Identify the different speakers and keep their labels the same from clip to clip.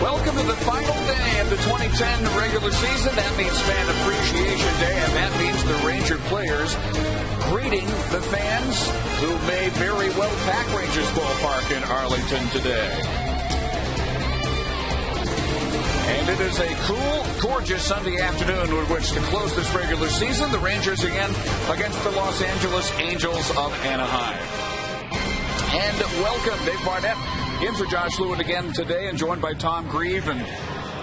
Speaker 1: Welcome to the final day of the 2010 regular season. That means Fan Appreciation Day, and that means the Ranger players greeting the fans who may very well pack Rangers ballpark in Arlington today. And it is a cool, gorgeous Sunday afternoon with which to close this regular season. The Rangers again against the Los Angeles Angels of Anaheim. And welcome, Dave Barnett, in for Josh Lewin again today, and joined by Tom Grieve. And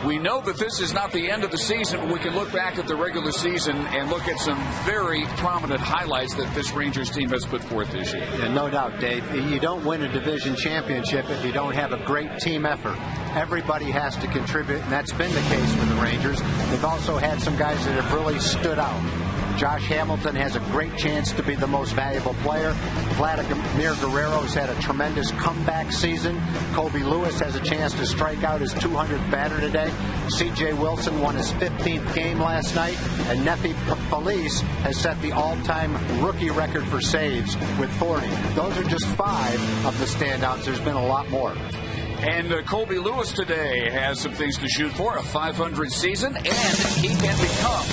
Speaker 1: we know that this is not the end of the season, but we can look back at the regular season and look at some very prominent highlights that this Rangers team has put forth this year.
Speaker 2: Yeah, no doubt, Dave. You don't win a division championship if you don't have a great team effort. Everybody has to contribute, and that's been the case for the Rangers. They've also had some guys that have really stood out. Josh Hamilton has a great chance to be the most valuable player. Vladimir Guerrero has had a tremendous comeback season. Colby Lewis has a chance to strike out his 200th batter today. C.J. Wilson won his 15th game last night. And Nefi Felice has set the all-time rookie record for saves with 40. Those are just 5 of the standouts. There's been a lot more.
Speaker 1: And Colby Lewis today has some things to shoot for, a 500 season, and he can become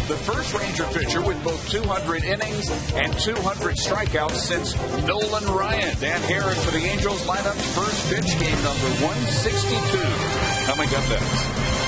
Speaker 1: the first Ranger pitcher with both 200 innings and 200 strikeouts since Nolan Ryan. Dan Herron for the Angels lineup's first pitch, game number 162. Coming up next.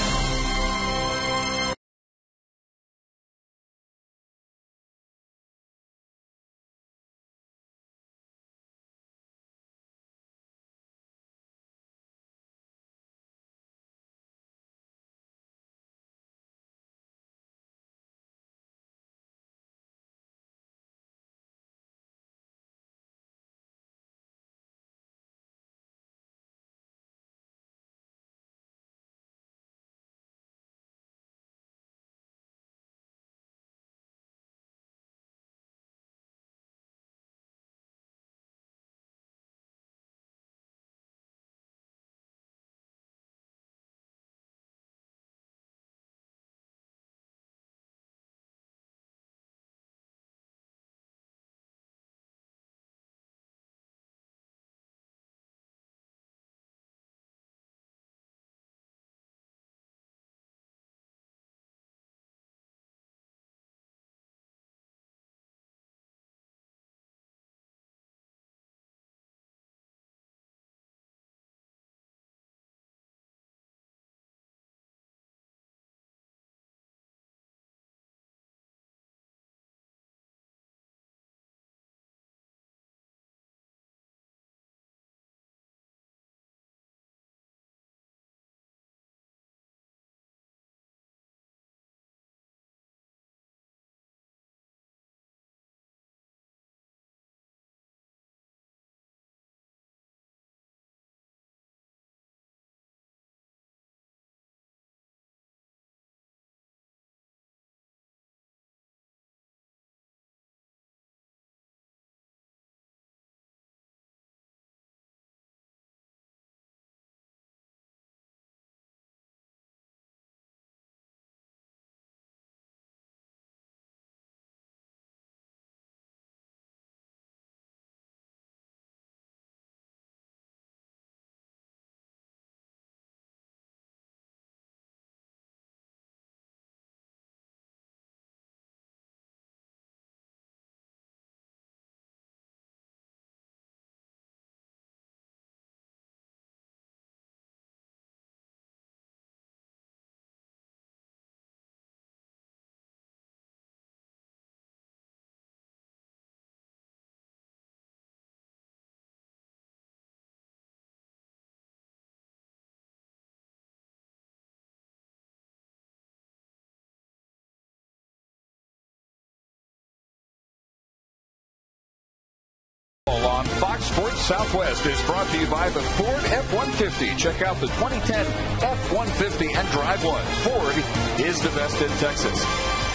Speaker 1: On Fox Sports Southwest is brought to you by the Ford F-150. Check out the 2010 F-150 and drive one. Ford is the best in Texas.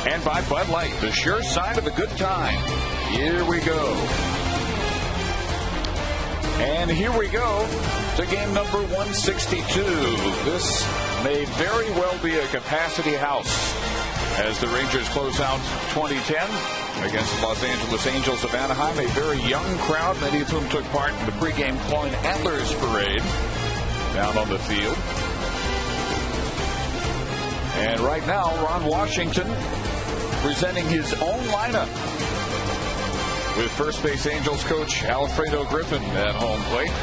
Speaker 1: And by Bud Light, the sure sign of a good time. Here we go. And here we go to game number 162. This may very well be a capacity house as the Rangers close out 2010 against the Los Angeles Angels of Anaheim. A very young crowd, many of whom took part in the pregame Clawing Antlers parade down on the field. And right now, Ron Washington presenting his own lineup with first base Angels coach Alfredo Griffin at home plate,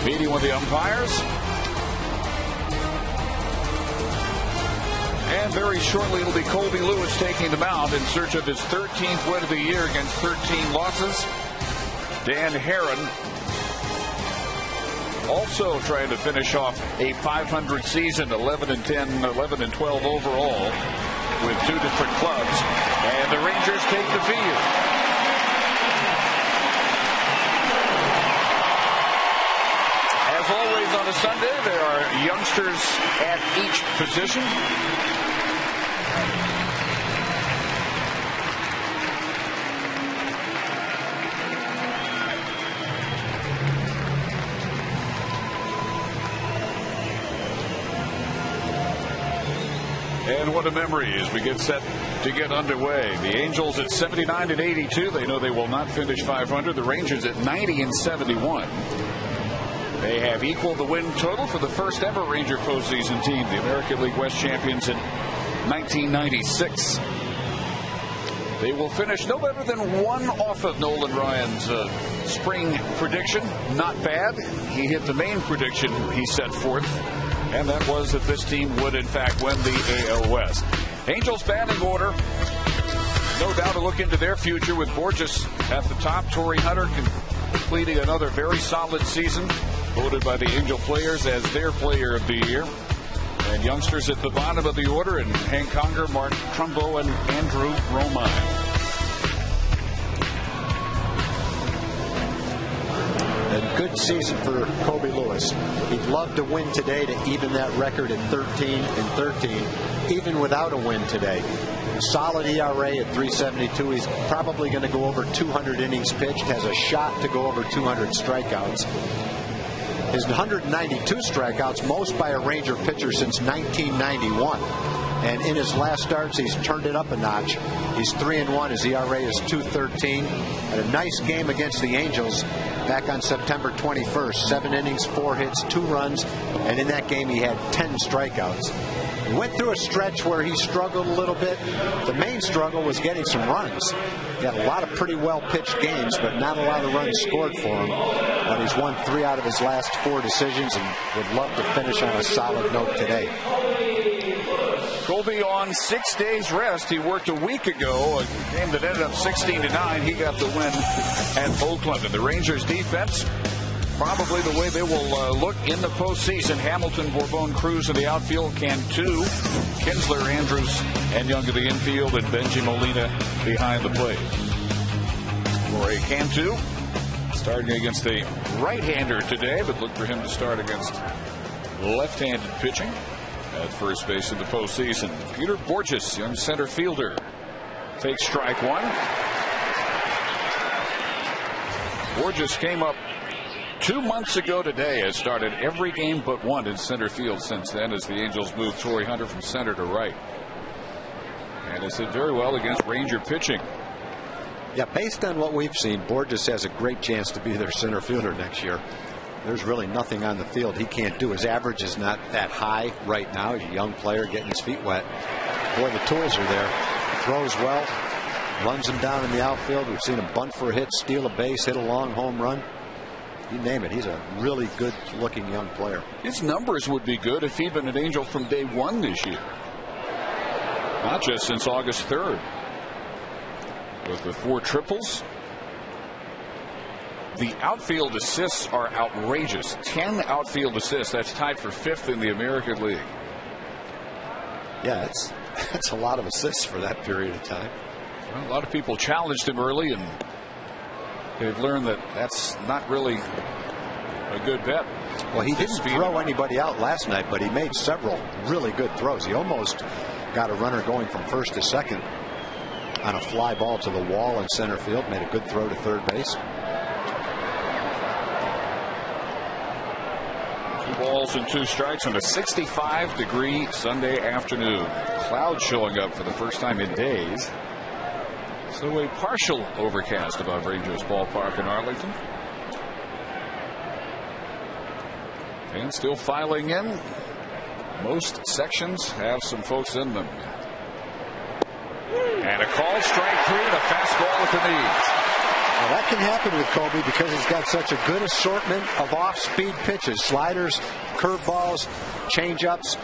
Speaker 1: meeting with the umpires. And very shortly, it'll be Colby Lewis taking the mound in search of his 13th win of the year against 13 losses. Dan Herron also trying to finish off a 500 season, 11-10, 11-12 overall with 2 different clubs. And the Rangers take the field. As always on a Sunday, there are youngsters at each position. And what a memory as we get set to get underway. The Angels at 79-82. They know they will not finish 500. The Rangers at 90-71. They have equaled the win total for the first ever Ranger postseason team, the American League West champions in 1996. They will finish no better than 1 off of Nolan Ryan's spring prediction. Not bad. He hit the main prediction he set forth, and that was that this team would, in fact, win the AL West. Angels batting order, no doubt a look into their future with Borges at the top. Torrey Hunter completing another very solid season, voted by the Angel players as their player of the year. And youngsters at the bottom of the order, and Hank Conger, Mark Trumbo, and Andrew Romine.
Speaker 2: A good season for Colby Lewis. He'd love to win today to even that record at 13-13, even without a win today. Solid ERA at 3.72. He's probably going to go over 200 innings pitched, has a shot to go over 200 strikeouts. His 192 strikeouts, most by a Ranger pitcher since 1991. And in his last starts, he's turned it up a notch. He's 3-1. His ERA is 2.13. Had a nice game against the Angels back on September 21st. 7 innings, 4 hits, 2 runs, and in that game he had 10 strikeouts. He went through a stretch where he struggled a little bit. The main struggle was getting some runs. He had a lot of pretty well-pitched games, but not a lot of runs scored for him. But he's won 3 out of his last 4 decisions and would love to finish on a solid note today.
Speaker 1: Colby on 6 days rest. He worked a week ago, a game that ended up 16-9. He got the win at Oakland. And the Rangers defense, probably the way they will look in the postseason. Hamilton, Bourbon, Cruz in the outfield. Cantu, Kinsler, Andrews, and Young in the infield, and Benji Molina behind the plate. Jorge Cantu starting against a right-hander today, but look for him to start against left-handed pitching at first base in the postseason. Peter Borges, young center fielder, takes strike 1. Borges came up 2 months ago today, has started every game but 1 in center field since then, as the Angels move Torrey Hunter from center to right. And has hit very well against Ranger pitching.
Speaker 2: Yeah, based on what we've seen, Borges has a great chance to be their center fielder next year. There's really nothing on the field he can't do. His average is not that high right now. He's a young player getting his feet wet. Boy, the tools are there. Throws well, runs him down in the outfield. We've seen him bunt for a hit, steal a base, hit a long home run. You name it. He's a really good-looking young player.
Speaker 1: His numbers would be good if he'd been an Angel from day 1 this year. Not just since August 3rd. With the 4 triples. The outfield assists are outrageous. 10 outfield assists. That's tied for 5th in the American League.
Speaker 2: Yeah, that's a lot of assists for that period of time.
Speaker 1: Well, a lot of people challenged him early, and they've learned that that's not really a good bet.
Speaker 2: Well, he didn't throw anybody out last night, but he made several really good throws. He almost got a runner going from first to second on a fly ball to the wall in center field. Made a good throw to third base.
Speaker 1: 2 balls and 2 strikes on a 65-degree Sunday afternoon. Clouds showing up for the first time in days. So a partial overcast above Rangers Ballpark in Arlington. And still filing in. Most sections have some folks in them. And a call, strike 3, and a fastball at the knees.
Speaker 2: Well, that can happen with Kobe because he's got such a good assortment of off-speed pitches, sliders, curveballs, changeups,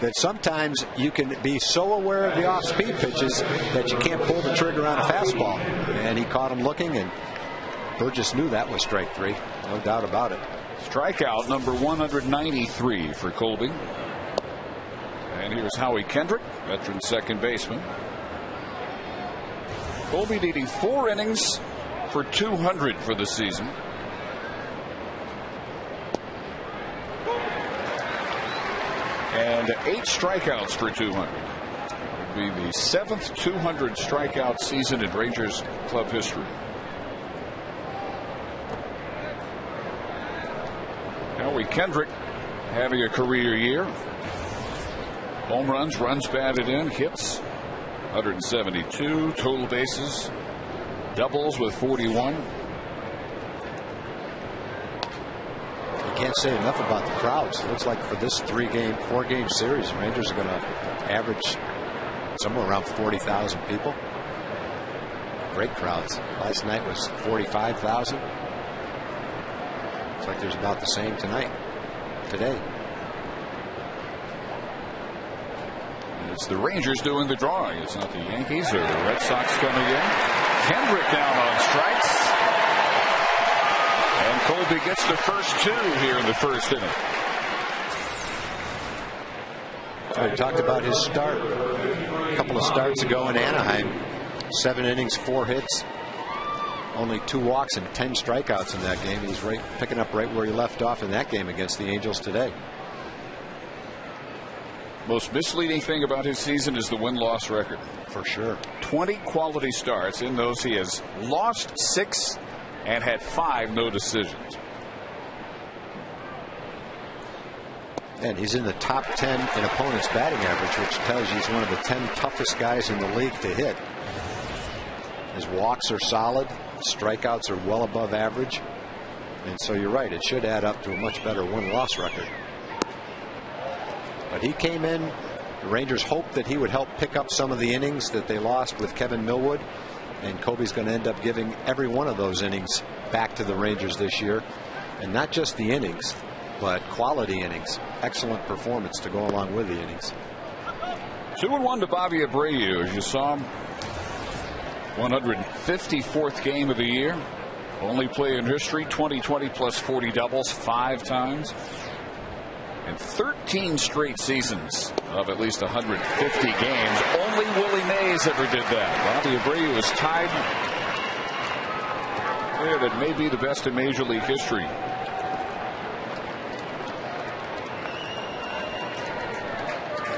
Speaker 2: that sometimes you can be so aware of the off-speed pitches that you can't pull the trigger on a fastball. And he caught him looking, and Burgess knew that was strike 3, no doubt about it.
Speaker 1: Strikeout number 193 for Colby. And here's Howie Kendrick, veteran second baseman. Colby needing 4 innings for 200 for the season. And 8 strikeouts for 200. It would be the 7th 200 strikeout season in Rangers club history. Howie Kendrick having a career year. Home runs, runs batted in, hits 172, total bases, doubles with 41.
Speaker 2: You can't say enough about the crowds. It looks like for this 4-game series, the Rangers are going to average somewhere around 40,000 people. Great crowds. Last night was 45,000. Looks like there's about the same today.
Speaker 1: It's the Rangers doing the drawing. It's not the Yankees or the Red Sox coming in. Kendrick down on strikes. And Colby gets the first 2 here in the first inning.
Speaker 2: We talked about his start a couple of starts ago in Anaheim. 7 innings, 4 hits, only 2 walks and 10 strikeouts in that game. He's picking up right where he left off in that game against the Angels today.
Speaker 1: Most misleading thing about his season is the win-loss record.
Speaker 2: For sure.
Speaker 1: 20 quality starts. In those, he has lost 6 and had 5 no decisions.
Speaker 2: And he's in the top 10 in opponents' batting average, which tells you he's one of the 10 toughest guys in the league to hit. His walks are solid. Strikeouts are well above average. And so you're right, it should add up to a much better win-loss record. But he came in, the Rangers hoped that he would help pick up some of the innings that they lost with Kevin Millwood. And Kobe's going to end up giving every one of those innings back to the Rangers this year. And not just the innings, but quality innings. Excellent performance to go along with the innings.
Speaker 1: 2-1 to Bobby Abreu, as you saw him. 154th game of the year. Only player in history, 2020 plus 40 doubles 5 times. And 13 straight seasons of at least 150 games. Only Willie Mays ever did that. Bobby Abreu is tied. Yeah, that may be the best in Major League history.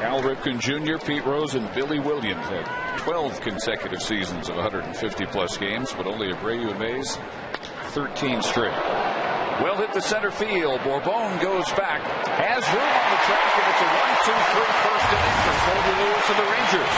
Speaker 1: Cal Ripken Jr., Pete Rose, and Billy Williams had 12 consecutive seasons of 150 plus games, but only Abreu and Mays 13 straight. Well hit the center field. Bourbon goes back, has room on the track, and it's a 1-2-3 first inning for Colby Lewis and the Rangers.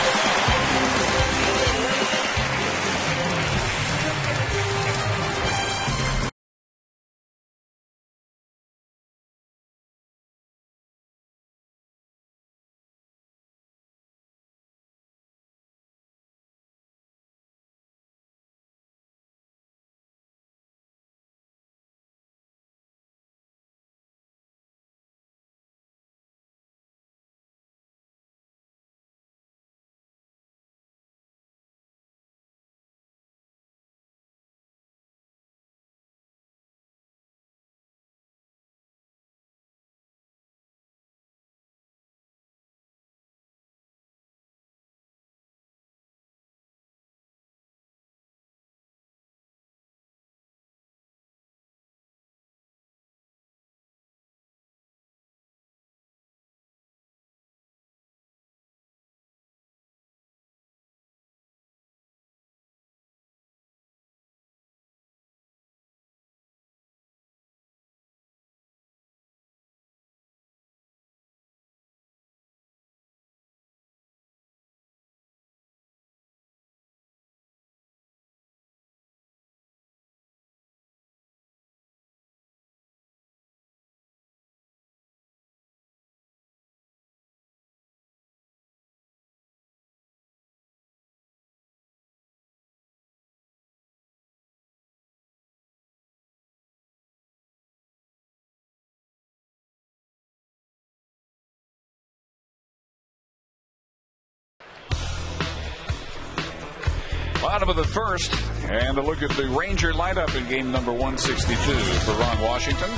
Speaker 1: Bottom of the first, and a look at the Ranger lineup in game number 162 for Ron Washington.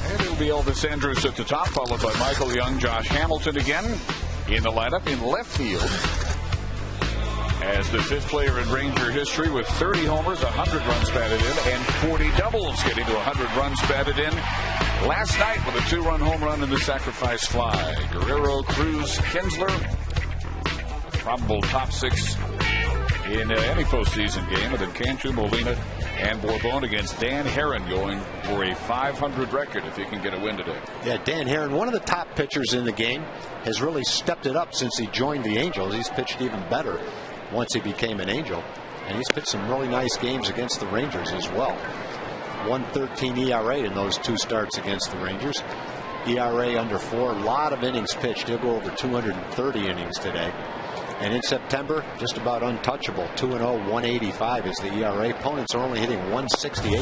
Speaker 1: And it'll be Elvis Andrus at the top, followed by Michael Young, Josh Hamilton again in the lineup in left field. As the fifth player in Ranger history with 30 homers, 100 runs batted in, and 40 doubles, getting to 100 runs batted in last night with a 2-run home run and the sacrifice fly. Guerrero, Cruz, Kinsler. Probable top 6 in any postseason game. And then Cantu, Molina, and Bourbon against Dan Herron, going for a .500 record if he can get a win today.
Speaker 2: Yeah, Dan Herron, one of the top pitchers in the game, has really stepped it up since he joined the Angels. He's pitched even better once he became an Angel. And he's pitched some really nice games against the Rangers as well. 1.13 ERA in those 2 starts against the Rangers. ERA under 4. A lot of innings pitched. He'll go over 230 innings today. And in September, just about untouchable. 2-0, 185 is the ERA. Opponents are only hitting 168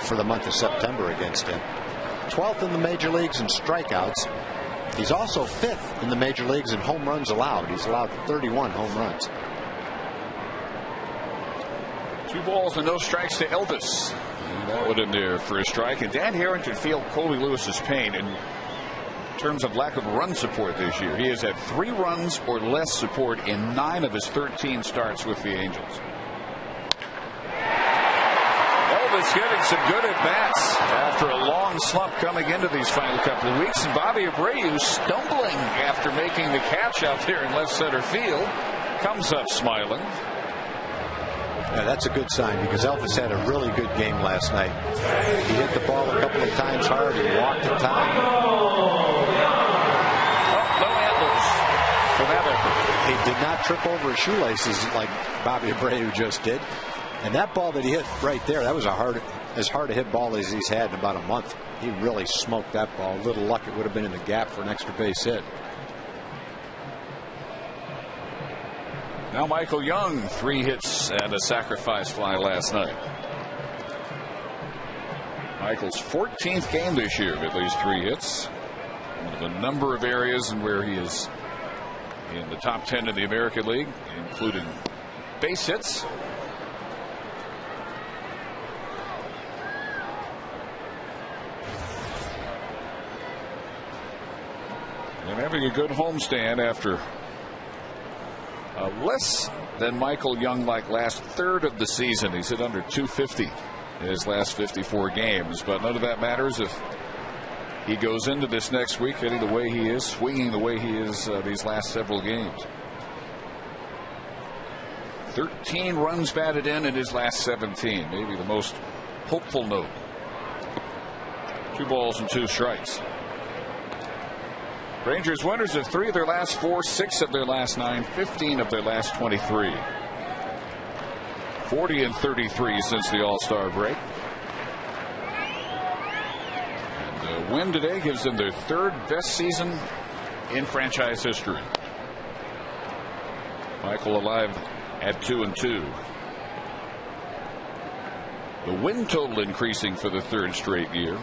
Speaker 2: for the month of September against him. 12th in the major leagues in strikeouts. He's also 5th in the major leagues in home runs allowed. He's allowed 31 home runs.
Speaker 1: 2 balls and no strikes to Elvis. And that one in there for a strike. And Dan Herron can feel Colby Lewis's pain in terms of lack of run support this year. He has had 3 runs or less support in 9 of his 13 starts with the Angels. Elvis getting some good at-bats after a long slump coming into these final couple of weeks. And Bobby Abreu stumbling after making the catch out there in left center field. Comes up smiling.
Speaker 2: Yeah, that's a good sign because Elvis had a really good game last night. He hit the ball a couple of times hard. He walked the time.
Speaker 1: No antlers for that effort.
Speaker 2: He did not trip over his shoelaces like Bobby Abreu just did. And that ball that he hit right there, that was as hard a hit ball as he's had in about a month. He really smoked that ball. A little luck it would have been in the gap for an extra base hit.
Speaker 1: Now Michael Young, 3 hits and a sacrifice fly last night. Michael's 14th game this year with at least 3 hits. One of a number of areas in where he is in the top 10 in the American League, including base hits. And having a good homestand after less than Michael Young like last third of the season. He's hit under 250 in his last 54 games, but none of that matters if he goes into this next week hitting the way he is, swinging the way he is these last several games. 13 runs batted in his last 17, maybe the most hopeful note. 2 balls and 2 strikes. Rangers winners of 3 of their last 4, 6 of their last 9, 15 of their last 23. 40 and 33 since the All-Star break. And the win today gives them their 3rd best season in franchise history. Michael alive at 2-2. The win total increasing for the 3rd straight year.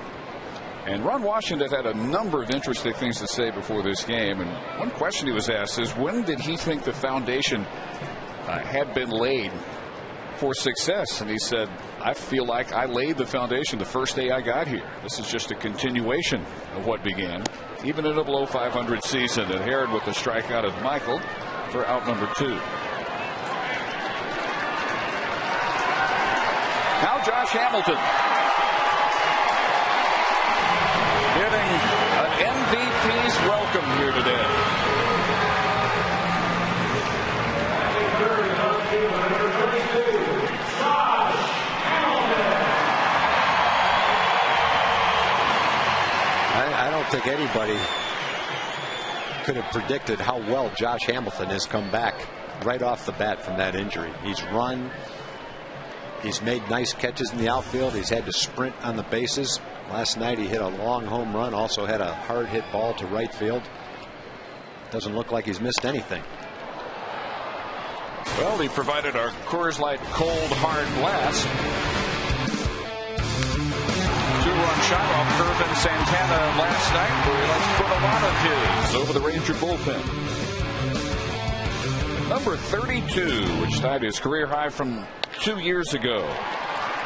Speaker 1: And Ron Washington had a number of interesting things to say before this game. And one question he was asked is, when did he think the foundation had been laid for success? And he said, I feel like I laid the foundation the first day I got here. This is just a continuation of what began, even in a below .500 season. And Herron with the strikeout of Michael for out number 2. Now Josh Hamilton. Getting an MVP's welcome here today.
Speaker 2: I don't think anybody could have predicted how well Josh Hamilton has come back right off the bat from that injury. He's run. He's made nice catches in the outfield. He's had to sprint on the bases. Last night he hit a long home run, also had a hard hit ball to right field. Doesn't look like he's missed anything.
Speaker 1: Well, he provided our Coors Light cold hard blast. 2-run shot off Irvin Santana last night, where he likes to put a lot of his over the Ranger bullpen. number 32, which tied his career high from 2 years ago.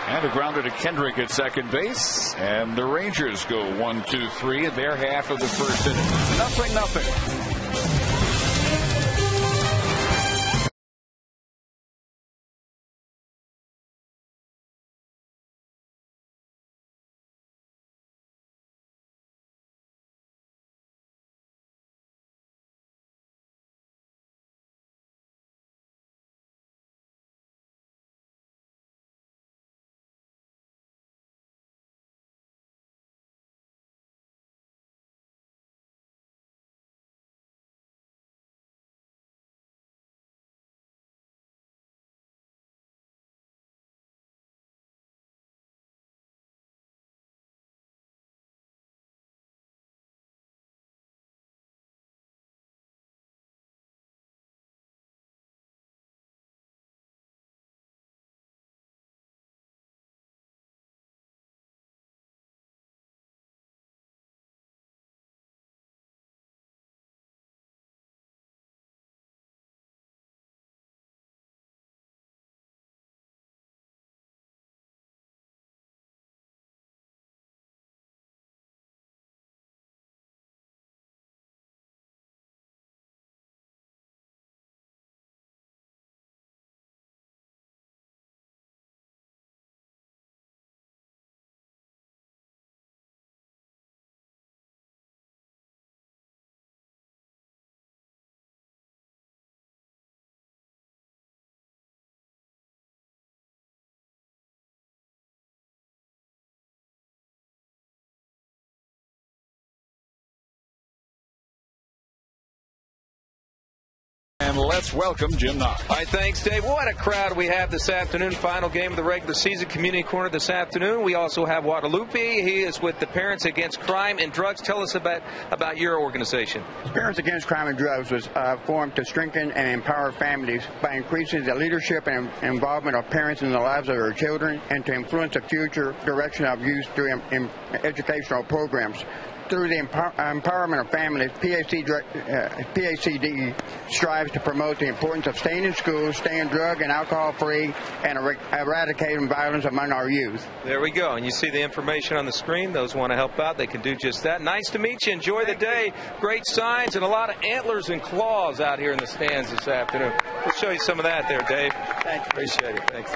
Speaker 1: And a grounder to Kendrick at second base. And the Rangers go 1-2-3 in their half of the first inning. 0-0. And let's welcome Jim Knox.
Speaker 3: All right, thanks, Dave. What a crowd we have this afternoon. Final game of the regular season, Community Corner this afternoon. We also have Guadalupe. He is with the Parents Against Crime and Drugs. Tell us about your organization.
Speaker 4: Parents Against Crime and Drugs was formed to strengthen and empower families by increasing the leadership and involvement of parents in the lives of their children and to influence the future direction of youth through educational programs. Through the empowerment of families, PACD strives to promote the importance of staying in school, staying drug and alcohol free, and eradicating violence among our youth.
Speaker 3: There we go. And you see the information on the screen. Those want to help out, they can do just that. Nice to meet you. Enjoy the day. Great signs and a lot of antlers and claws out here in the stands this afternoon. We'll show you some of that there, Dave.
Speaker 4: Thanks.
Speaker 3: Appreciate it. Thanks.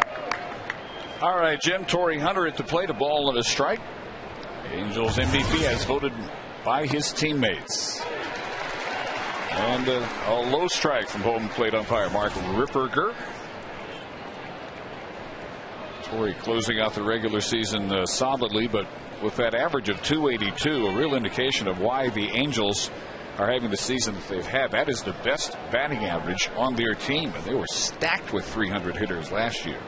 Speaker 1: All right, Jim. Torrey Hunter at the plate, a ball and a strike. Angels MVP as voted by his teammates. And a low strike from home plate umpire Mark Ripperger. Torrey closing out the regular season solidly, but with that average of 282, a real indication of why the Angels are having the season that they've had. That is the best batting average on their team, and they were stacked with 300 hitters last year.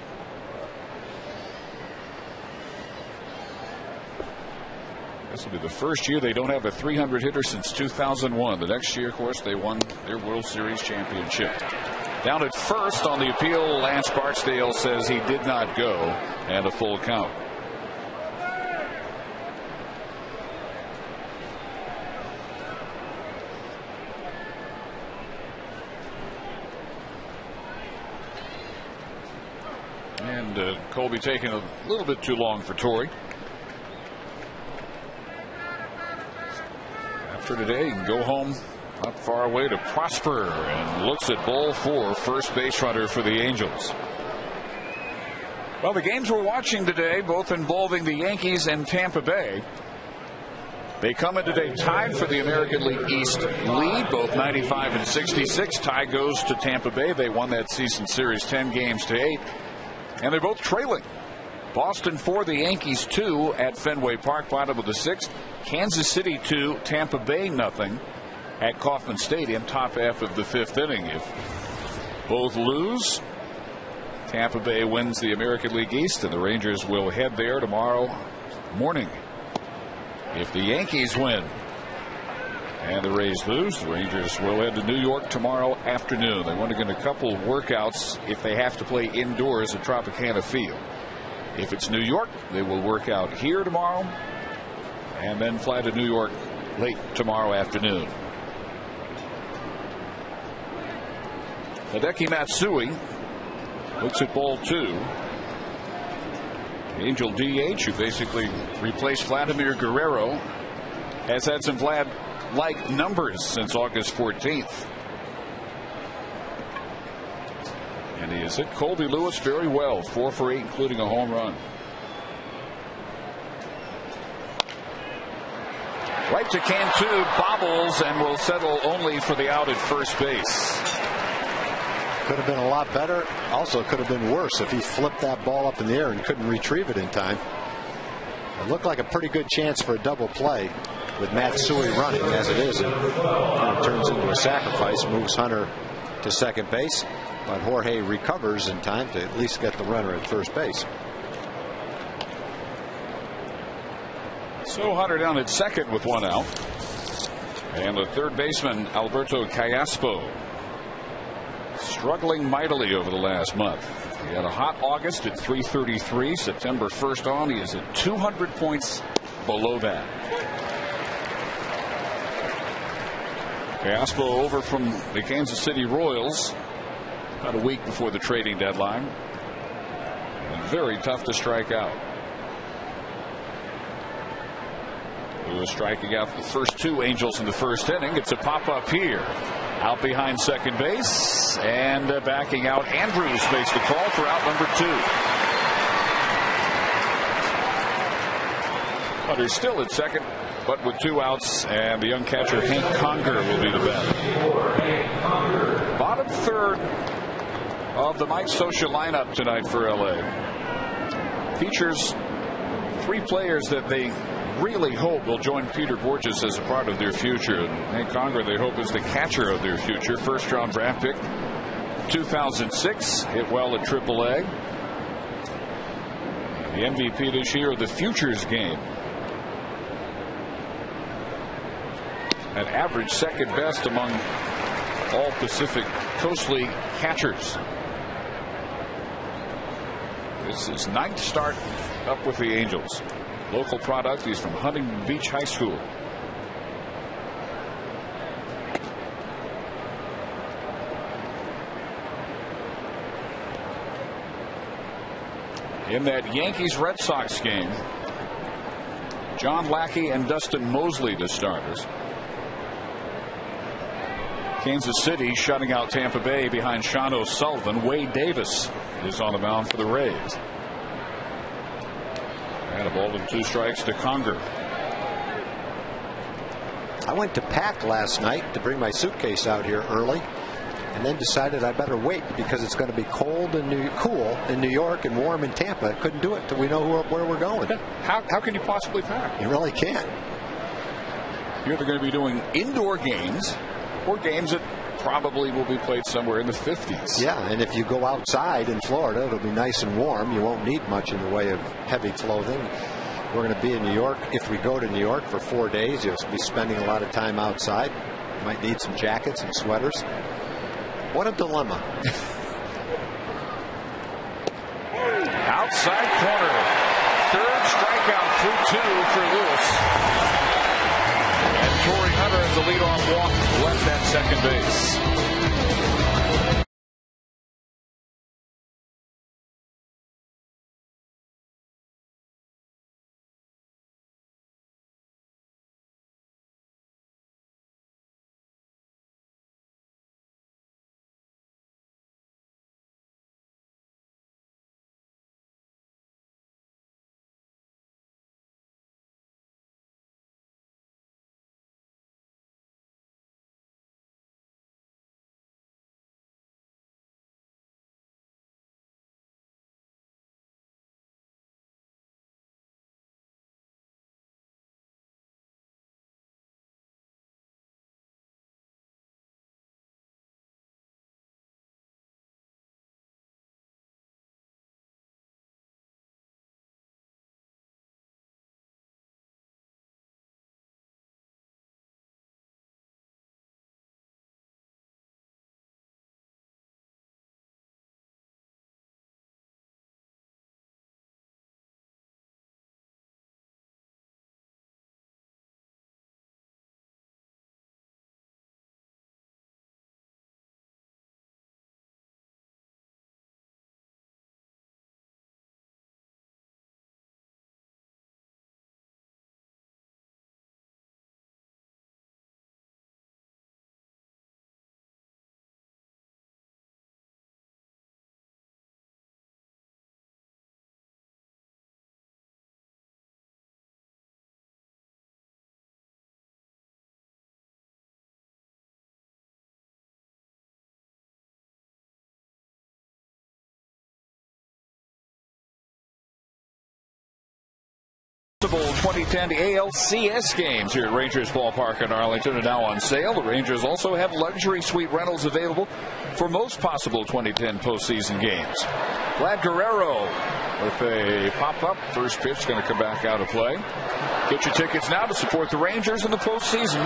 Speaker 1: This will be the first year they don't have a 300 hitter since 2001. The next year, of course, they won their World Series championship. Down at first on the appeal, Lance Barksdale says he did not go, and a full count. And Colby taking a little bit too long for Torrey. After today, he can go home not far away to Prosper and looks at ball 4, first base runner for the Angels. Well, the games we're watching today, both involving the Yankees and Tampa Bay, they come in today tied for the American League East lead, both 95 and 66. Tie goes to Tampa Bay. They won that season series 10-8, and they're both trailing. Boston 4, the Yankees 2 at Fenway Park, bottom of the 6th. Kansas City 2, Tampa Bay 0 at Kauffman Stadium, top half of the 5th inning. If both lose, Tampa Bay wins the American League East, and the Rangers will head there tomorrow morning. If the Yankees win and the Rays lose, the Rangers will head to New York tomorrow afternoon. They want to get a couple workouts if they have to play indoors at Tropicana Field. If it's New York, they will work out here tomorrow and then fly to New York late tomorrow afternoon. Hideki Matsui looks at ball 2. Angel DH, who basically replaced Vladimir Guerrero, has had some Vlad-like numbers since August 14th. And he has hit Colby Lewis very well, 4 for 8, including a home run. Right to Cantu, bobbles, and will settle only for the out at first base.
Speaker 2: Could have been a lot better. Also could have been worse if he flipped that ball up in the air and couldn't retrieve it in time. It looked like a pretty good chance for a double play with Matsui running. As it is, it kind of turns into a sacrifice, moves Hunter to second base, but Jorge recovers in time to at least get the runner at first base.
Speaker 1: So Hunter down at second with 1 out. And the third baseman, Alberto Callaspo, struggling mightily over the last month. He had a hot August at 333. September 1st on, he is at 200 points below that. Callaspo over from the Kansas City Royals about a week before the trading deadline. And very tough to strike out. Lewis striking out the first 2 Angels in the first inning. It's a pop-up here. Out behind second base and backing out. Andrews makes the call for out number 2. Hunter's still at second, but with 2 outs, and the young catcher Hank Conger will be the batter. Bottom third of the Mike Scioscia lineup tonight for LA features 3 players that they really hope will join Peter Borges as a part of their future. And Hank Conger, they hope, is the catcher of their future. First round draft pick 2006, hit well at AAA. The MVP this year of the Futures game. An average second best among all Pacific Coast League catchers. This is 9th start up with the Angels. Local product. He's from Huntington Beach High School. In that Yankees-Red Sox game, John Lackey and Dustin Mosley the starters. Kansas City shutting out Tampa Bay behind Sean O'Sullivan. Wade Davis is on the mound for the Rays. And a ball and 2 strikes to Conger.
Speaker 2: I went to pack last night to bring my suitcase out here early, and then decided I better wait because it's going to be cold and cool in New York and warm in Tampa. I couldn't do it till we know where we're going.
Speaker 1: How can you possibly pack?
Speaker 2: You really can't.
Speaker 1: You're either going to be doing indoor games or games that probably will be played somewhere in the 50s.
Speaker 2: Yeah, and if you go outside in Florida, it'll be nice and warm. You won't need much in the way of heavy clothing. We're going to be in New York. If we go to New York for 4 days, you'll be spending a lot of time outside. You might need some jackets and sweaters. What a dilemma.
Speaker 1: Outside corner. 3rd strikeout through 2 for Lewis. And Torrey Hunter has a leadoff walk left at second base. 2010 ALCS games here at Rangers Ballpark in Arlington are now on sale. The Rangers also have luxury suite rentals available for most possible 2010 postseason games. Vlad Guerrero with a pop-up. First pitch going to come back out of play. Get your tickets now to support the Rangers in the postseason.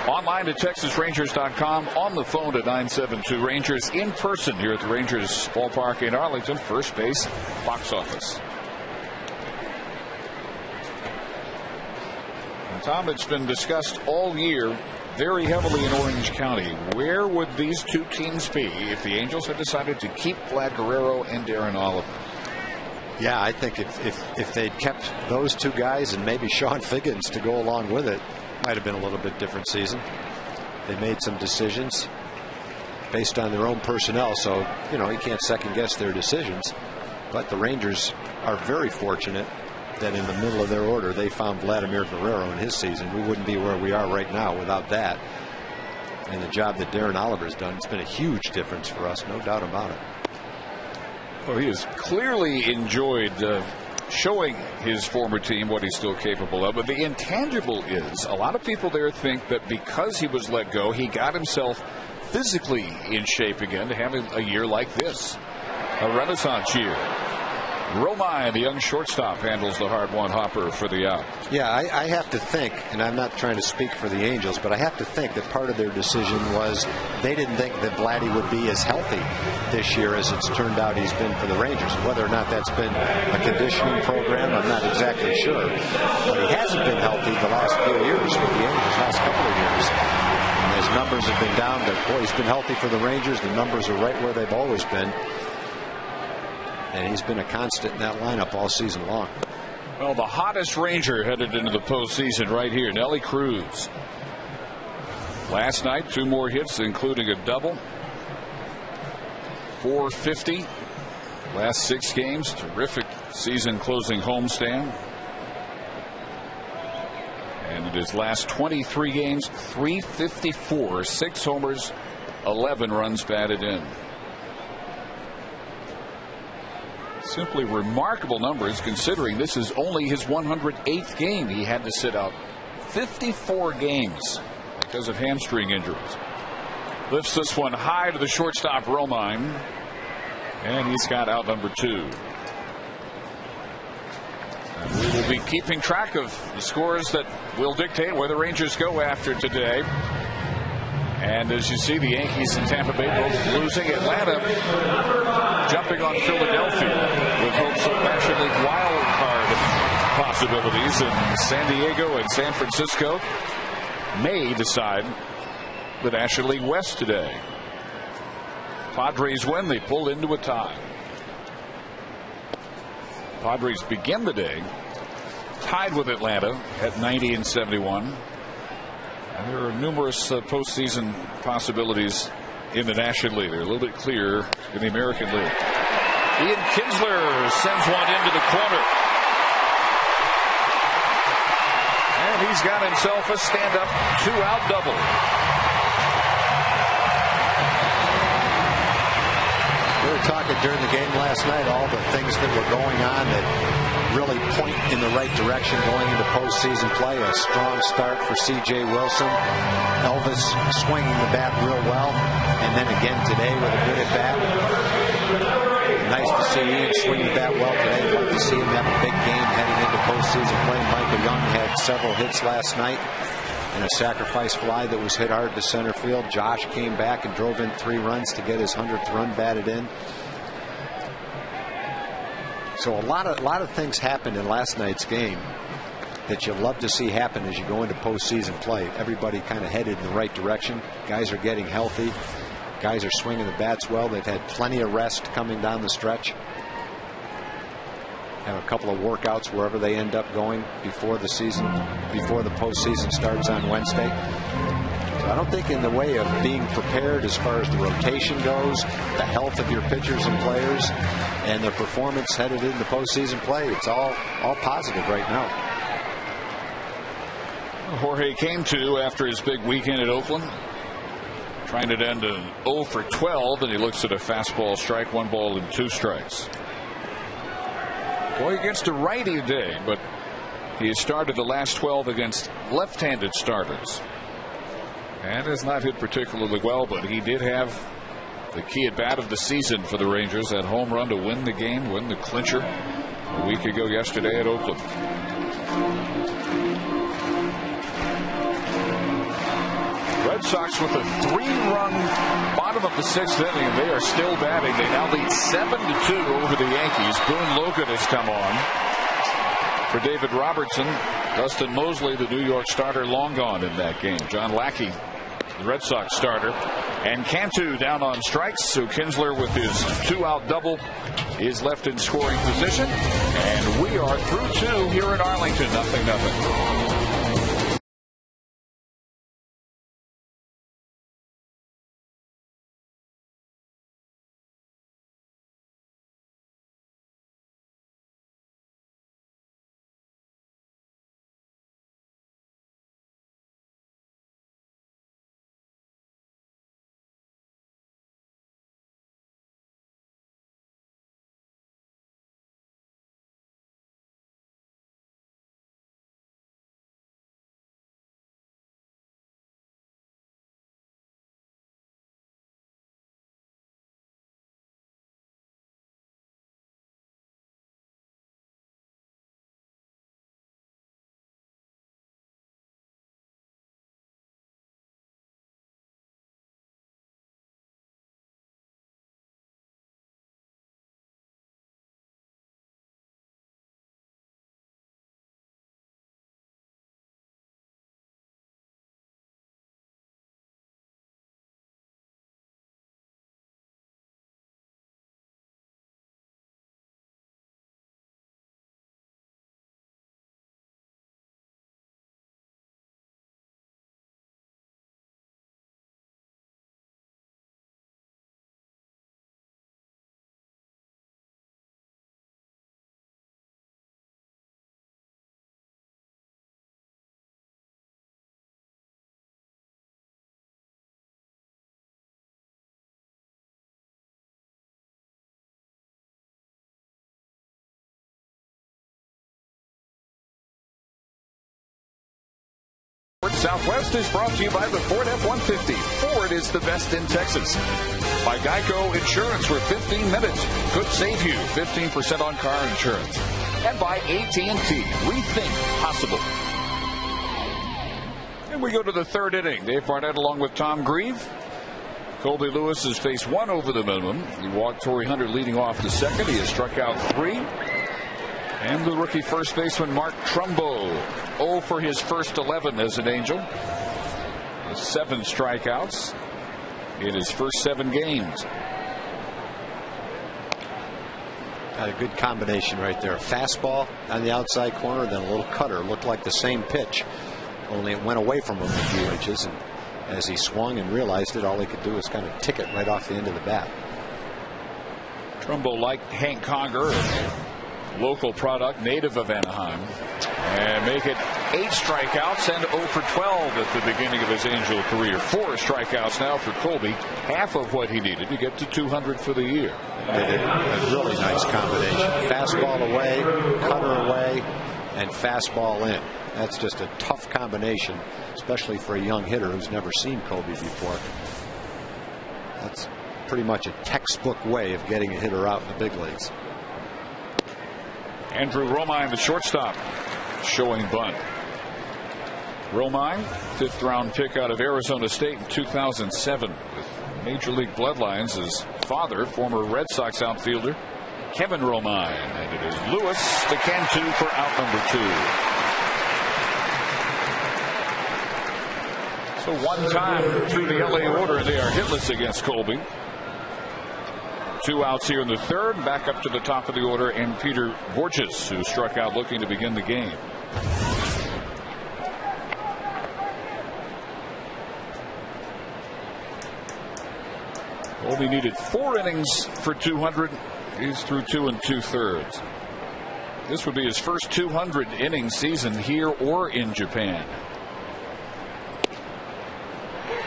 Speaker 1: Online at TexasRangers.com. On the phone at 972 Rangers. In person here at the Rangers Ballpark in Arlington. First base, box office. Tom, it's been discussed all year very heavily in Orange County. Where would these two teams be if the Angels had decided to keep Vlad Guerrero and Darren Oliver?
Speaker 2: Yeah, I think if they'd kept those two guys and maybe Sean Figgins to go along with it, might have been a little bit different season. They made some decisions based on their own personnel, so you can't second guess their decisions. But the Rangers are very fortunate that in the middle of their order they found Vladimir Guerrero in his season. We wouldn't be where we are right now without that. And the job that Darren Oliver's done, it's been a huge difference for us, no doubt about it.
Speaker 1: Well, he has clearly enjoyed showing his former team what he's still capable of. But the intangible is, a lot of people there think that because he was let go, he got himself physically in shape again to have a year like this. A renaissance year. Romine, the young shortstop, handles the hard-won hopper for the out.
Speaker 2: Yeah, I have to think, and I'm not trying to speak for the Angels, but I have to think that part of their decision was they didn't think that Vladdy would be as healthy this year as it's turned out he's been for the Rangers. Whether or not that's been a conditioning program, I'm not exactly sure. But he hasn't been healthy the last few years for the Angels, last couple of years. And his numbers have been down, but boy, he's been healthy for the Rangers. The numbers are right where they've always been. And he's been a constant in that lineup all season long.
Speaker 1: Well, the hottest Ranger headed into the postseason right here, Nelly Cruz. Last night, 2 more hits, including a double. .450. Last 6 games, terrific season-closing homestand. And in his last 23 games, .354, 6 homers, 11 runs batted in. Simply remarkable numbers considering this is only his 108th game. He had to sit out 54 games because of hamstring injuries. Lifts this one high to the shortstop, Romine, and he's got out number 2. And we will be keeping track of the scores that will dictate where the Rangers go after today. And as you see, the Yankees and Tampa Bay both losing. Atlanta jumping on Philadelphia with hopes of National League wild card possibilities. And San Diego and San Francisco may decide the National League West today. Padres win, they pull into a tie. Padres begin the day tied with Atlanta at 90 and 71. And there are numerous postseason possibilities in the National League. They're a little bit clearer in the American League. Ian Kinsler sends one into the corner. And he's got himself a stand-up 2-out double.
Speaker 2: We were talking during the game last night, all the things that were going on that really point in the right direction going into postseason play. A strong start for C.J. Wilson. Elvis swinging the bat real well. And then again today with a good at-bat. Nice to see Ian swing the bat well today. I'd like to see him have a big game heading into postseason play. Michael Young had several hits last night. And a sacrifice fly that was hit hard to center field. Josh came back and drove in 3 runs to get his 100th run batted in. So a lot of things happened in last night's game that you love to see happen as you go into postseason play. Everybody kind of headed in the right direction. Guys are getting healthy. Guys are swinging the bats well. They've had plenty of rest coming down the stretch. Have a couple of workouts wherever they end up going before the postseason starts on Wednesday. So I don't think in the way of being prepared as far as the rotation goes, the health of your pitchers and players, and the performance headed into postseason play, it's all positive right now.
Speaker 1: Jorge came to after his big weekend at Oakland. Trying to end an 0 for 12, and he looks at a fastball strike, 1 ball and 2 strikes. Boy, against a righty today, but He has started the last 12 against left-handed starters and has not hit particularly well, but he did have the key at bat of the season for the Rangers, that home run to win the game, win the clincher a week ago yesterday at Oakland. Red Sox with a 3-run bottom of the 6th inning, and they are still batting. They now lead 7-2 over the Yankees. Boone Logan has come on for David Robertson. Dustin Mosley, the New York starter, long gone in that game. John Lackey, the Red Sox starter, and Cantu down on strikes. So Kinsler with his 2-out double is left in scoring position, and we are through 2 here in Arlington. 0-0. Southwest is brought to you by the Ford F-150. Ford is the best in Texas. By Geico Insurance, where 15 minutes could save you 15% on car insurance. And by AT Rethink Possible. And we go to the 3rd inning. Dave Barnett along with Tom Grieve. Colby Lewis has faced 1 over the minimum. He walked Torrey Hunter leading off the 2nd. He has struck out 3. And the rookie first baseman Mark Trumbo, 0 for his first 11 as an Angel. 7 strikeouts in his first 7 games.
Speaker 2: Got a good combination right there. A fastball on the outside corner, then a little cutter. Looked like the same pitch, only it went away from him a few inches. And as he swung and realized it, all he could do was kind of tick it right off the end of the bat.
Speaker 1: Trumbo, like Hank Conger, local product, native of Anaheim, and make it 8 strikeouts and 0 for 12 at the beginning of his Angel career. 4 strikeouts now for Colby, half of what he needed to get to 200 for the year.
Speaker 2: They did a really nice combination. Fastball away, cutter away, and fastball in. That's just a tough combination, especially for a young hitter who's never seen Colby before. That's pretty much a textbook way of getting a hitter out in the big leagues.
Speaker 1: Andrew Romine, the shortstop, showing bunt. Romine, 5th round pick out of Arizona State in 2007 with Major League bloodlines. His father, former Red Sox outfielder Kevin Romine. And it is Lewis to Cantu for out number 2. So 1 time through the LA order, they are hitless against Colby. 2 outs here in the 3rd. Back up to the top of the order, and Peter Borges, who struck out looking to begin the game. Colby needed 4 innings for 200. He's through 2 2/3. This would be his first 200 inning season here or in Japan.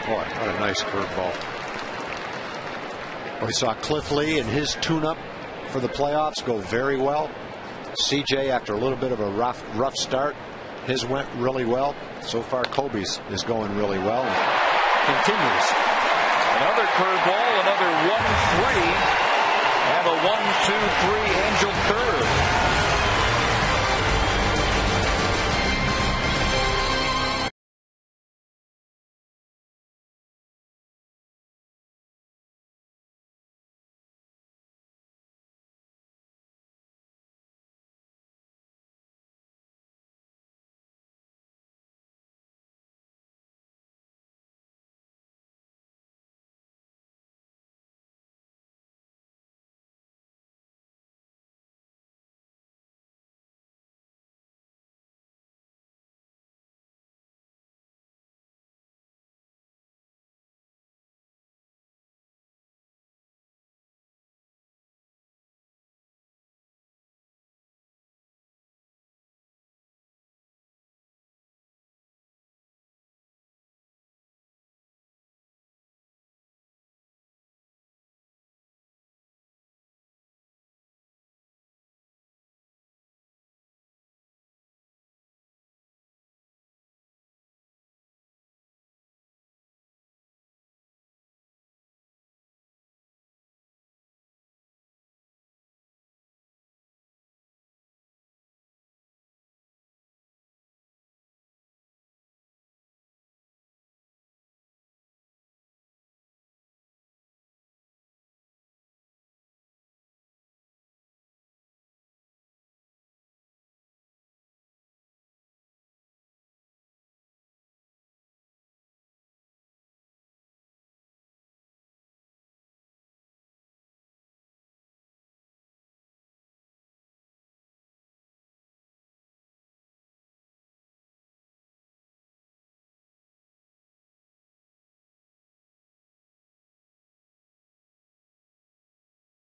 Speaker 2: Boy, what a nice curveball. We saw Cliff Lee and his tune-up for the playoffs go very well. CJ, after a little bit of a rough start, his went really well. So far, Kobe's is going really well. Continues.
Speaker 1: Another curveball, another 1-3, and a 1-2-3 Angel curve.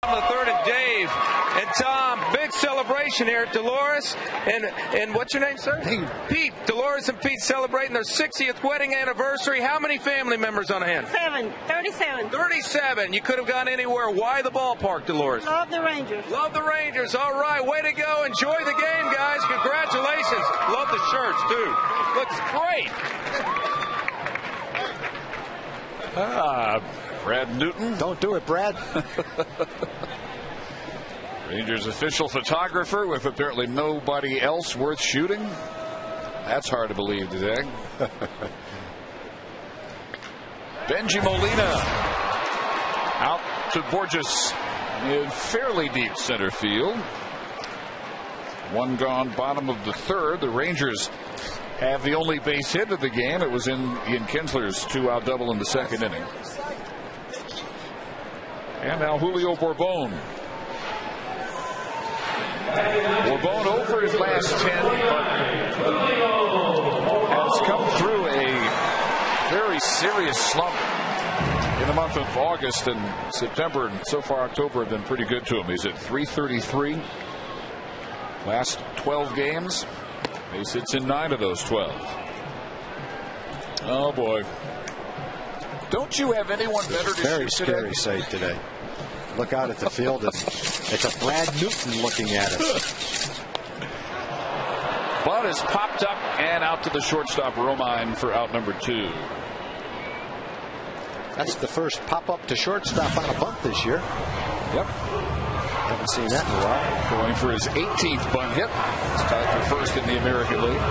Speaker 3: On the third, and Dave and Tom, big celebration here at Dolores. And what's your name, sir? Pete. Dolores and Pete celebrating their 60th wedding anniversary. How many family members on hand?
Speaker 5: 37.
Speaker 3: 37. You could have gone anywhere. Why the ballpark, Dolores?
Speaker 5: Love the Rangers.
Speaker 3: Love the Rangers. All right, way to go. Enjoy the game, guys. Congratulations. Love the shirts, too. Looks great.
Speaker 1: Brad Newton.
Speaker 2: Don't do it, Brad.
Speaker 1: Rangers official photographer with apparently nobody else worth shooting. That's hard to believe today. Benji Molina out to Borges in fairly deep center field. One gone, bottom of the third. The Rangers have the only base hit of the game. It was in Ian Kinsler's 2-out double in the second inning. And now Julio Bourbon. Bourbon over his last 10, but has come through a very serious slump in the month of August and September, and so far October have been pretty good to him. He's at 333 last 12 games. He sits in 9 of those 12. Oh boy. Don't you have anyone better to
Speaker 2: Very
Speaker 1: shoot today?
Speaker 2: scary sight today. Look out at the field. It's a Brad Newton looking at us.
Speaker 1: Bud is popped up and out to the shortstop Romine for out number 2.
Speaker 2: That's the first pop up to shortstop on a bunt this year.
Speaker 1: Yep.
Speaker 2: Haven't seen that in a while.
Speaker 1: Going for his 18th bunt hit. It's tied for first in the American League.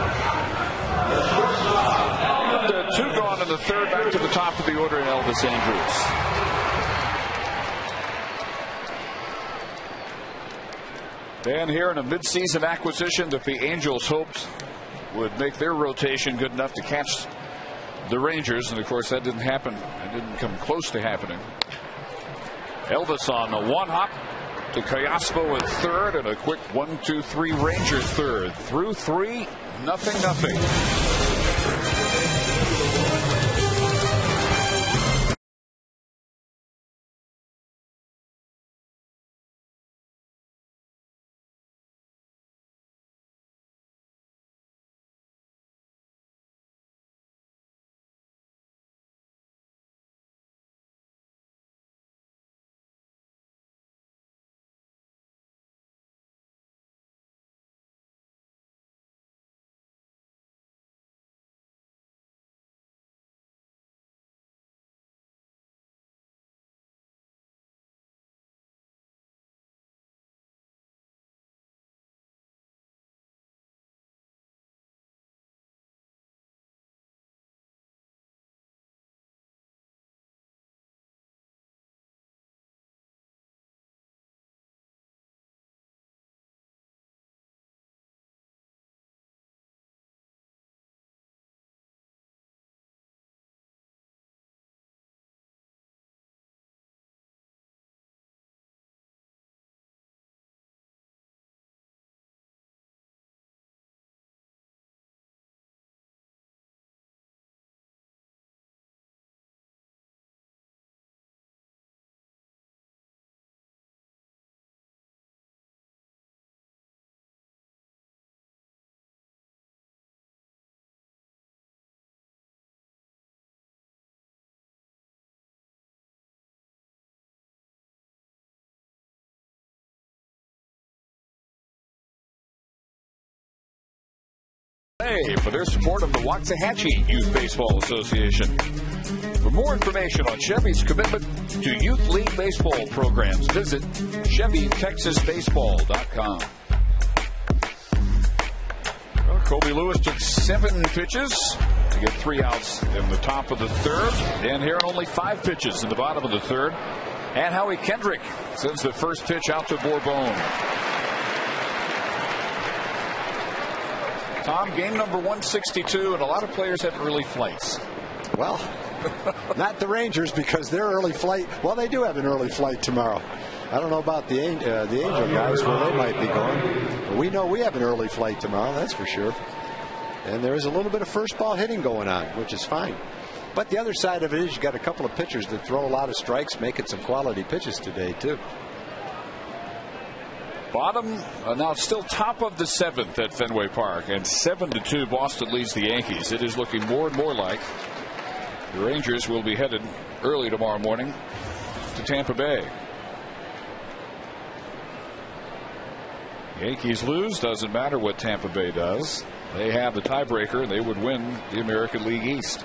Speaker 1: And, 2 gone in the third. Back to the top of the order in Elvis Andrus. And here in a midseason acquisition that the Angels hoped would make their rotation good enough to catch the Rangers, and of course that didn't happen. It didn't come close to happening. Elvis on the 1-hop to Cayaspo at third, and a quick 1-2-3 Rangers third. Through 3, nothing. Hey, for their support of the Waxahachie Youth Baseball Association. For more information on Chevy's commitment to Youth League Baseball programs, visit ChevyTexasBaseball.com. Well, Colby Lewis took 7 pitches to get 3 outs in the top of the third. Dan Heron only 5 pitches in the bottom of the third. And Howie Kendrick sends the first pitch out to Bourbon. Tom, game number 162, and a lot of players have early flights.
Speaker 2: Well, not the Rangers, because their early flight, well, they do have an early flight tomorrow. I don't know about the Angel guys, where they might be going. But we know we have an early flight tomorrow, that's for sure. And there is a little bit of first ball hitting going on, which is fine. But the other side of it is you got a couple of pitchers that throw a lot of strikes, making some quality pitches today, too.
Speaker 1: Bottom, now still top of the 7th at Fenway Park, and 7-2 Boston leads the Yankees. It is looking more and more like the Rangers will be headed early tomorrow morning to Tampa Bay. Yankees lose, doesn't matter what Tampa Bay does. They have the tiebreaker, and they would win the American League East.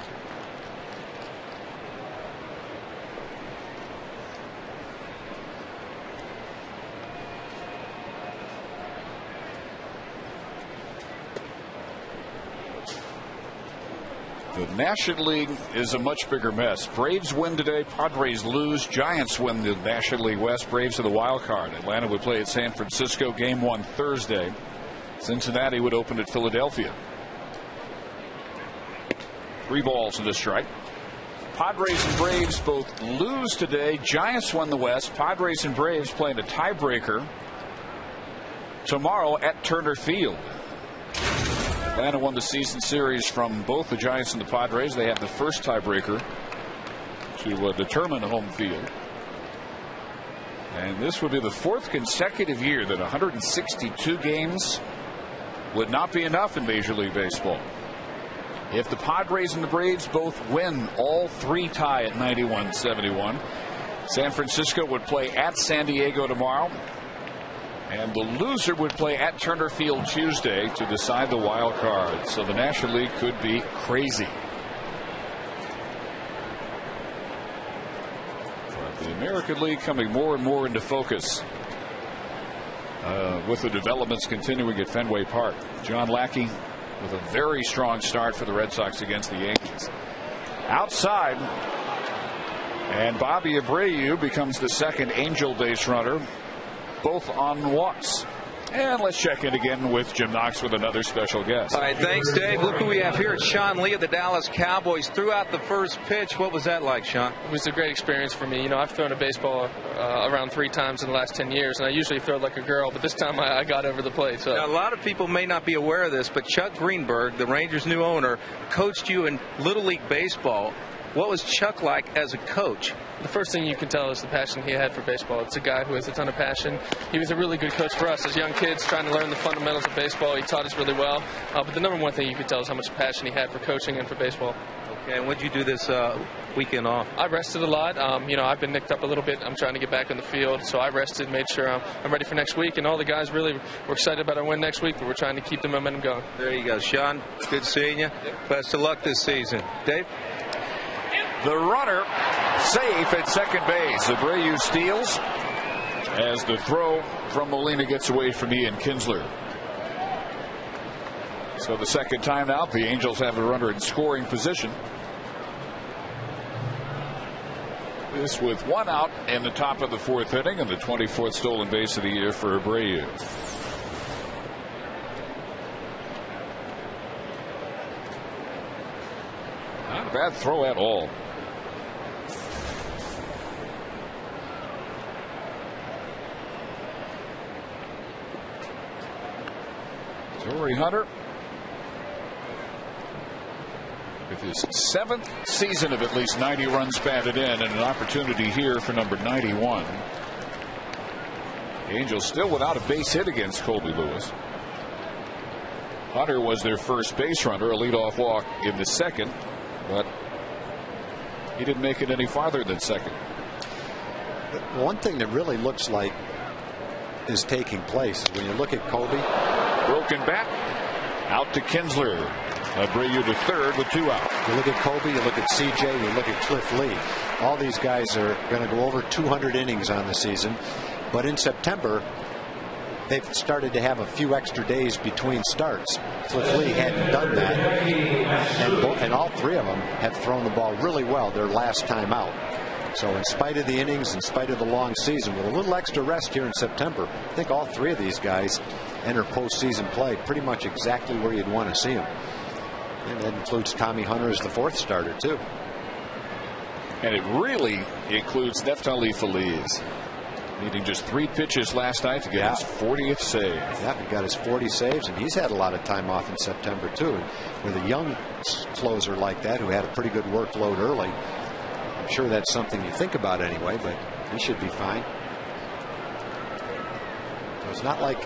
Speaker 1: The National League is a much bigger mess. Braves win today. Padres lose. Giants win the National League West. Braves are the wild card. Atlanta would play at San Francisco. Game 1 Thursday. Cincinnati would open at Philadelphia. 3 balls and a strike. Padres and Braves both lose today. Giants won the West. Padres and Braves playing a tiebreaker tomorrow at Turner Field. Atlanta won the season series from both the Giants and the Padres. They have the first tiebreaker to determine home field. And this would be the 4th consecutive year that 162 games would not be enough in Major League Baseball. If the Padres and the Braves both win, all 3 tie at 91-71. San Francisco would play at San Diego tomorrow. And the loser would play at Turner Field Tuesday to decide the wild card. So the National League could be crazy. But the American League coming more and more into focus with the developments continuing at Fenway Park. John Lackey with a very strong start for the Red Sox against the Yankees. Outside, and Bobby Abreu becomes the second Angel base runner, both on walks. And let's check in again with Jim Knox with another special guest.
Speaker 3: All right, thanks, Dave. Look who we have here. It's Sean Lee of the Dallas Cowboys. Threw out the first pitch. What was that like, Sean?
Speaker 6: It was a great experience for me. You know, I've thrown a baseball around 3 times in the last 10 years, and I usually throw it like a girl, but this time I got over the plate. So.
Speaker 3: Now, a lot of people may not be aware of this, but Chuck Greenberg, the Rangers' new owner, coached you in Little League Baseball. What was Chuck like as a coach?
Speaker 6: The first thing you can tell is the passion he had for baseball. It's a guy who has a ton of passion. He was a really good coach for us as young kids trying to learn the fundamentals of baseball. He taught us really well. But the number one thing you could tell is how much passion he had for coaching and for baseball.
Speaker 3: Okay, and what did you do this weekend off?
Speaker 6: I rested a lot. You know, I've been nicked up a little bit. I'm trying to get back on the field. So I rested, made sure I'm ready for next week. And all the guys really were excited about our win next week, but we're trying to keep the momentum going.
Speaker 3: There you go, Sean. Good seeing you. Best of luck this season. Dave?
Speaker 1: The runner safe at second base. Abreu steals as the throw from Molina gets away from Ian Kinsler. So the second time out, the Angels have a runner in scoring position. This with 1 out in the top of the 4th inning and the 24th stolen base of the year for Abreu. Not a bad throw at all. Torrey Hunter with his 7th season of at least 90 runs batted in, and an opportunity here for number 91. The Angels still without a base hit against Colby Lewis. Hunter was their first base runner, a leadoff walk in the 2nd, but he didn't make it any farther than 2nd.
Speaker 2: One thing that really looks like is taking place when you look at Colby.
Speaker 1: Broken bat. Out to Kinsler. Abreu to third with 2 out.
Speaker 2: You look at Kobe, you look at CJ, you look at Cliff Lee. All these guys are going to go over 200 innings on the season. But in September, they've started to have a few extra days between starts. Cliff Lee hadn't done that. And all 3 of them have thrown the ball really well their last time out. So in spite of the innings, in spite of the long season, with a little extra rest here in September, I think all 3 of these guys enter postseason play pretty much exactly where you'd want to see them. And that includes Tommy Hunter as the 4th starter, too.
Speaker 1: And it really includes Neftali Feliz, needing just 3 pitches last night to get his 40th save.
Speaker 2: Yeah, he got his 40 saves, and he's had a lot of time off in September, too. And with a young closer like that who had a pretty good workload early, I'm sure that's something you think about anyway, but he should be fine. So it's not like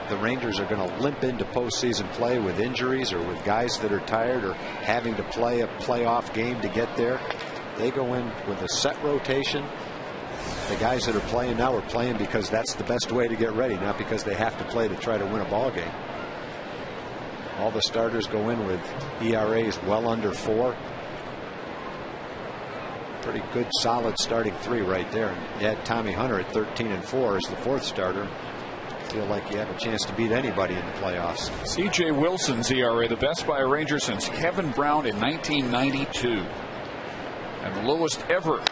Speaker 2: the Rangers are going to limp into postseason play with injuries or with guys that are tired or having to play a playoff game to get there. They go in with a set rotation. The guys that are playing now are playing because that's the best way to get ready, not because they have to play to try to win a ball game. All the starters go in with ERAs well under 4. Pretty good solid starting 3 right there. And you had Tommy Hunter at 13-4 as the 4th starter. Feel like you have a chance to beat anybody in the playoffs.
Speaker 1: C.J. Wilson's ERA, the best by a Ranger since Kevin Brown in 1992. And the lowest ever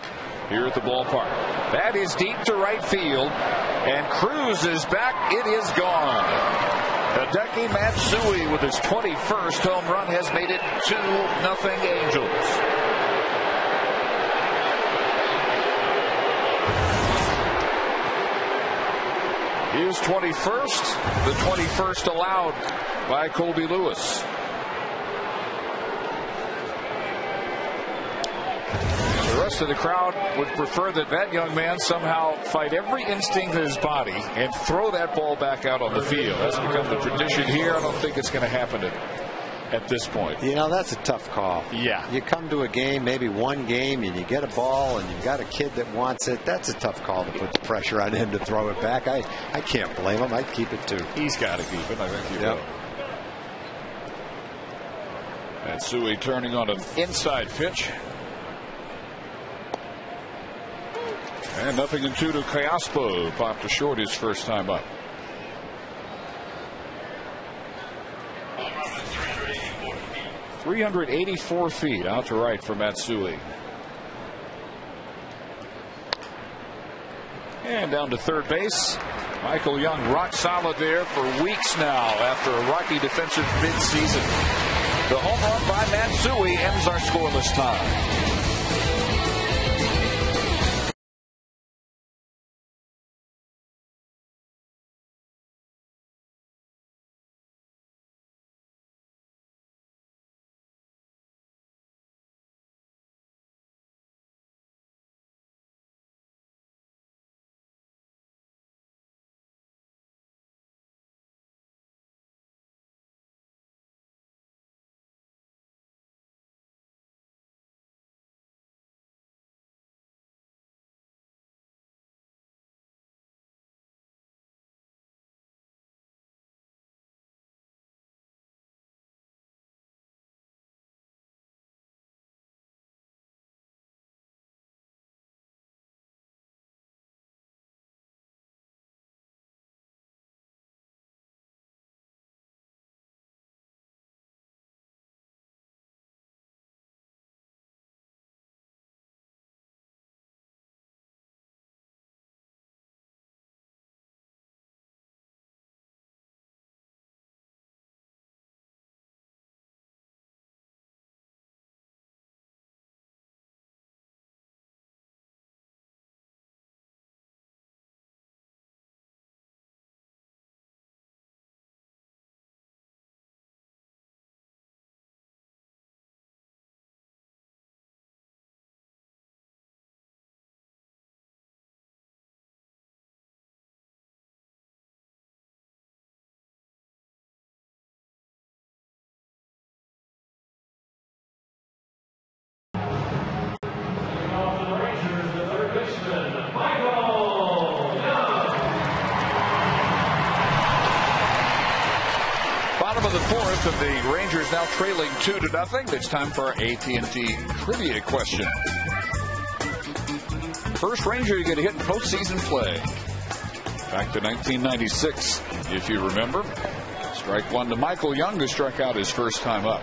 Speaker 1: here at the ballpark. That is deep to right field. And Cruz is back. It is gone. Hideki Matsui with his 21st home run has made it 2-0 Angels. His 21st, the 21st allowed by Colby Lewis. The rest of the crowd would prefer that young man somehow fight every instinct in his body and throw that ball back out on the field. That's become the tradition here. I don't think it's going to happen at this point.
Speaker 2: You know, that's a tough call.
Speaker 1: Yeah.
Speaker 2: You come to a game, maybe one game, and you get a ball and you've got a kid that wants it. That's a tough call to put the pressure on him to throw it back. I can't blame him. I'd keep it too.
Speaker 1: He's got to keep it. I think he will. Matsui turning on an inside pitch. And 0-2 to Callaspo. Popped to short his first time up. .384 feet out to right for Matsui. And down to third base. Michael Young rock solid there for weeks now after a rocky defensive midseason. The home run by Matsui ends our scoreless tie. Bottom of the fourth, and the Rangers now trailing 2-0. It's time for our AT&T trivia question. First Ranger to get a hit in postseason play. Back to 1996, if you remember. Strike one to Michael Young, who struck out his first time up.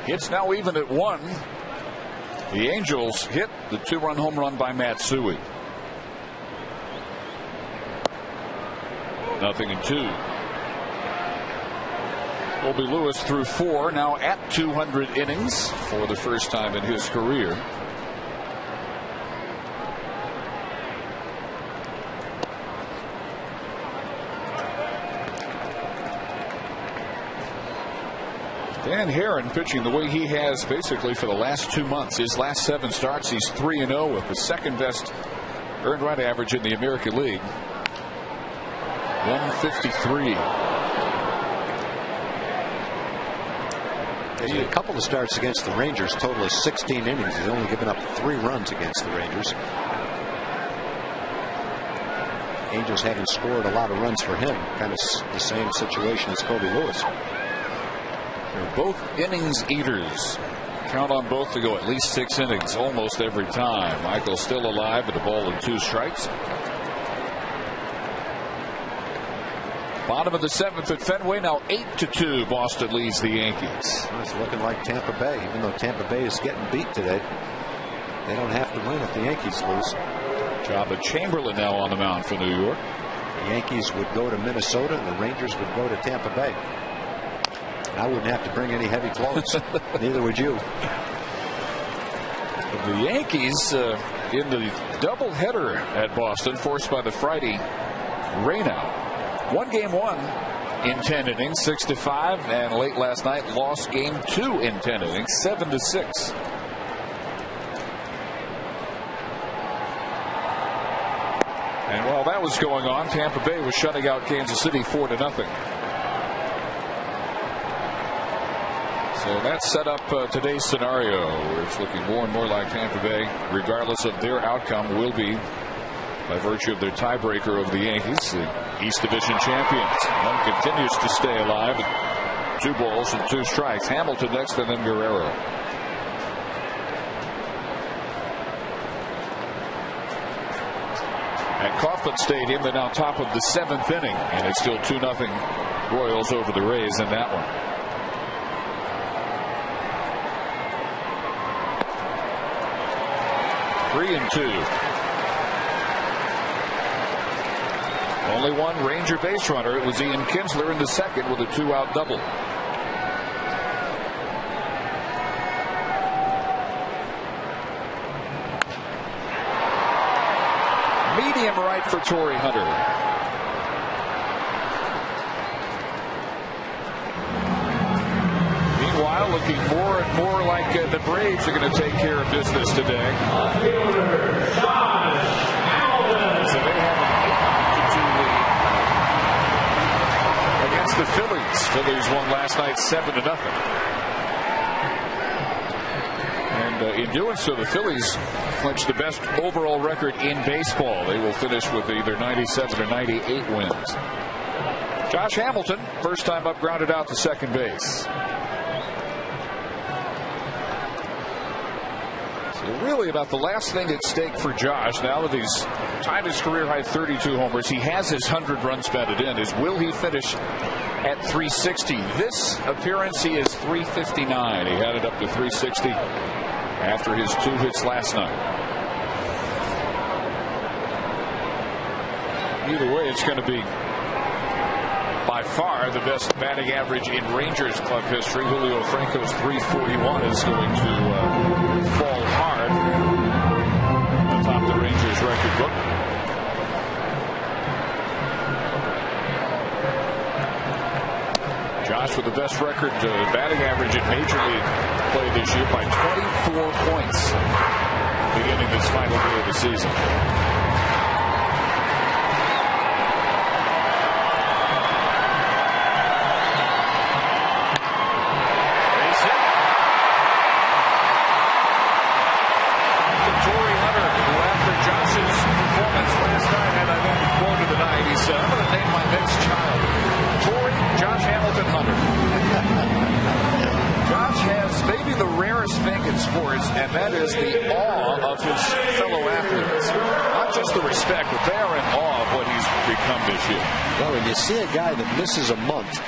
Speaker 1: It's now even at 1. The Angels hit the 2-run home run by Matsui. 0-2. Colby Lewis threw 4, now at 200 innings for the first time in his career. Dan Herron pitching the way he has basically for the last 2 months. His last 7 starts, he's 3-0 with the second best earned run average in the American League. 153.
Speaker 2: A couple of starts against the Rangers, total is 16 innings. He's only given up 3 runs against the Rangers. Angels haven't scored a lot of runs for him. Kind of the same situation as Colby Lewis.
Speaker 1: They're both innings eaters. Count on both to go at least 6 innings almost every time. Michael's still alive with a ball and 2 strikes. Bottom of the 7th at Fenway, now 8-2. Boston leads the Yankees.
Speaker 2: Well, it's looking like Tampa Bay, even though Tampa Bay is getting beat today. They don't have to win if the Yankees lose.
Speaker 1: Jabba Chamberlain now on the mound for New York.
Speaker 2: The Yankees would go to Minnesota and the Rangers would go to Tampa Bay. I wouldn't have to bring any heavy clothes. Neither would you.
Speaker 1: The Yankees in the doubleheader at Boston, forced by the Friday rainout. Won game 1 in 10 innings, 6-5, and late last night lost game 2 in 10 innings, 7-6. And while that was going on, Tampa Bay was shutting out Kansas City 4-0. So that set up today's scenario, where it's looking more and more like Tampa Bay, regardless of their outcome, will be, by virtue of their tiebreaker over the Yankees, the East Division champions. One continues to stay alive at 2 balls and 2 strikes. Hamilton next, and then Guerrero. At Kauffman Stadium, they're now top of the 7th inning, and it's still 2-0 Royals over the Rays in that one. Three and 2. Only one Ranger base runner. It was Ian Kinsler in the second with a 2-out double. Medium right for Torrey Hunter. Meanwhile, looking more and more like the Braves are going to take care of business today. So they have the Phillies. Phillies won last night 7-0. And in doing so, the Phillies clinched the best overall record in baseball. They will finish with either 97 or 98 wins. Josh Hamilton, first time up, grounded out to second base. So really about the last thing at stake for Josh, now that he's tied his career high 32 homers, he has his 100 runs batted in, is will he finish at 360? This appearance he is 359. He had it up to 360 after his 2 hits last night. Either way, it's going to be by far the best batting average in Rangers club history. Julio Franco's 341 is going to fall hard atop the Rangers record book. Josh with the best record batting average in Major League play this year by 24 points beginning this final day of the season. think in sports, and that is the awe of his fellow athletes. Not just the respect, but they are in awe of what he's become this year.
Speaker 2: Well, when you see a guy that misses a month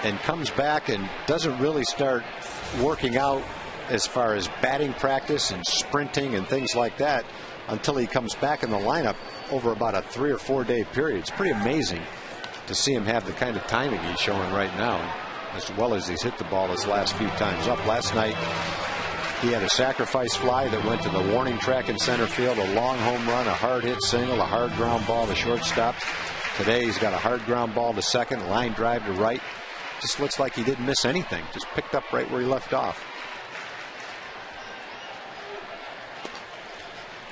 Speaker 2: and comes back and doesn't really start working out as far as batting practice and sprinting and things like that until he comes back in the lineup over about a 3 or 4 day period, it's pretty amazing to see him have the kind of timing he's showing right now, as well as he's hit the ball his last few times up. Last night he had a sacrifice fly that went to the warning track in center field, a long home run, a hard hit single, a hard ground ball to shortstop. Today he's got a hard ground ball to second, line drive to right. Just looks like he didn't miss anything, just picked up right where he left off.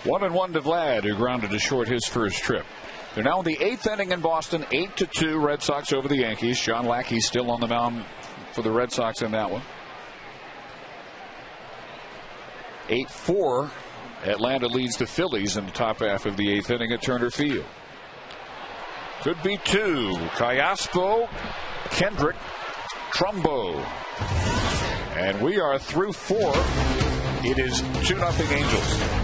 Speaker 1: 1-1 to Vlad, who grounded to short his first trip. They're now in the 8th inning in Boston, 8-2 Red Sox over the Yankees. John Lackey still on the mound for the Red Sox in that one. 8-4, Atlanta leads the Phillies in the top half of the 8th inning at Turner Field. Could be 2. Callaspo, Kendrick, Trumbo. And we are through 4. It is 2-0 Angels.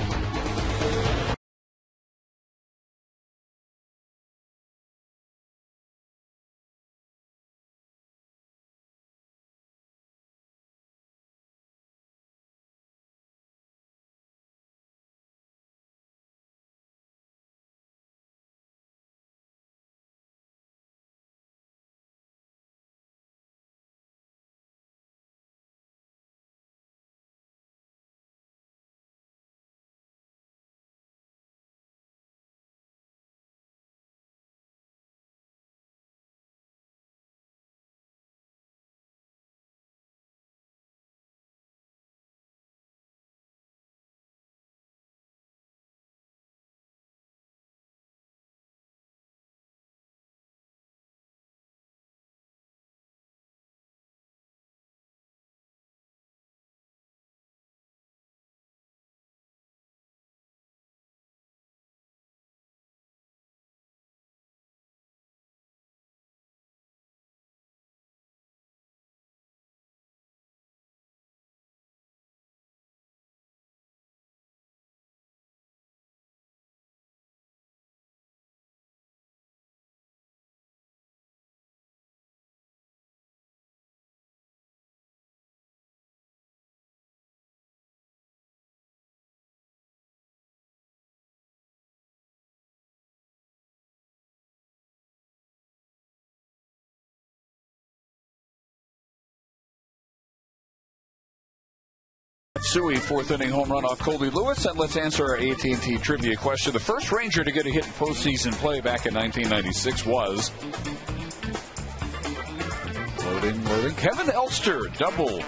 Speaker 1: Suey, 4th inning home run off Colby Lewis. And let's answer our AT&T trivia question. The first Ranger to get a hit in postseason play back in 1996 was loading Kevin Elster, double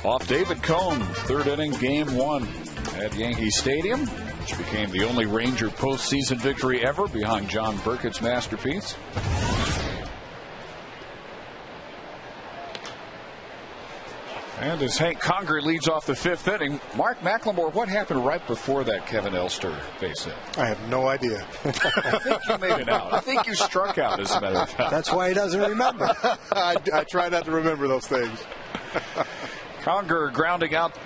Speaker 1: off David Cone, 3rd inning, game 1 at Yankee Stadium, which became the only Ranger postseason victory ever behind John Burkett's masterpiece. And as Hank Conger leads off the 5th inning, Mark McLemore, what happened right before that Kevin Elster base hit?
Speaker 7: I have no idea.
Speaker 1: I think you made it out. I think you struck out, as a matter of fact.
Speaker 2: That's why he doesn't remember.
Speaker 7: I try not to remember those things.
Speaker 1: Conger grounding out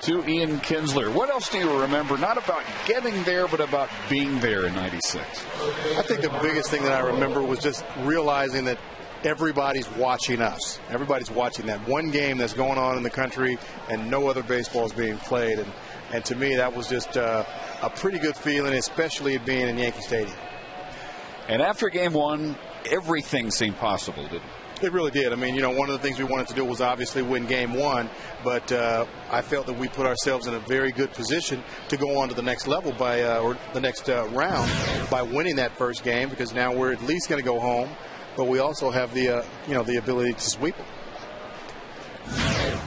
Speaker 1: to Ian Kinsler. What else do you remember? Not about getting there, but about being there in 96.
Speaker 7: I think the biggest thing that I remember was just realizing that everybody's watching us. Everybody's watching that one game that's going on in the country and no other baseball is being played. And to me, that was just a pretty good feeling, especially it being in Yankee Stadium.
Speaker 1: And after game 1, everything seemed possible, didn't it?
Speaker 7: It really did. I mean, one of the things we wanted to do was obviously win game 1, but I felt that we put ourselves in a very good position to go on to the next level or the next round by winning that first game, because now we're at least going to go home. But we also have the the ability to sweep them.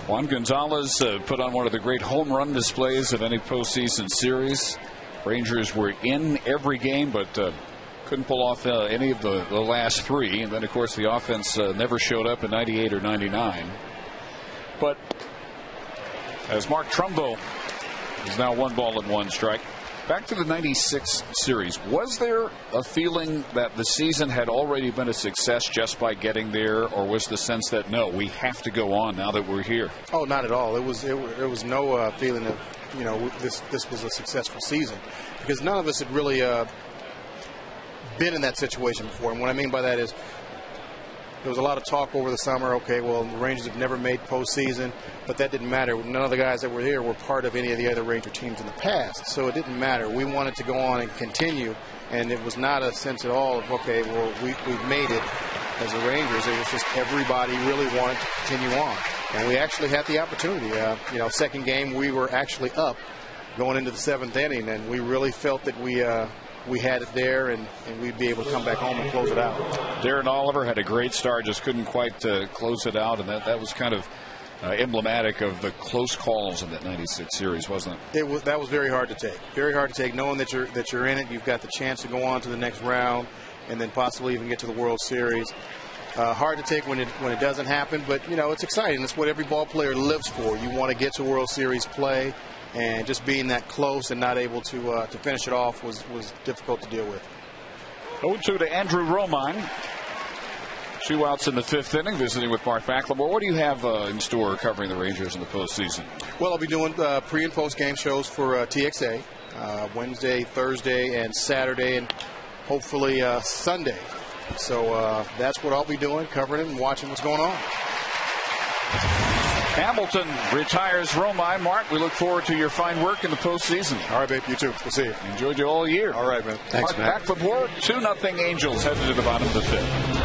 Speaker 1: Juan Gonzalez put on one of the great home run displays of any postseason series. Rangers were in every game, but couldn't pull off any of the last 3. And then, of course, the offense never showed up in 98 or 99. But as Mark Trumbo is now 1 ball and 1 strike. Back to the 96 series. Was there a feeling that the season had already been a success just by getting there, or was the sense that, no, we have to go on now that we're here?
Speaker 7: Oh, not at all. It was no feeling of, this was a successful season, because none of us had really been in that situation before. And what I mean by that is there was a lot of talk over the summer. Okay, well, the Rangers have never made postseason, but that didn't matter. None of the guys that were here were part of any of the other Ranger teams in the past, so it didn't matter. We wanted to go on and continue, and it was not a sense at all of, okay, well, we've made it as the Rangers. It was just everybody really wanted to continue on, and we actually had the opportunity. Second game, we were actually up going into the seventh inning, and we really felt that we had it there, and we'd be able to come back home and close it out.
Speaker 1: Darren Oliver had a great start, just couldn't quite close it out, and that was kind of emblematic of the close calls in that 96 series, wasn't it?
Speaker 7: That was very hard to take. Very hard to take, knowing that you're in it. You've got the chance to go on to the next round, and then possibly even get to the World Series. Hard to take when it doesn't happen, but it's exciting. It's what every ball player lives for. You want to get to World Series play. And just being that close and not able to finish it off was difficult to deal with.
Speaker 1: 0-2 to Andrew Romine. 2 outs in the fifth inning, visiting with Mark McLemore. What do you have in store covering the Rangers in the postseason?
Speaker 7: Well, I'll be doing pre- and post-game shows for TXA Wednesday, Thursday, and Saturday, and hopefully Sunday. So that's what I'll be doing, covering it and watching what's going on.
Speaker 1: Hamilton retires Romine. Mark, we look forward to your fine work in the postseason.
Speaker 7: All right, babe. You too. We'll see you.
Speaker 1: Enjoyed you all year.
Speaker 7: All right, man.
Speaker 2: Thanks,
Speaker 1: Mark, back for more. 2-0 Angels headed to the bottom of the fifth.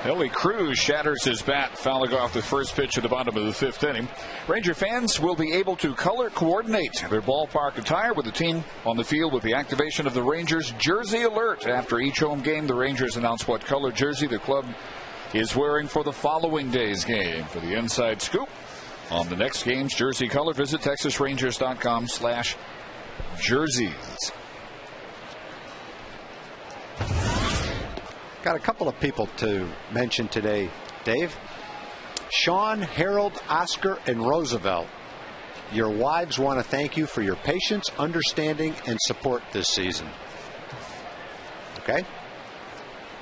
Speaker 1: Ellie Cruz shatters his bat, fouling off the first pitch at the bottom of the fifth inning. Ranger fans will be able to color coordinate their ballpark attire with the team on the field with the activation of the Rangers Jersey Alert. After each home game, the Rangers announce what color jersey the club is wearing for the following day's game. For the inside scoop on the next game's jersey color, visit TexasRangers.com/jerseys.
Speaker 2: Got a couple of people to mention today, Dave. Sean, Harold, Oscar, and Roosevelt. Your wives want to thank you for your patience, understanding, and support this season. Okay?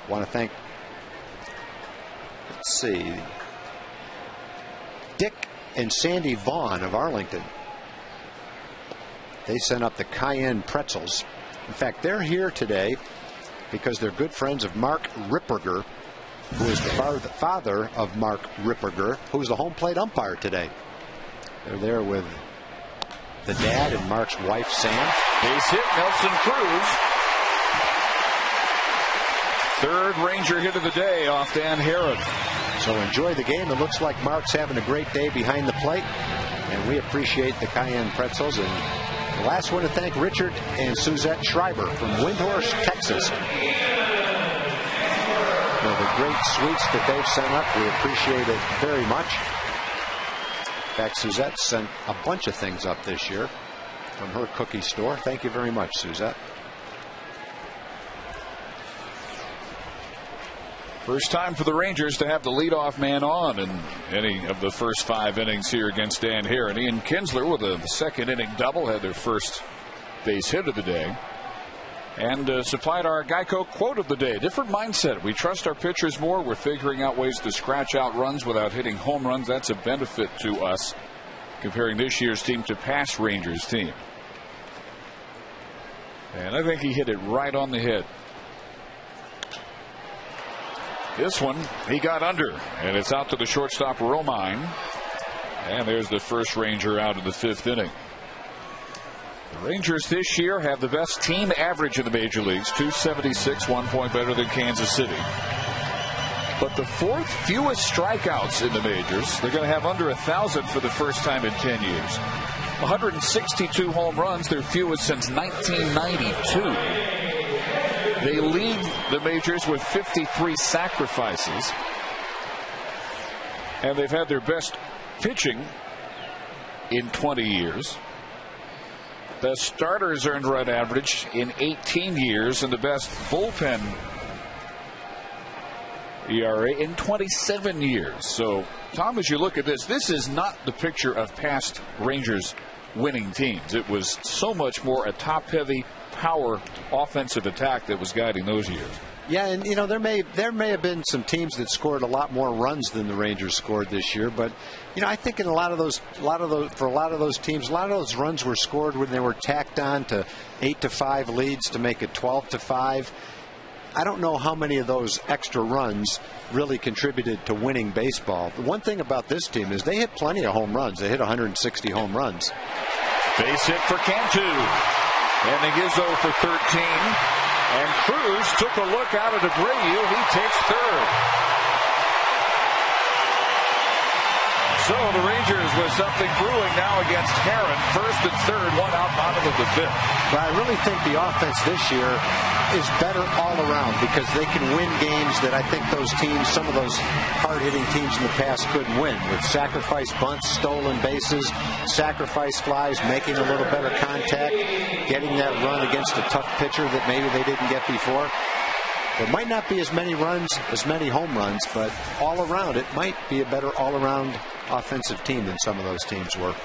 Speaker 2: Want to thank, let's see, Dick and Sandy Vaughn of Arlington. They sent up the cayenne pretzels. In fact, they're here today because they're good friends of Mark Ripperger, who is the father of Mark Ripperger, who's the home plate umpire today. They're there with the dad and Mark's wife, Sam.
Speaker 1: Base hit, Nelson Cruz. Third Ranger hit of the day off Dan Herron.
Speaker 2: So enjoy the game. It looks like Mark's having a great day behind the plate, and we appreciate the cayenne pretzels. And the last one to thank Richard and Suzette Schreiber from Windhorse, Texas, for the great sweets that they've sent up. We appreciate it very much. In fact, Suzette sent a bunch of things up this year from her cookie store. Thank you very much, Suzette.
Speaker 1: First time for the Rangers to have the leadoff man on in any of the first 5 innings here against Dan Herron. Ian Kinsler with a second inning double had their first base hit of the day. And supplied our Geico quote of the day. Different mindset. We trust our pitchers more. We're figuring out ways to scratch out runs without hitting home runs. That's a benefit to us, comparing this year's team to past Rangers team. And I think he hit it right on the head. This one, he got under, and it's out to the shortstop, Romine. And there's the first Ranger out of the 5th inning. The Rangers this year have the best team average in the major leagues, 276, 1 point better than Kansas City. But the 4th fewest strikeouts in the majors. They're going to have under 1,000 for the first time in 10 years. 162 home runs, their fewest since 1992. They lead the majors with 53 sacrifices. And they've had their best pitching in 20 years. The starters earned run average in 18 years, and the best bullpen ERA in 27 years. So, Tom, as you look at this, this is not the picture of past Rangers winning teams. It was so much more a top-heavy power offensive attack that was guiding those years.
Speaker 2: Yeah, and you know, there may have been some teams that scored a lot more runs than the Rangers scored this year, but you know, I think in for a lot of those teams, a lot of those runs were scored when they were tacked on to 8-5 leads to make it 12-5. I don't know how many of those extra runs really contributed to winning baseball. The one thing about this team is they hit plenty of home runs. They hit 160 home runs.
Speaker 1: Base hit for Cantu. And Izzo for 13. And Cruz took a look out at Abreu. He takes third. So the Rangers with something brewing now against Herron. First and third, one out, bottom of the 5th.
Speaker 2: But I really think the offense this year is better all around because they can win games that I think those teams, some of those hard-hitting teams in the past couldn't win, with sacrifice bunts, stolen bases, sacrifice flies, making a little better contact, getting that run against a tough pitcher that maybe they didn't get before. There might not be as many runs, as many home runs, but all around it might be a better all-around offensive team than some of those teams were.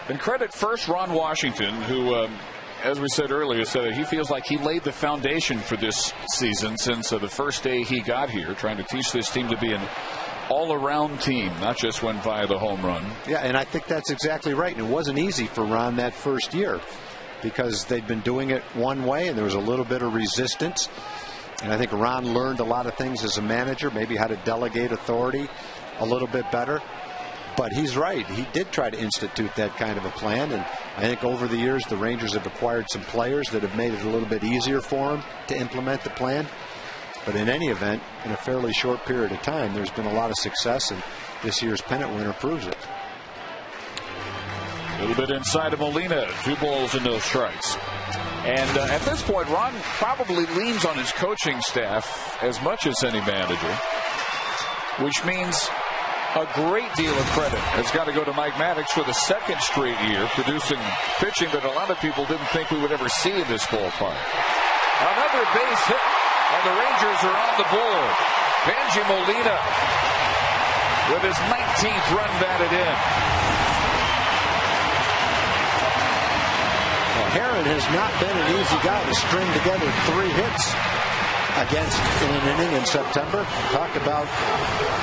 Speaker 1: And credit first Ron Washington, who, as we said earlier, said that he feels like he laid the foundation for this season since the first day he got here, trying to teach this team to be an all-around team, not just win via the home run.
Speaker 2: Yeah, and I think that's exactly right. And it wasn't easy for Ron that first year because they'd been doing it one way and there was a little bit of resistance. And I think Ron learned a lot of things as a manager, maybe how to delegate authority a little bit better. But he's right. He did try to institute that kind of a plan. And I think over the years, the Rangers have acquired some players that have made it a little bit easier for him to implement the plan. But in any event, in a fairly short period of time, there's been a lot of success, and this year's pennant winner proves it.
Speaker 1: A little bit inside of Molina, 2 balls and no strikes. And at this point, Ron probably leans on his coaching staff as much as any manager, which means a great deal of credit has got to go to Mike Maddox for the 2nd straight year, producing pitching that a lot of people didn't think we would ever see in this ballpark. Another base hit, and the Rangers are on the board. Benji Molina with his 19th run batted in.
Speaker 2: Well, Herron has not been an easy guy to string together 3 hits against in an inning in September. Talk about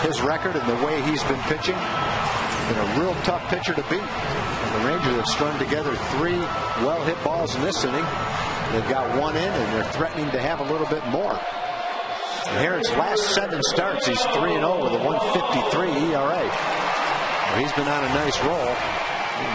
Speaker 2: his record and the way he's been pitching. Been a real tough pitcher to beat. And the Rangers have strung together 3 well-hit balls in this inning. They've got 1 in, and they're threatening to have a little bit more. And Herron's last 7 starts, he's 3-0 with a 1.53 ERA. Well, he's been on a nice roll.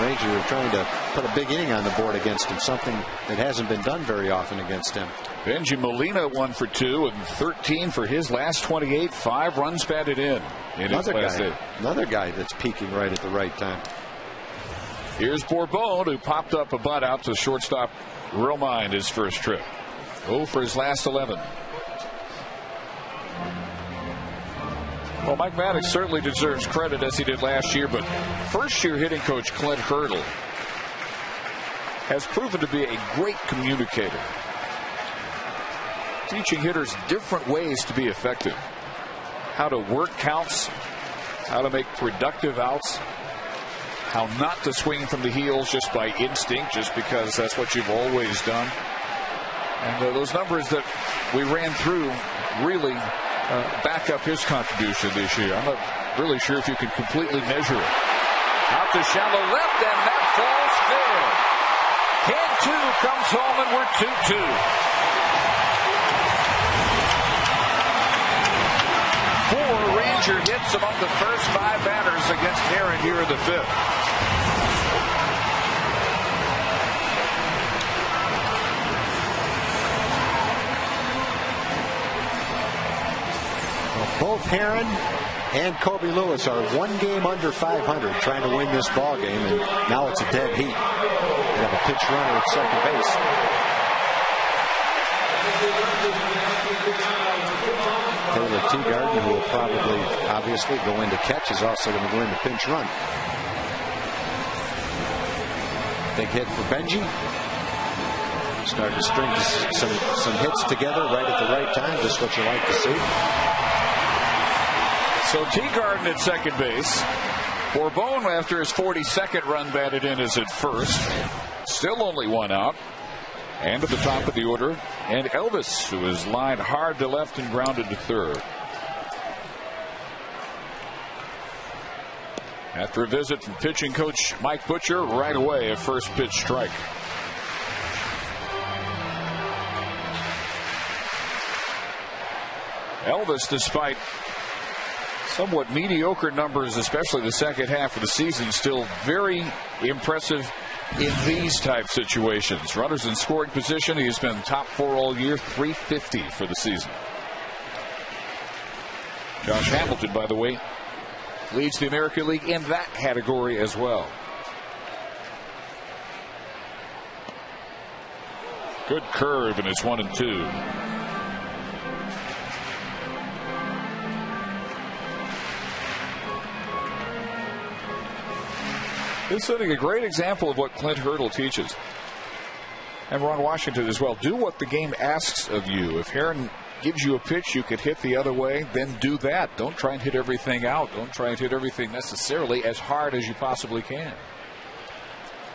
Speaker 2: Rangers are trying to put a big inning on the board against him, something that hasn't been done very often against him.
Speaker 1: Benji Molina 1 for 2 and 13 for his last 28. 5 runs batted in his last day.
Speaker 2: Another guy that's peaking right at the right time.
Speaker 1: Here's Bourbon, who popped up a butt out to shortstop Romine his first trip. 0 for his last 11. Well, Mike Maddox certainly deserves credit, as he did last year, but first-year hitting coach Clint Hurdle has proven to be a great communicator, teaching hitters different ways to be effective, how to work counts, how to make productive outs, how not to swing from the heels just by instinct, just because that's what you've always done. And those numbers that we ran through really back up his contribution this year. I'm not really sure if you can completely measure it. Out to shallow left, and that falls fair. Head 2 comes home, and we're 2-2. Four Ranger hits among the first 5 batters against Heron here in the 5th.
Speaker 2: Both Heron and Kobe Lewis are 1 game under 500 trying to win this ball game, and now it's a dead heat. They have a pinch runner at second base. Taylor Teagarden, who will probably obviously go into catch, is also going to go into pinch run. Big hit for Benji. Starting to string some hits together right at the right time, just what you like to see.
Speaker 1: So Teagarden at second base. Bourbon, after his 42nd run batted in, is at first. Still only 1 out. And at the top of the order, and Elvis, who is lined hard to left and grounded to third. After a visit from pitching coach Mike Butcher, right away a first pitch strike. Elvis, despite somewhat mediocre numbers, especially the second half of the season, still very impressive in these type situations. Runners in scoring position, he has been top 4 all year, 350 for the season. Josh Hamilton, by the way, leads the American League in that category as well. Good curve, and it's 1-2. This is setting a great example of what Clint Hurdle teaches. And Ron Washington as well. Do what the game asks of you. If Heron gives you a pitch you could hit the other way, then do that. Don't try and hit everything out. Don't try and hit everything necessarily as hard as you possibly can.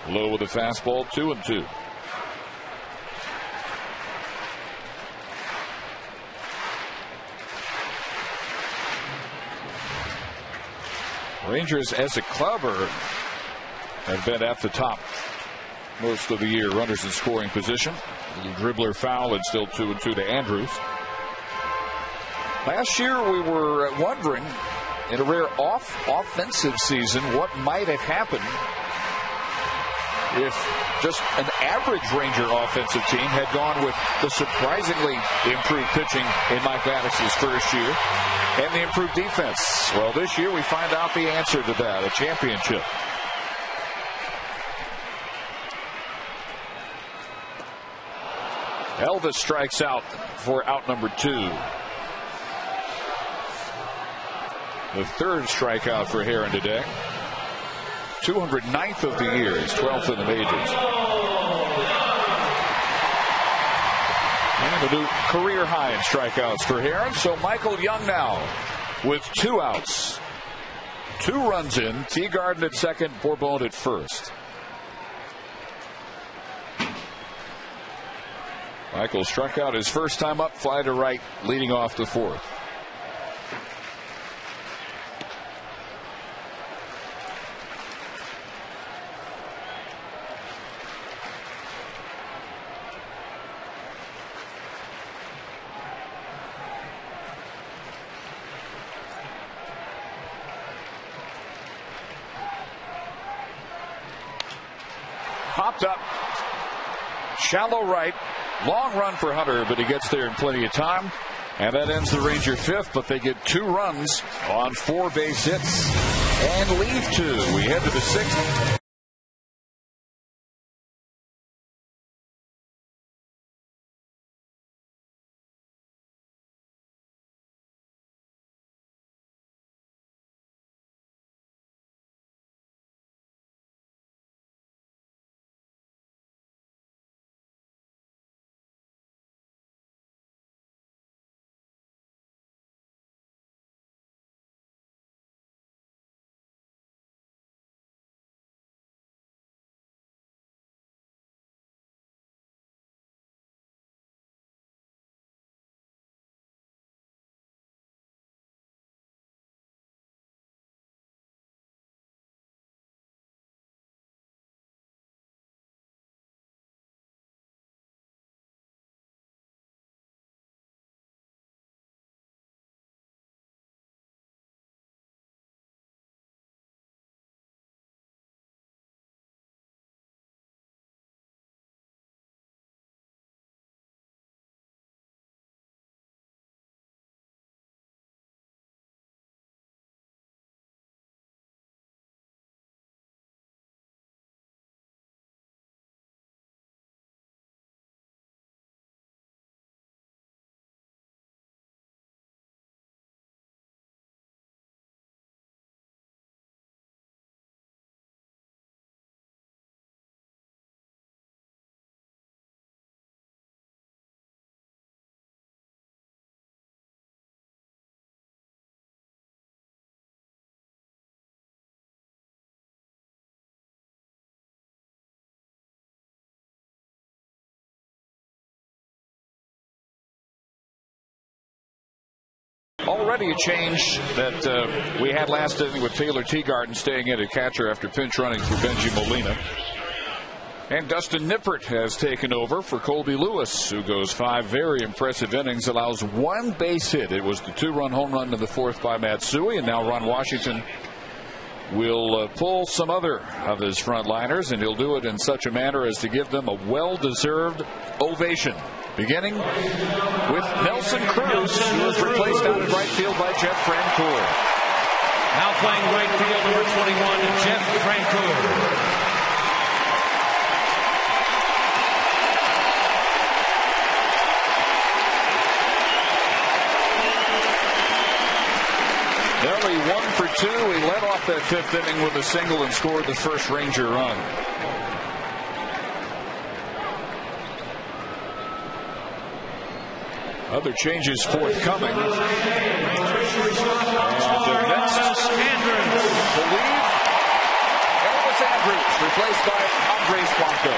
Speaker 1: Low with a fastball, 2-2. Rangers as a club have been at the top most of the year. Runners in scoring position. A little dribbler foul, and still 2-2 to Andrews. Last year we were wondering, in a rare offensive season, what might have happened if just an average Ranger offensive team had gone with the surprisingly improved pitching in Mike Maddox's first year and the improved defense. Well, this year we find out the answer to that, a championship. Elvis strikes out for out number 2. The third strikeout for Heron today. 209th of the year. He's 12th in the majors. And a new career high in strikeouts for Heron. So Michael Young now with 2 outs. 2 runs in. Teagarden at second, Bourbon at first. Michael struck out his first time up, fly to right, leading off the 4th. Popped up. Shallow right. Long run for Hunter, but he gets there in plenty of time. And that ends the Ranger fifth, but they get 2 runs on 4 base hits and leave 2. We head to the 6th. Already a change that we had last inning with Taylor Teagarden staying in at catcher after pinch running for Benji Molina. And Dustin Nippert has taken over for Colby Lewis, who goes 5 very impressive innings, allows 1 base hit. It was the 2-run home run in the 4th by Matsui, and now Ron Washington will pull some other of his frontliners, and he'll do it in such a manner as to give them a well-deserved ovation. Beginning with Nelson Cruz, who was replaced out in right field by Jeff Francoeur.
Speaker 8: Now playing right field, number 21, Jeff Francoeur.
Speaker 1: Nearly 1 for 2. He led off that 5th inning with a single and scored the first Ranger run. Other changes forthcoming. And the next, the lead, Elvis Andrews, replaced by Andres Blanco.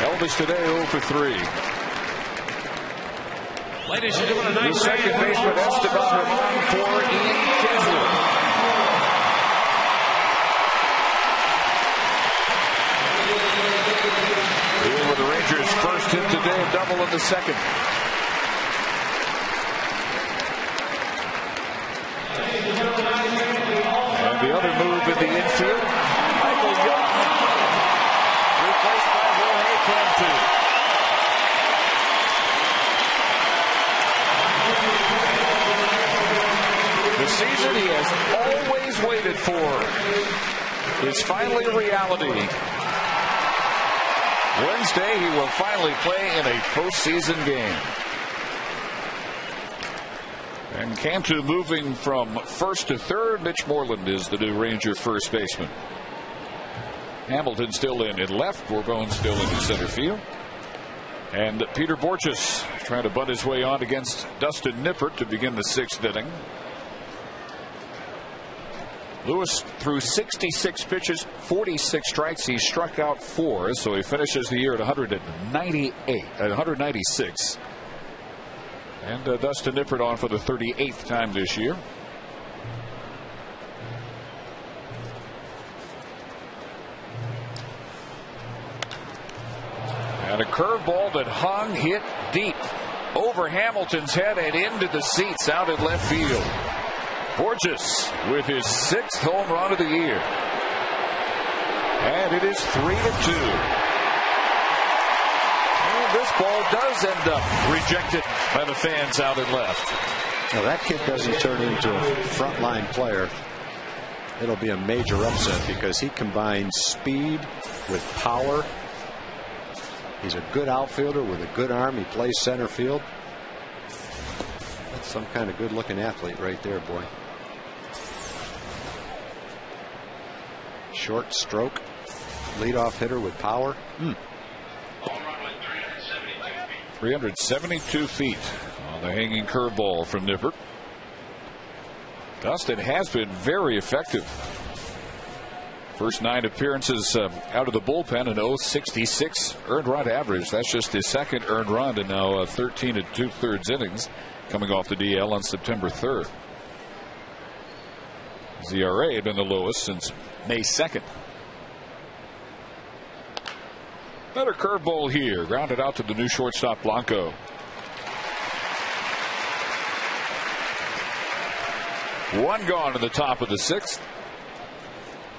Speaker 1: Elvis today 0 for 3.
Speaker 8: Ladies and gentlemen, a nice
Speaker 1: second baseman Esteban for Ian Kinsler. Here with the Rangers' first hit today, a double in the 2nd. And the other move in the infield, Michael Young, replaced by Jorge Cantu. The season he has always waited for is finally a reality. Wednesday, he will finally play in a postseason game. And Cantu moving from 1st to 3rd. Mitch Moreland is the new Ranger first baseman. Hamilton still in left. Bourbon still in center field. And Peter Borges trying to butt his way on against Dustin Nippert to begin the 6th inning. Lewis threw 66 pitches, 46 strikes. He struck out 4, so he finishes the year at 196. And Dustin Nippert on for the 38th time this year. And a curveball that hung, hit deep. over Hamilton's head and into the seats out in left field. Borges with his 6th home run of the year. And it is 3-2. And this ball does end up rejected by the fans out in left.
Speaker 2: Now that kid doesn't turn into a frontline player, it'll be a major upset because he combines speed with power. He's a good outfielder with a good arm. He plays center field. That's some kind of good looking athlete right there, boy. Short stroke, leadoff hitter with power.
Speaker 1: 372 feet on the hanging curveball from Nippert. Dustin has been very effective. First 9 appearances out of the bullpen, an .066 earned run average. That's just his 2nd earned run, and now 13 2/3 innings coming off the DL on September 3rd. His ERA had been the lowest since May 2nd. Another curveball here, grounded out to the new shortstop Blanco. One gone in the top of the 6th.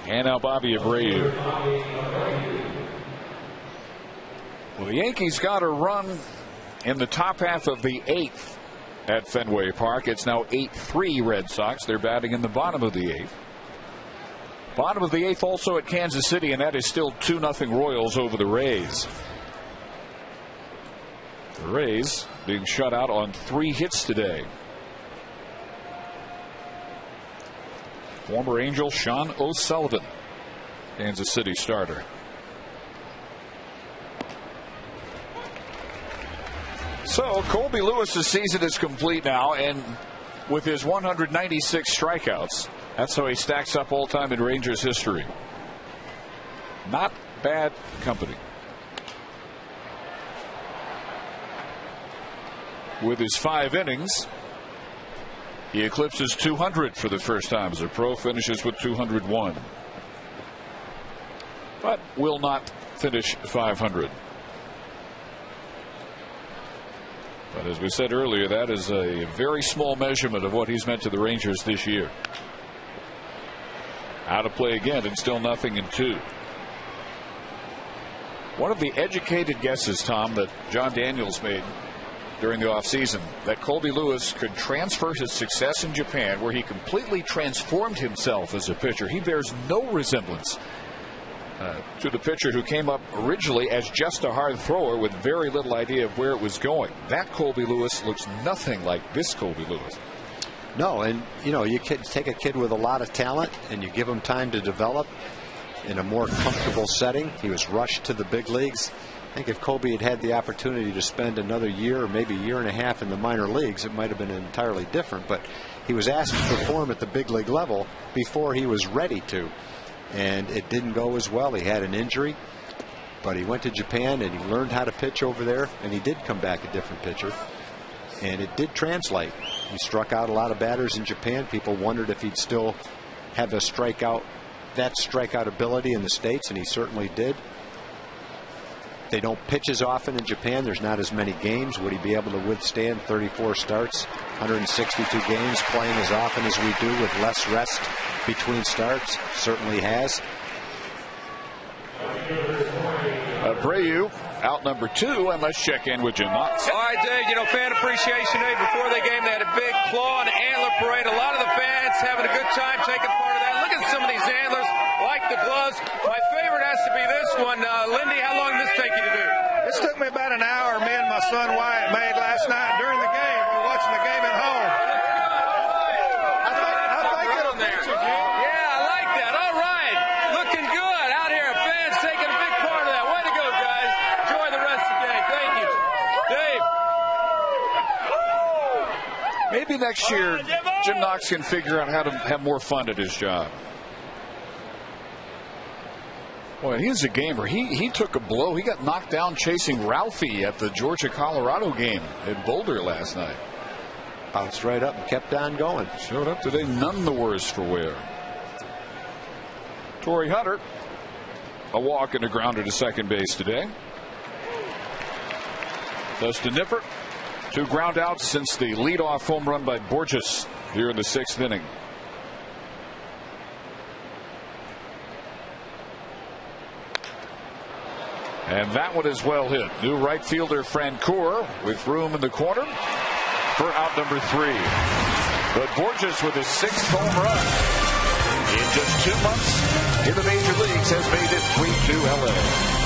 Speaker 1: And now Bobby Abreu. Well, the Yankees got a run in the top half of the 8th at Fenway Park. It's now 8-3 Red Sox. They're batting in the bottom of the 8th. Bottom of the 8th also at Kansas City, and that is still 2-0 Royals over the Rays. The Rays being shut out on 3 hits today. Former Angel Sean O'Sullivan, Kansas City starter. So Colby Lewis's season is complete now, and with his 196 strikeouts, that's how he stacks up all time in Rangers history. Not bad company. With his 5 innings, he eclipses 200 for the first time as a pro, finishes with 201. But will not finish 500. But as we said earlier, that is a very small measurement of what he's meant to the Rangers this year. Out of play again, and still 0-2. One of the educated guesses, Tom, that John Daniels made during the offseason, that Colby Lewis could transfer his success in Japan, where he completely transformed himself as a pitcher. He bears no resemblance to the pitcher who came up originally as just a hard thrower with very little idea of where it was going. That Colby Lewis looks nothing like this Colby Lewis.
Speaker 2: No, and you know, you could take a kid with a lot of talent and you give him time to develop in a more comfortable setting. He was rushed to the big leagues. I think if Colby had had the opportunity to spend another year or maybe a year and a half in the minor leagues, it might have been entirely different. But he was asked to perform at the big league level before he was ready to. And it didn't go as well. He had an injury. But he went to Japan and he learned how to pitch over there. And he did come back a different pitcher. And it did translate. He struck out a lot of batters in Japan. People wondered if he'd still have that strikeout ability in the States, and he certainly did. They don't pitch as often in Japan. There's not as many games. Would he be able to withstand 34 starts, 162 games, playing as often as we do with less rest between starts? Certainly has.
Speaker 1: Abreu out number 2, and let's check in with Jim Knox.
Speaker 3: All right, Dave, you know, Fan Appreciation Day. Before the game, they had a big claw and antler parade. A lot of the fans having a good time taking part of that. Look at some of these antlers, like the gloves. My favorite has to be this one. Lindy, how long did this take you to do?
Speaker 9: This took me about an hour. Me and my son Wyatt made last night during the game. We were watching the game at home. I think it'll fix it, Jim.
Speaker 3: Yeah, I like that. All right. Looking good out here. Fans taking a big part of that. Way to go, guys. Enjoy the rest of the day. Thank you. Dave.
Speaker 1: Maybe next year, Jim Knox can figure out how to have more fun at his job. Boy, he's a gamer. He took a blow. He got knocked down chasing Ralphie at the Georgia-Colorado game in Boulder last night.
Speaker 2: Bounced right up and kept on going.
Speaker 1: Showed up today none the worse for wear. Torrey Hunter, a walk and a grounder to second base today. Dustin Nippert 2 ground outs since the leadoff home run by Borges here in the 6th inning. And that one is well hit. New right fielder Francoeur with room in the corner for out number 3. But Borges with his 6th home run in just 2 months in the major leagues has made it 3-2 LA.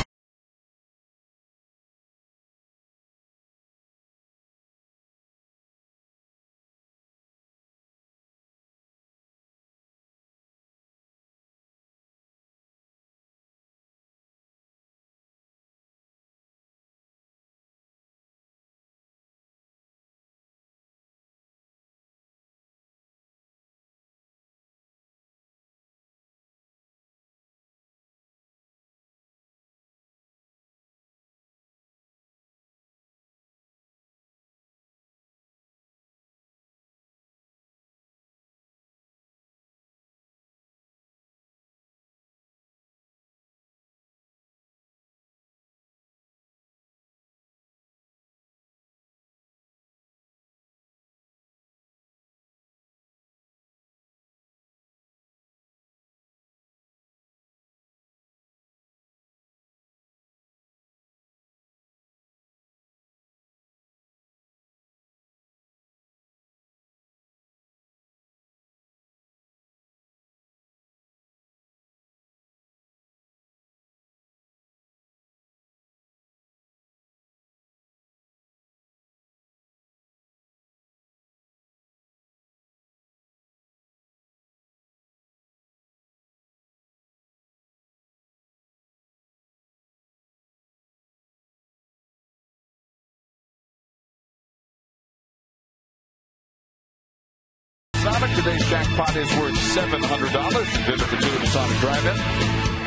Speaker 1: Sonic. Today's jackpot is worth $700. Visit the 2 at the Sonic Drive-In.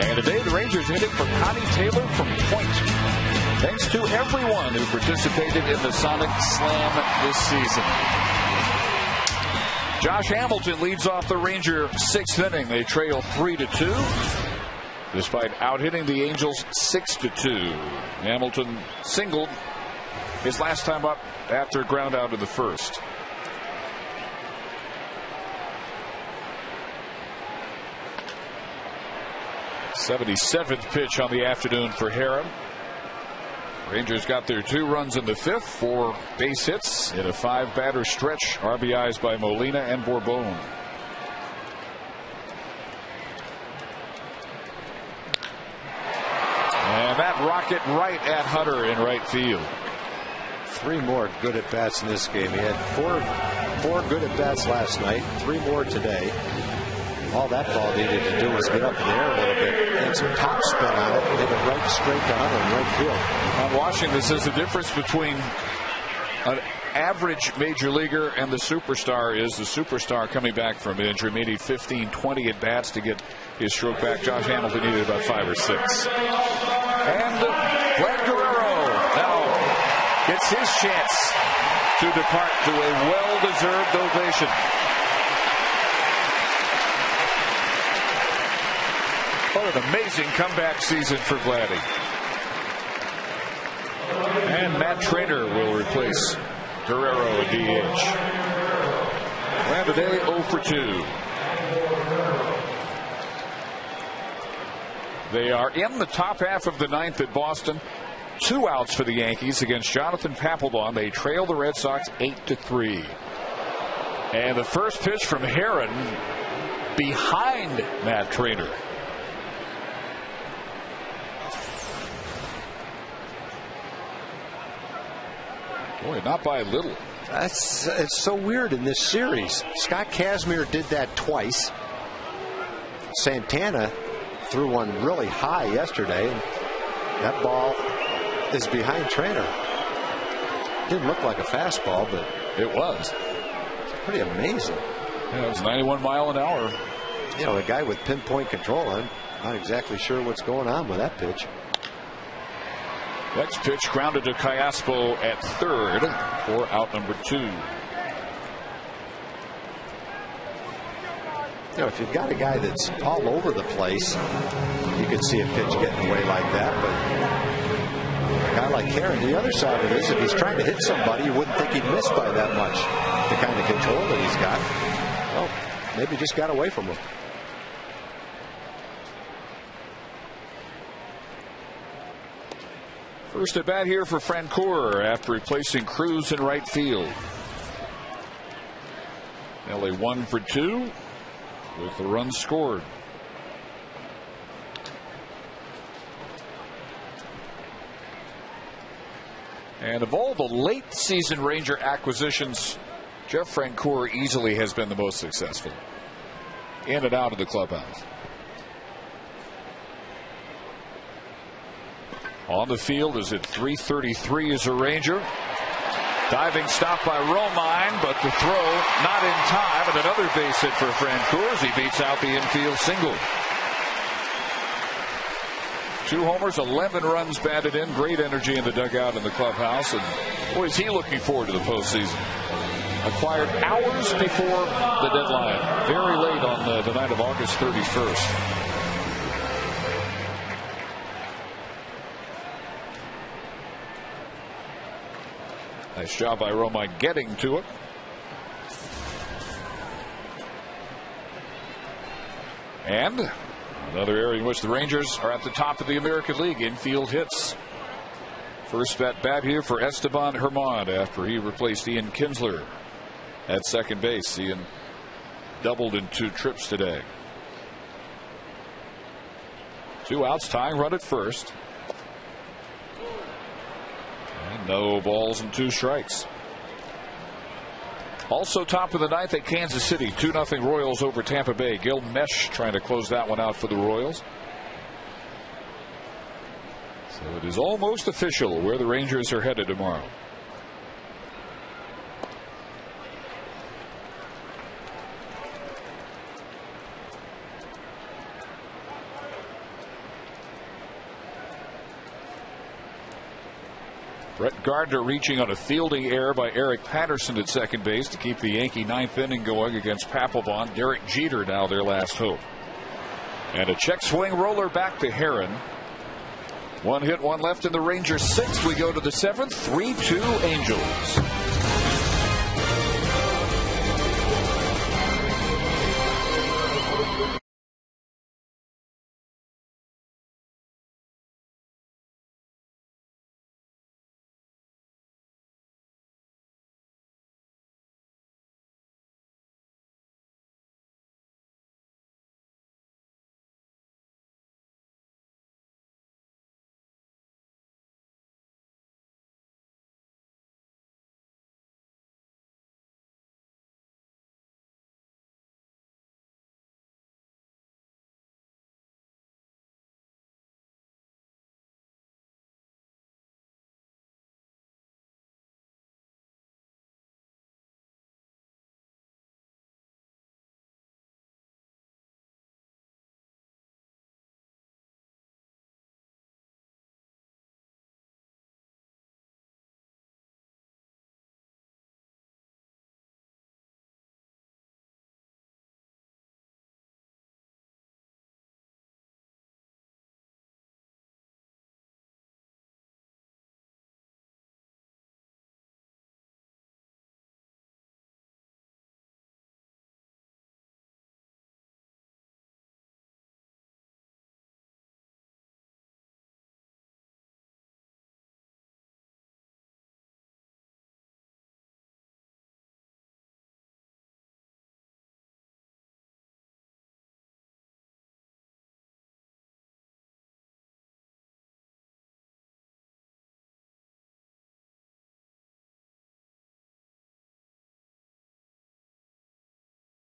Speaker 1: And today the Rangers hit it for Connie Taylor from point. Thanks to everyone who participated in the Sonic Slam this season. Josh Hamilton leads off the Ranger 6th inning. They trail 3-2. Despite out-hitting the Angels 6-2. Hamilton singled his last time up after a ground out in the first. '77th pitch on the afternoon for Heron. Rangers got their 2 runs in the 5th, 4 base hits in a 5-batter stretch. RBIs by Molina and Bourbon. And that rocket right at Hunter in right field.
Speaker 2: 3 more good at bats in this game. He had four good at bats last night, 3 more today. All that ball needed to do was get up in the air a little bit and some top spin on it, and hit it right straight to Hunter in right field.
Speaker 1: I'm watching this as the difference between an average major leaguer and the superstar is the superstar coming back from injury. Maybe 15, 20 at bats to get his stroke back. Josh Hamilton needed about 5 or 6. And Vlad Guerrero now gets his chance to depart to a well-deserved ovation. What an amazing comeback season for Vladdy. And Matt Trainer will replace Guerrero at DH. Vlad today 0 for 2. They are in the top half of the 9th at Boston. 2 outs for the Yankees against Jonathan Papelbon. They trail the Red Sox 8-3. And the first pitch from Heron behind Matt Trainer. Boy, not by a little.
Speaker 2: It's so weird in this series. Scott Kazmir did that twice. Santana threw one really high yesterday, and that ball is behind Trainer. Didn't look like a fastball, but
Speaker 1: it was.
Speaker 2: It's pretty amazing.
Speaker 1: Yeah, it was 91 mile an hour.
Speaker 2: You know, a guy with pinpoint control. I'm not exactly sure what's going on with that pitch.
Speaker 1: Next pitch grounded to Callaspo at 3rd for out number 2.
Speaker 2: You know, if you've got a guy that's all over the place, you could see a pitch getting away like that. But guy like Karen. The other side of it is, if he's trying to hit somebody, you wouldn't think he'd miss by that much. The kind of control that he's got. Well, maybe just got away from him.
Speaker 1: First at bat here for Francoeur after replacing Cruz in right field. LA 1 for 2 with the run scored. And of all the late season Ranger acquisitions, Jeff Francoeur easily has been the most successful. In and out of the clubhouse. On the field is at .333 as a Ranger. Diving stop by Romine, but the throw not in time, and another base hit for Francoeur as he beats out the infield single. 2 homers, 11 runs batted in. Great energy in the dugout in the clubhouse, and boy, is he looking forward to the postseason. Acquired hours before the deadline, very late on the night of August 31st. Nice job by Romine getting to it. And another area in which the Rangers are at the top of the American League. Infield hits. First at bat here for Esteban Herman after he replaced Ian Kinsler at second base. Ian doubled in 2 trips today. 2 outs, tying run at first. And no balls and 2 strikes. Also top of the 9th at Kansas City. 2-0 Royals over Tampa Bay. Gil Mesh trying to close that one out for the Royals. So it is almost official where the Rangers are headed tomorrow. Brett Gardner reaching on a fielding error by Eric Patterson at second base to keep the Yankee 9th inning going against Papelbon. Derek Jeter now their last hope. And a check swing roller back to Heron. 1 hit, 1 left in the Rangers 6th. We go to the 7th. 3-2 Angels.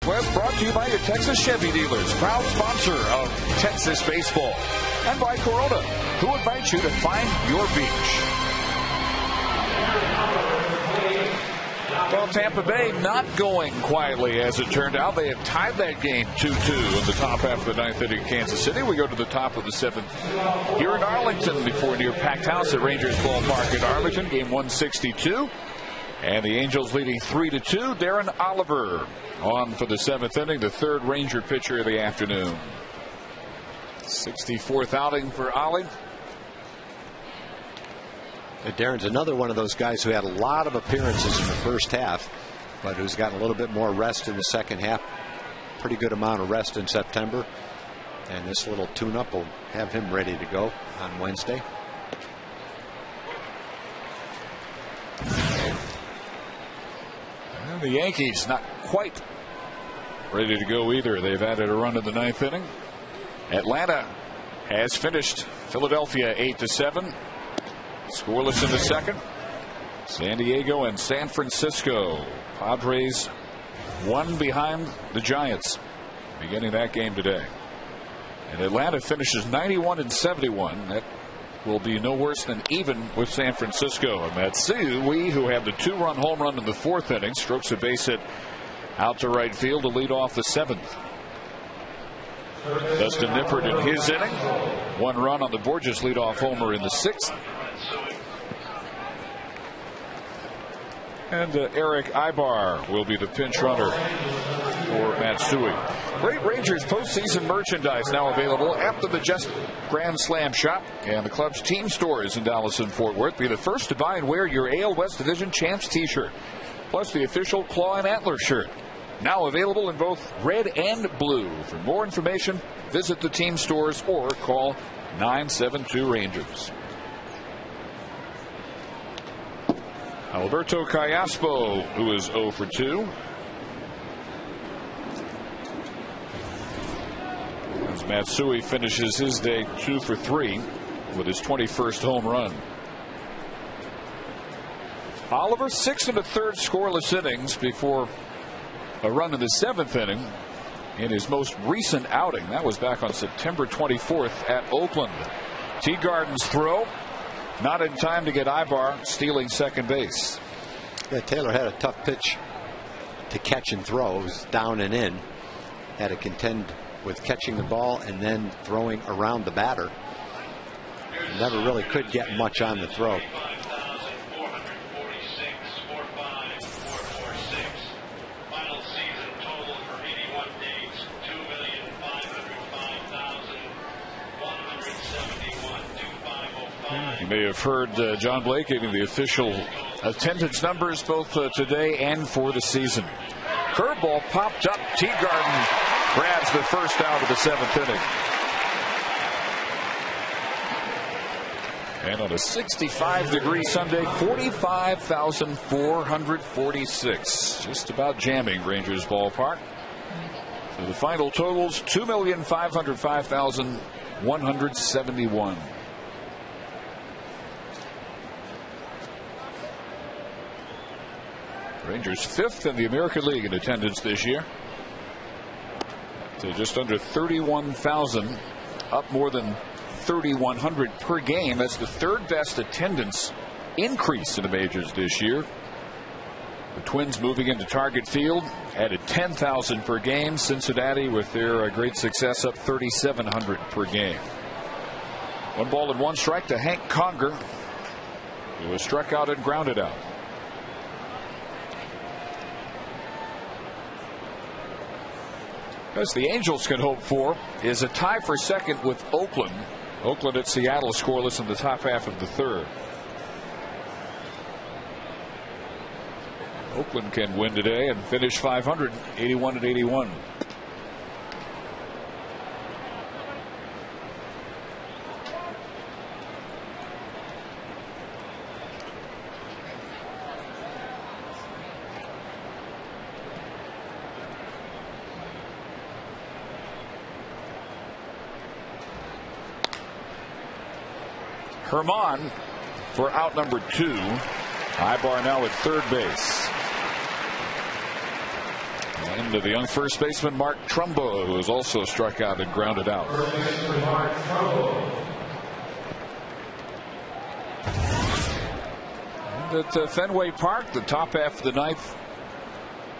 Speaker 1: West brought to you by your Texas Chevy dealers, proud sponsor of Texas baseball, and by Corona, who invites you to find your beach. Well, Tampa Bay not going quietly as it turned out. They have tied that game 2-2 in the top half of the 9th inning in Kansas City. We go to the top of the 7th here in Arlington before near packed house at Rangers Ballpark in Arlington. Game 162. And the Angels leading 3-2. Darren Oliver on for the 7th inning, the 3rd Ranger pitcher of the afternoon. 64th outing for Ollie.
Speaker 2: Darren's another one of those guys who had a lot of appearances in the first half, but who's gotten a little bit more rest in the second half. Pretty good amount of rest in September. And this little tune-up will have him ready to go on Wednesday.
Speaker 1: And the Yankees not quite ready to go either. They've added a run in the 9th inning. Atlanta has finished Philadelphia 8-7. Scoreless in the second. San Diego and San Francisco. Padres one behind the Giants beginning that game today. And Atlanta finishes 91-71. That will be no worse than even with San Francisco. And Matsui, who had the 2-run home run in the 4th inning, strokes a base hit out to right field to lead off the 7th. Dustin Nippert in his inning. 1 run on the Borges leadoff homer in the 6th. And Eric Ibar will be the pinch runner for Matsui. Great Rangers postseason merchandise now available at the Majestic Grand Slam Shop and the club's team stores in Dallas and Fort Worth. Be the first to buy and wear your AL West Division Champs t-shirt, plus the official Claw and Antler shirt. Now available in both red and blue. For more information, visit the team stores or call 972-RANGERS. Alberto Callaspo, who is 0 for 2. As Matsui finishes his day 2 for 3 with his 21st home run. Oliver 6 1/3 scoreless innings before a run in the 7th inning in his most recent outing. That was back on September 24th at Oakland. Teagarden's throw not in time to get Ibar stealing second base.
Speaker 2: Yeah, Taylor had a tough pitch to catch and throw. It was down and in. Had to contend with catching the ball and then throwing around the batter. Never really could get much on the throw.
Speaker 1: You may have heard John Blake giving the official attendance numbers both today and for the season. Curveball popped up. Teagarden grabs the first out of the 7th inning. And on a 65-degree Sunday, 45,446. Just about jamming Rangers ballpark. So the final totals, 2,505,171. Rangers 5th in the American League in attendance this year. So just under 31,000, up more than 3,100 per game. That's the 3rd best attendance increase in the majors this year. The Twins moving into Target Field added 10,000 per game. Cincinnati with their great success up 3,700 per game. 1 ball and 1 strike to Hank Conger, who was struck out and grounded out. As the Angels can hope for is a tie for second with Oakland. Oakland at Seattle scoreless in the top half of the 3rd. Oakland can win today and finish 500, 81-81. Herman for out number 2. Ibar now at 3rd base. And the young first baseman Mark Trumbo, who is also struck out and grounded out. And at Fenway Park, the top half of the 9th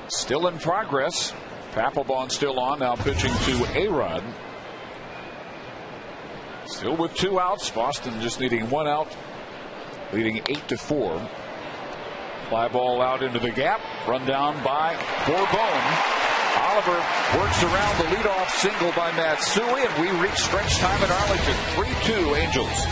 Speaker 1: still in progress. Papelbon still on, now pitching to A-Rod. Still with 2 outs. Boston just needing 1 out, leading 8-4. Fly ball out into the gap. Run down by Bourbon. Oliver works around the leadoff single by Matsui, and we reach stretch time at Arlington. 3-2 Angels.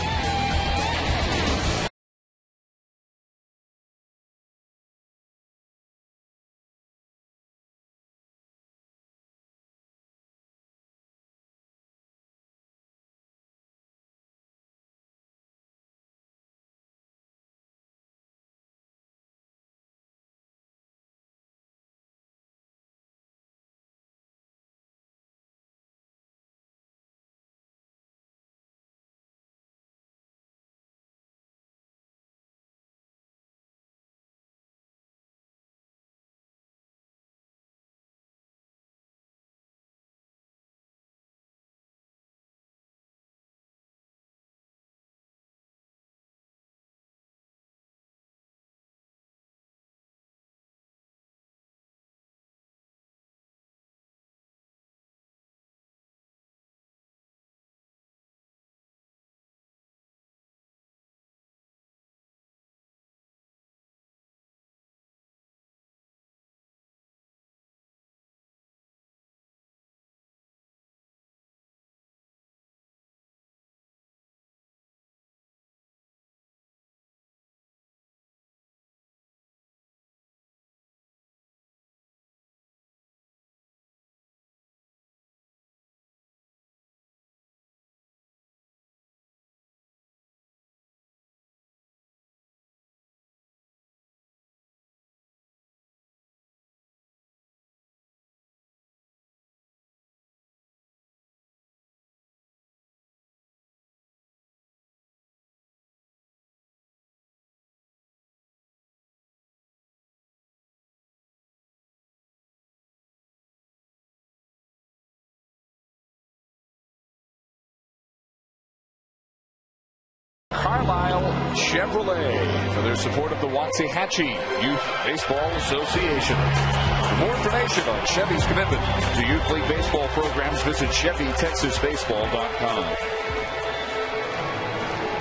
Speaker 1: Carlisle Chevrolet for their support of the Waxahachie Youth Baseball Association. For more information on Chevy's commitment to youth league baseball programs, visit ChevyTexasBaseball.com.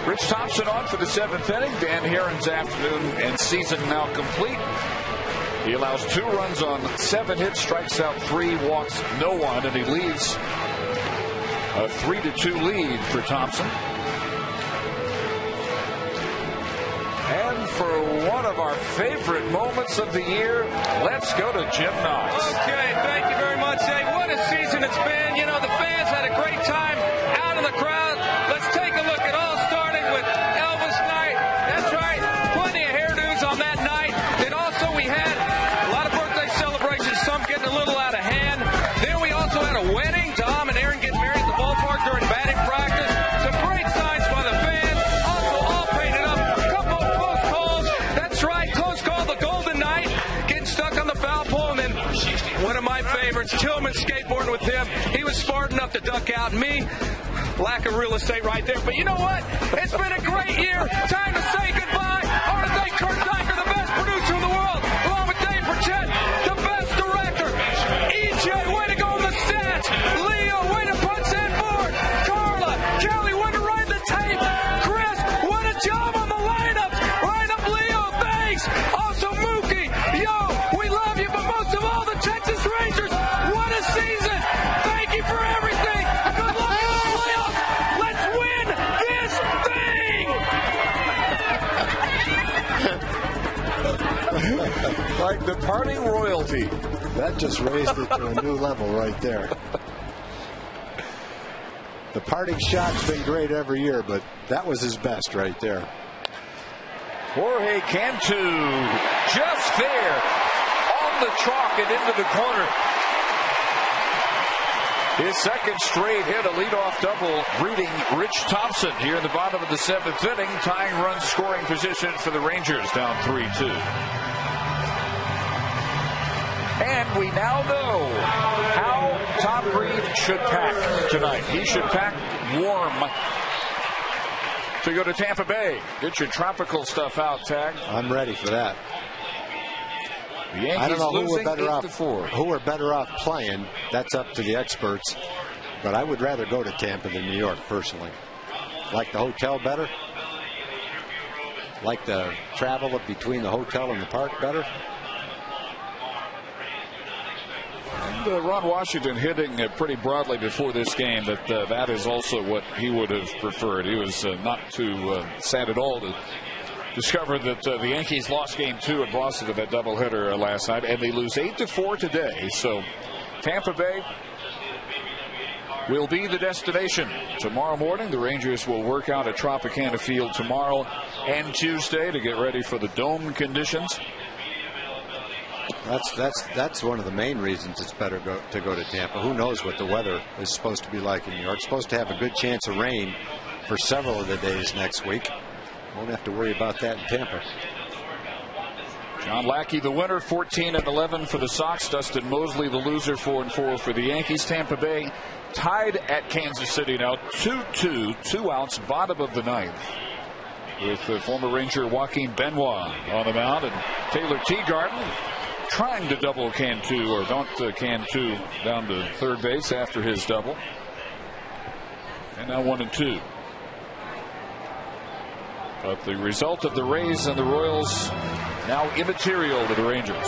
Speaker 1: Rich Thompson on for the 7th inning. Dan Herron's afternoon and season now complete. He allows 2 runs on 7 hits, strikes out 3, walks no one, and he leads a 3-2 lead for Thompson. And for one of our favorite moments of the year, let's go to Jim Knox.
Speaker 3: Okay, thank you very much, Dave. What a season it's been. You know, the fans had a great time out in the crowd. Let's take a look at all starting with Elvis night. That's right, plenty of hairdos on that night. And also we had a lot of birthday celebrations, some getting a little out of hand. Then we also had a wedding. Tom and Aaron getting married at the ballpark during batting practice. Some great signs by the fans. Also all painted up. A couple of close calls. That's right, close call, the Golden Knight. Getting stuck on the foul pole. And then one of my favorites, Tillman skateboarding with him. He was smart enough to duck out. Me, lack of real estate right there. But you know what? It's been a great year. Time to say goodbye. I want to thank Kurt Dyker, the best producer in the world, along with Dave Burchett, the best director. EJ, way to go on the stats. Leo, way to punch that board. Carla, Kelly, way to ride the tape. Chris, what a job on the lineups. Right up, Leo, thanks. Also, Mookie, yo, we love you, but most of all, the Texas Rangers. What a season. Thank you for everything. Good luck in the playoffs. Let's win this thing.
Speaker 1: Like departing royalty.
Speaker 2: That just raised it to a new level right there. The parting shot's been great every year, but that was his best right there.
Speaker 1: Jorge Cantu just there on the chalk and into the corner. His second straight hit, a leadoff double, greeting Rich Thompson here in the bottom of the 7th inning, tying run scoring position for the Rangers, down 3-2. And we now know how Tom Grieve should pack tonight. He should pack warm to go to Tampa Bay. Get your tropical stuff out, Tag.
Speaker 2: I'm ready for that.
Speaker 1: The Yankees
Speaker 2: I don't know
Speaker 1: who
Speaker 2: are better off playing. That's up to the experts. But I would rather go to Tampa than New York, personally. Like the hotel better? Like the travel between the hotel and the park better?
Speaker 1: And Ron Washington hitting pretty broadly before this game that is also what he would have preferred. He was not too sad at all to discover that the Yankees lost Game 2 at Boston with that doubleheader last night, and they lose 8-4 today. So Tampa Bay will be the destination. Tomorrow morning, the Rangers will work out at Tropicana Field tomorrow and Tuesday to get ready for the dome conditions.
Speaker 2: That's one of the main reasons it's better to go to Tampa. Who knows what the weather is supposed to be like in New York. It's supposed to have a good chance of rain for several of the days next week. Won't have to worry about that in Tampa.
Speaker 1: John Lackey, the winner, 14-11 for the Sox. Dustin Mosley, the loser, 4-4 for the Yankees. Tampa Bay tied at Kansas City now, 2-2, 2 outs, bottom of the 9th. With the former Ranger Joaquin Benoit on the mound, and Taylor Teagarden trying to double Cantu, or don't Cantu down to third base after his double. And now 1-2. But the result of the Rays and the Royals now immaterial to the Rangers.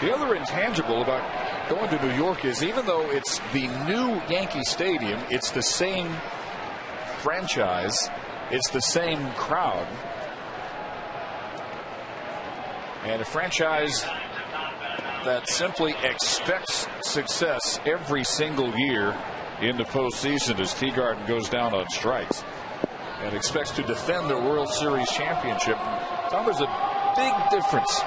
Speaker 1: The other intangible about going to New York is, even though it's the new Yankee Stadium, it's the same franchise, it's the same crowd. And a franchise that simply expects success every single year in the postseason as Teagarden goes down on strikes, and expects to defend the World Series championship. Tom, there's a big difference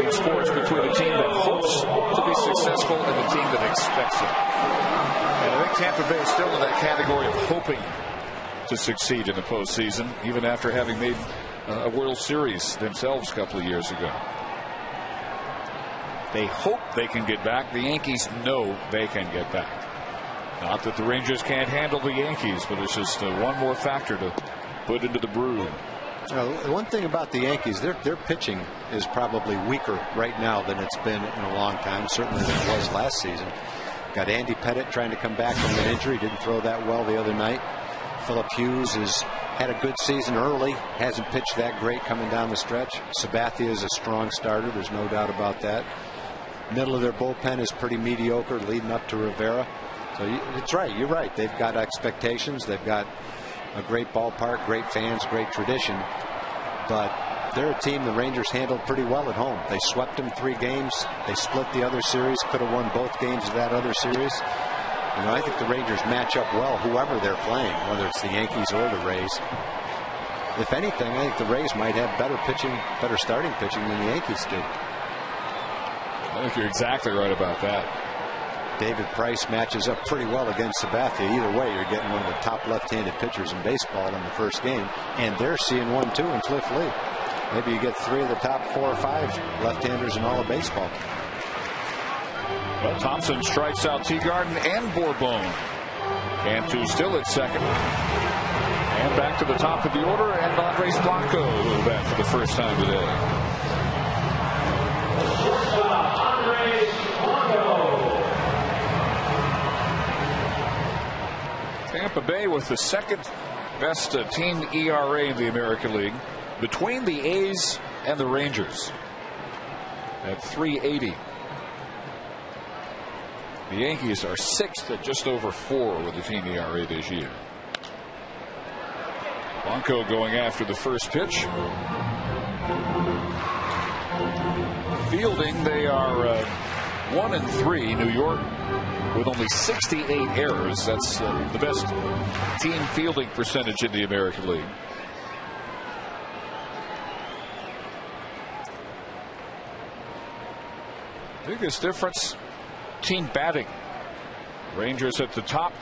Speaker 1: in sports between a team that hopes to be successful and a team that expects it. And I think Tampa Bay is still in that category of hoping to succeed in the postseason, even after having made a World Series themselves a couple of years ago. They hope they can get back. The Yankees know they can get back. Not that the Rangers can't handle the Yankees, but it's just one more factor to put into the brew.
Speaker 2: One thing about the Yankees, their pitching is probably weaker right now than it's been in a long time, certainly than it was last season. Got Andy Pettitte trying to come back from an injury, didn't throw that well the other night. Phillip Hughes has had a good season early, hasn't pitched that great coming down the stretch. Sabathia is a strong starter, there's no doubt about that. Middle of their bullpen is pretty mediocre leading up to Rivera. So it's right, you're right. They've got expectations, they've got a great ballpark, great fans, great tradition. But they're a team the Rangers handled pretty well at home. They swept them 3 games. They split the other series, could have won both games of that other series. You know, I think the Rangers match up well, whoever they're playing, whether it's the Yankees or the Rays. If anything, I think the Rays might have better pitching, better starting pitching than the Yankees do.
Speaker 1: I think you're exactly right about that.
Speaker 2: David Price matches up pretty well against Sabathia. Either way, you're getting one of the top left-handed pitchers in baseball in the first game, and they're seeing one too in Cliff Lee. Maybe you get 3 of the top 4 or 5 left-handers in all of baseball.
Speaker 1: Well, Thompson strikes out Teagarden and Bourbon. Cantu still at second. And back to the top of the order, and Andres Blanco will bat for the first time today. Tampa Bay with the second best team ERA in the American League, between the A's and the Rangers at .380. The Yankees are 6th at just over 4 with the team ERA this year. Blanco going after the first pitch. Fielding, they are 1-3. New York with only 68 errors. That's the best team fielding percentage in the American League. Biggest difference, team batting. Rangers at the top,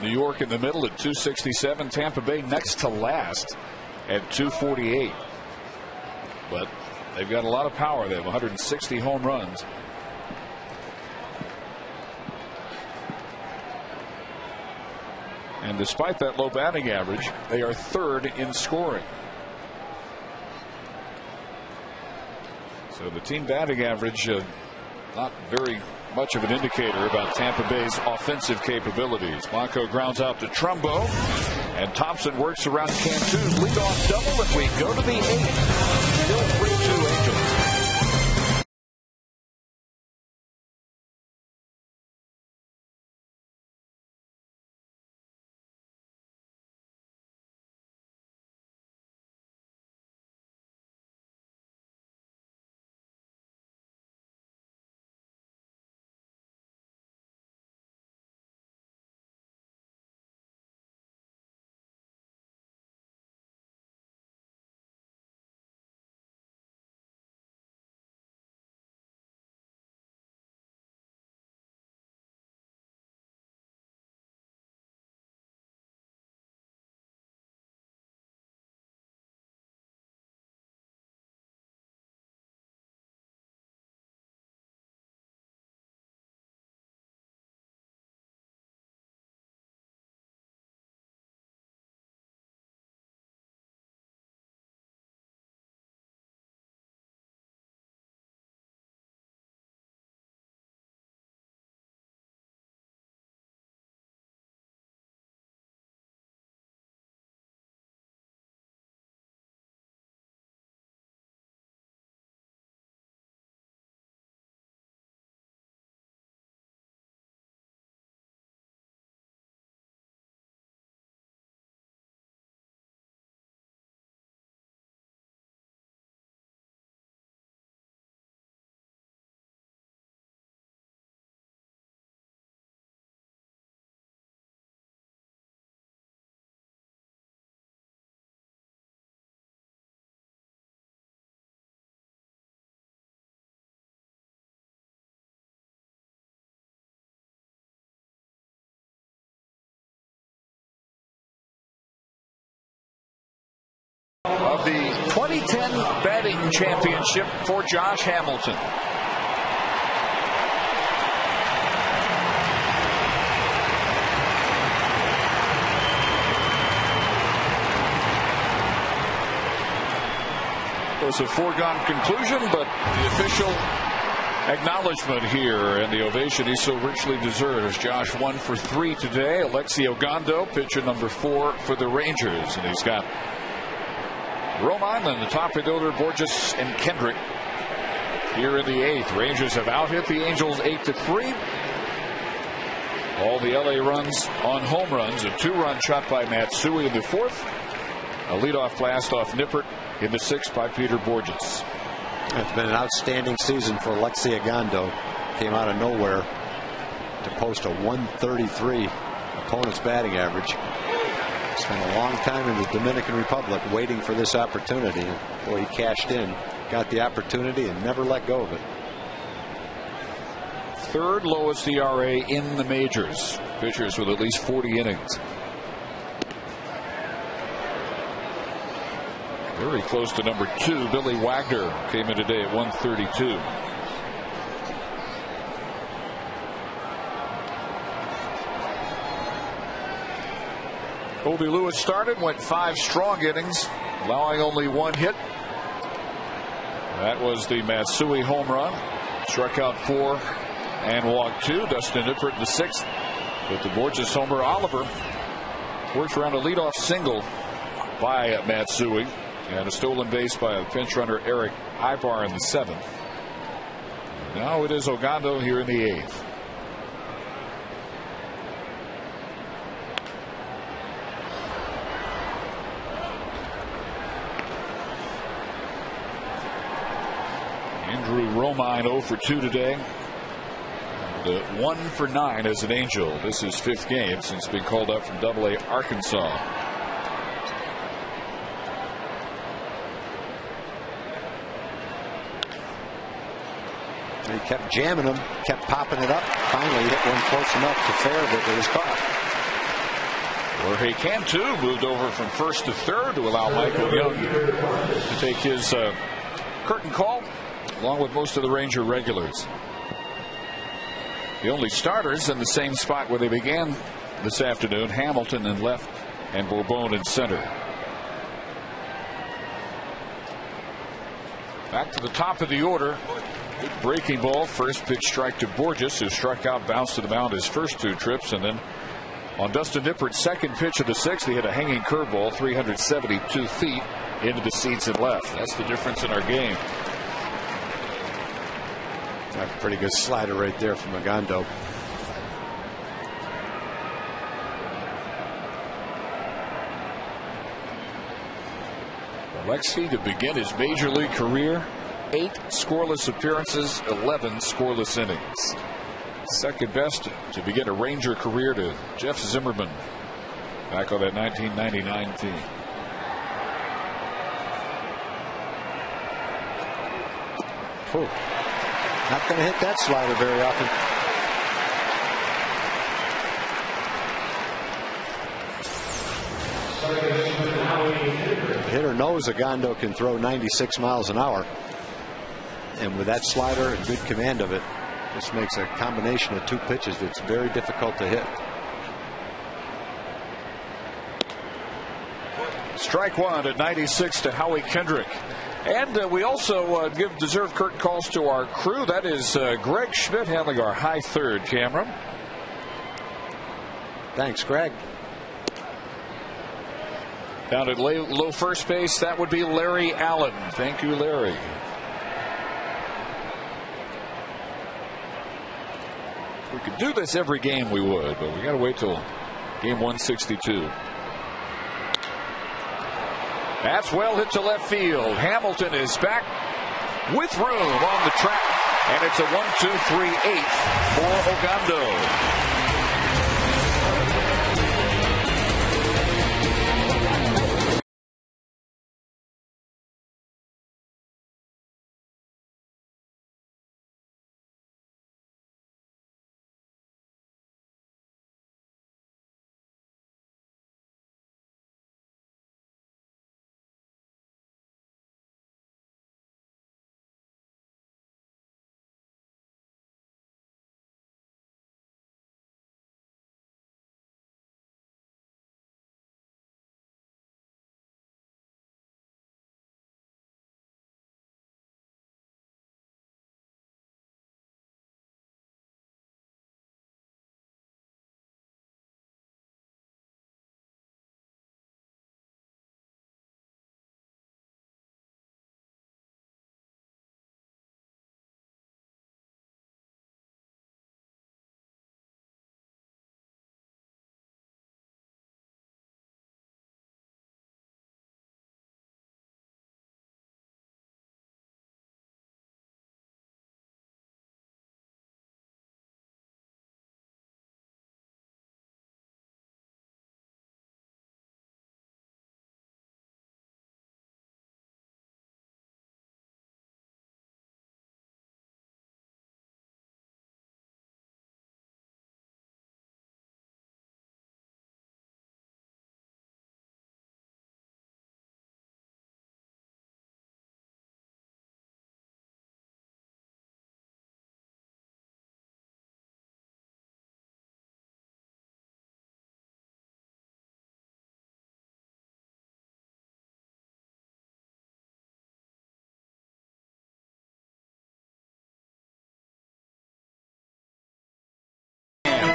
Speaker 1: New York in the middle at 267, Tampa Bay next to last at 248. But they've got a lot of power. They have 160 home runs. And despite that low batting average, they are 3rd in scoring. So the team batting average, not very much of an indicator about Tampa Bay's offensive capabilities. Blanco grounds out to Trumbo, and Thompson works around Cantu's leadoff double, and we go to the 8th. Still 3-2 Angels. Of the 2010 batting championship for Josh Hamilton. was a foregone conclusion, but the official acknowledgement here and the ovation he so richly deserves. Josh 1 for 3 today. Alexi Ogando, pitcher number 4 for the Rangers, and he's got Romine in the top of the order, Borges and Kendrick here in the 8th. Rangers have out-hit the Angels 8-3. All the LA runs on home runs. A 2-run shot by Matsui in the 4th. A leadoff blast off Nippert in the 6th by Peter Borges.
Speaker 2: It's been an outstanding season for Alexi Ogando. Came out of nowhere to post a 133 opponent's batting average. Spent a long time in the Dominican Republic waiting for this opportunity. And boy, he cashed in, got the opportunity, and never let go of it.
Speaker 1: 3rd lowest ERA in the majors. Pitchers with at least 40 innings. Very close to number 2. Billy Wagner came in today at 132. Colby Lewis started, went 5 strong innings, allowing only 1 hit. That was the Matsui home run. Struck out 4 and walked 2. Dustin Nippert in the 6th. But the Borges homer, Oliver, works around a leadoff single by Matsui. And a stolen base by a pinch runner, Eric Ibar, in the 7th. Now it is Ogando here in the 8th. Andrew Romine 0 for 2 today. And 1 for 9 as an Angel. This is 5th game since being called up from AA Arkansas.
Speaker 2: He kept jamming them, kept popping it up. Finally hit one close enough to fair, but it was caught.
Speaker 1: Jorge Cantu moved over from 1st to 3rd to allow Michael Young to take his curtain call, along with most of the Ranger regulars. The only starters in the same spot where they began this afternoon: Hamilton in left and Bourbon in center. Back to the top of the order. Good breaking ball. First pitch strike to Borges, who struck out, bounced to the mound his first 2 trips, and then on Dustin Nippert's second pitch of the 6th, he hit a hanging curveball 372 feet into the seats and left. That's the difference in our game.
Speaker 2: That's a pretty good slider right there from Ogando.
Speaker 1: Alexi to begin his major league career. 8 scoreless appearances, 11 scoreless innings. Second best to begin a Ranger career to Jeff Zimmerman back on that 1999 team.
Speaker 2: Ooh. Not going to hit that slider very often. The hitter knows Ogando can throw 96 miles an hour. And with that slider and good command of it, this makes a combination of 2 pitches that's very difficult to hit.
Speaker 1: Strike 1 at 96 to Howie Kendrick. And we also give deserved curtain calls to our crew. That is Greg Schmidt handling our high 3rd camera.
Speaker 2: Thanks, Greg.
Speaker 1: Down at low first base, that would be Larry Allen. Thank you, Larry. If we could do this every game, we would, but we got to wait till game 162. That's well hit to left field. Hamilton is back with room on the track, and it's a 1-2-3-8 for Ogando.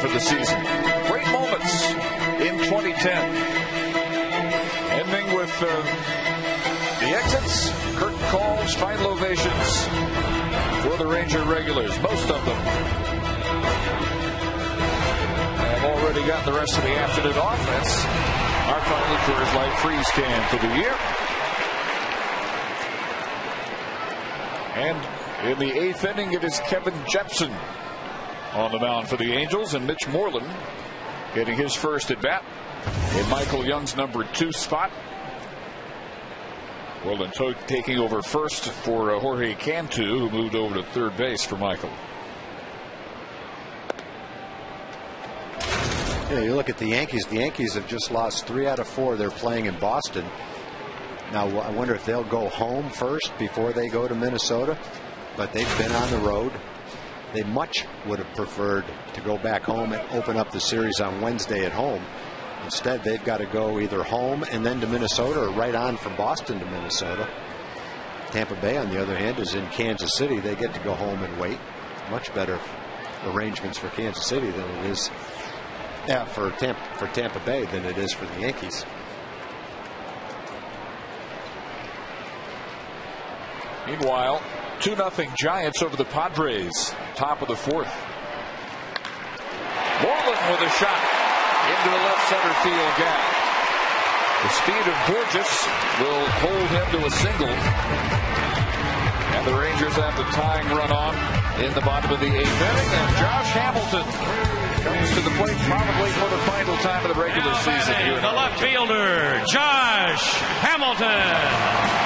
Speaker 1: for the season. Great moments in 2010. Ending with the exits, curtain calls, final ovations for the Ranger regulars, most of them have already got the rest of the afternoon off. That's our final Coors Light freeze can for the year. And in the 8th inning, it is Kevin Jepson on the mound for the Angels, and Mitch Moreland getting his first at bat in Michael Young's number 2 spot. Moreland taking over first for Jorge Cantu, who moved over to third base for Michael.
Speaker 2: Yeah, you look at the Yankees. The Yankees have just lost 3 out of 4. They're playing in Boston. Now, I wonder if they'll go home first before they go to Minnesota. But they've been on the road. They much would have preferred to go back home and open up the series on Wednesday at home. Instead, they've got to go either home and then to Minnesota, or right on from Boston to Minnesota. Tampa Bay, on the other hand, is in Kansas City. They get to go home and wait. Much better arrangements for Kansas City than it is for Tampa Bay than it is for the Yankees.
Speaker 1: Meanwhile, 2-0 Giants over the Padres. Top of the 4th. Moreland with a shot into the left center field gap. The speed of Borges will hold him to a single. And the Rangers have the tying run on in the bottom of the 8th inning. And Josh Hamilton comes to the plate probably for the final time of the regular season.
Speaker 8: The left fielder, Josh Hamilton.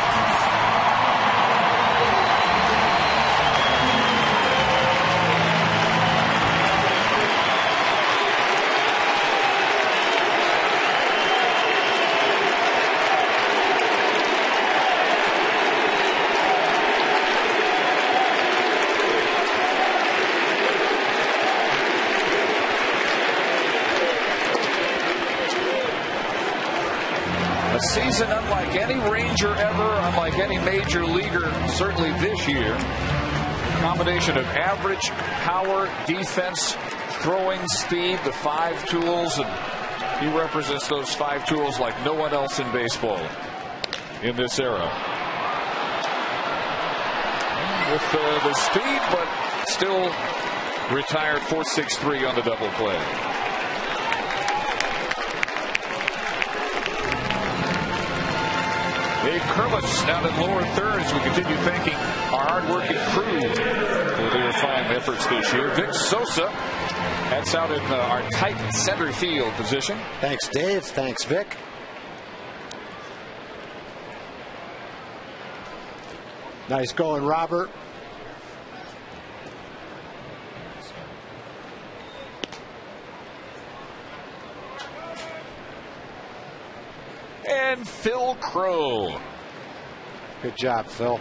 Speaker 1: Season unlike any Ranger ever, unlike any major leaguer, certainly this year. Combination of average, power, defense, throwing speed, the 5 tools, and he represents those 5 tools like no one else in baseball in this era. With the speed, but still retired 4.63 on the double play. Dave Kurlis down in lower third as we continue thanking our hard-working crew for their fine efforts this year. Vic Sosa heads out in our tight center field position.
Speaker 2: Thanks, Dave. Thanks, Vic. Nice going, Robert.
Speaker 1: And Phil Crow.
Speaker 2: Good job, Phil.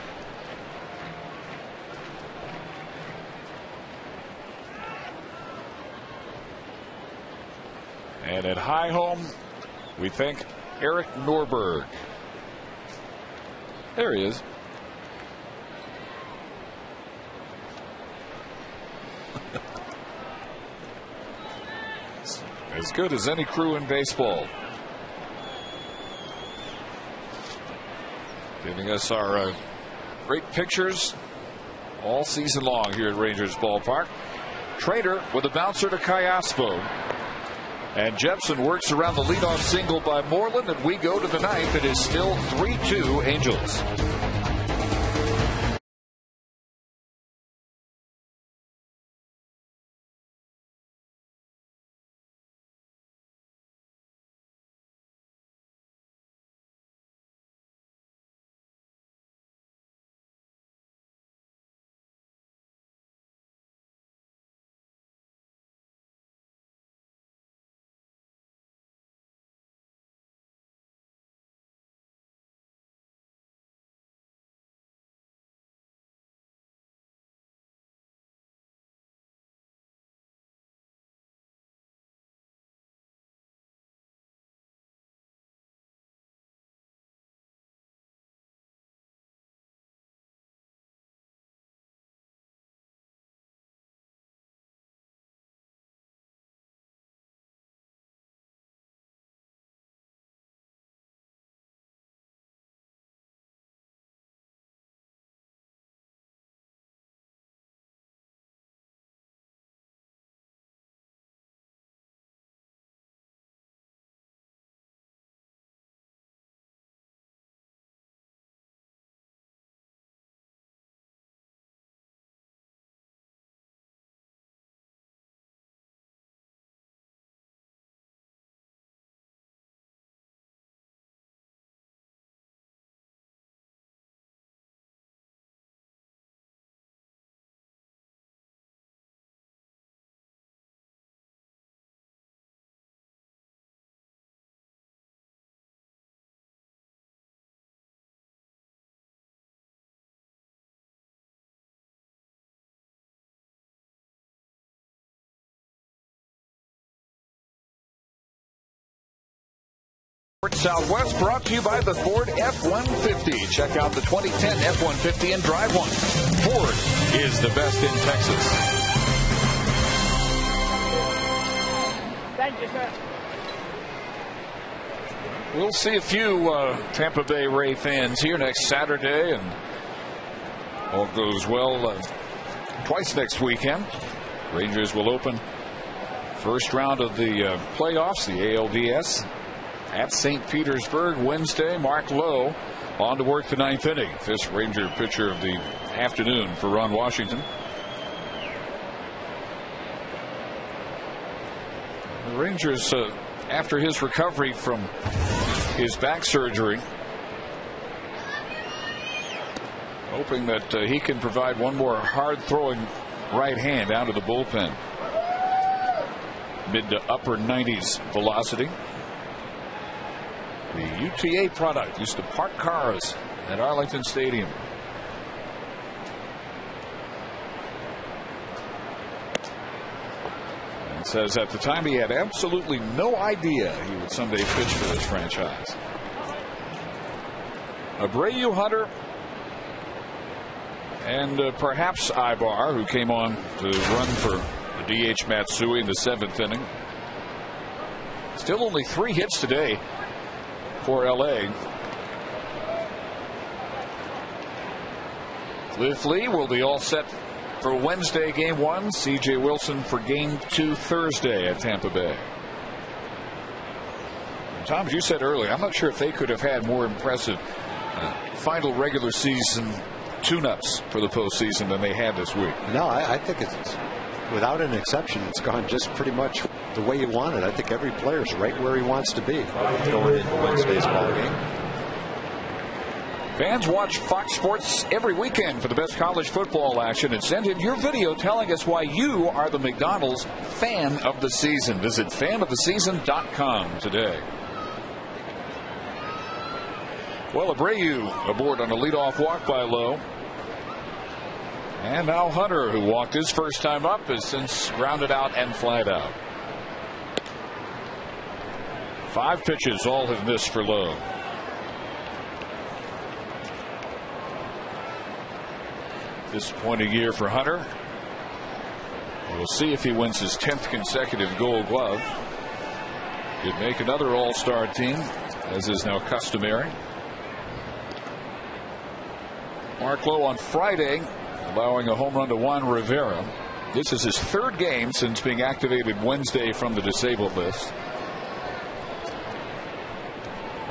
Speaker 1: And at high home, we thank Eric Norberg. There he is. As good as any crew in baseball. Giving us our great pictures all season long here at Rangers Ballpark. Trader with a bouncer to Cayaspo. And Jepson works around the leadoff single by Moreland, and we go to the 9th. It is still 3-2 Angels. Southwest, brought to you by the Ford F-150. Check out the 2010 F-150 and drive one. Ford is the best in Texas.
Speaker 5: Thank you, sir.
Speaker 1: We'll see a few Tampa Bay Ray fans here next Saturday, and all goes well twice next weekend. Rangers will open first round of the playoffs, the ALDS, at St. Petersburg Wednesday. Mark Lowe on to work the ninth inning. Fifth Ranger pitcher of the afternoon for Ron Washington. The Rangers, after his recovery from his back surgery, hoping that he can provide one more hard-throwing right hand out of the bullpen. Mid to upper 90s velocity. The UTA product used to park cars at Arlington Stadium. And says at the time he had absolutely no idea he would someday pitch for this franchise. Abreu, Hunter, and perhaps Ibar, who came on to run for the DH Matsui in the seventh inning. Still only 3 hits today for LA. Cliff Lee will be all set for Wednesday game 1. CJ Wilson for game 2 Thursday at Tampa Bay. Tom, as you said earlier, I'm not sure if they could have had more impressive final regular season tune-ups for the postseason than they had this week.
Speaker 2: No, I think it's, without an exception, it's gone just pretty much the way you want it. I think every player's right where he wants to be going into Wednesday's ball game.
Speaker 1: Fans watch Fox Sports every weekend for the best college football action, and send in your video telling us why you are the McDonald's fan of the season. Visit fanoftheseason.com today. Well, Abreu aboard on a leadoff walk by Lowe. And now Hunter, who walked his first time up, has since grounded out and flied out. 5 pitches, all have missed for Lowe. Disappointing year for Hunter. We'll see if he wins his 10th consecutive Gold Glove. Could make another All-Star team, as is now customary. Mark Lowe on Friday, allowing a home run to Juan Rivera. This is his 3rd game since being activated Wednesday from the disabled list.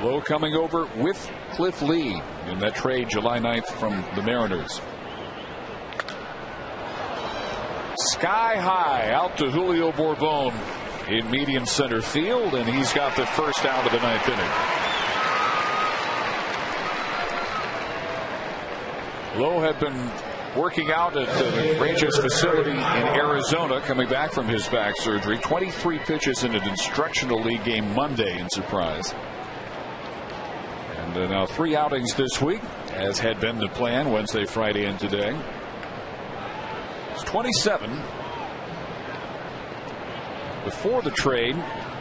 Speaker 1: Lowe coming over with Cliff Lee in that trade July 9th from the Mariners. Sky high out to Julio Bourbon in medium center field, and he's got the first out of the 9th inning. Lowe had been working out at the Rangers facility in Arizona, coming back from his back surgery. 23 pitches in an instructional league game Monday in Surprise. And now 3 outings this week, as had been the plan, Wednesday, Friday, and today. It's 27. Before the trade,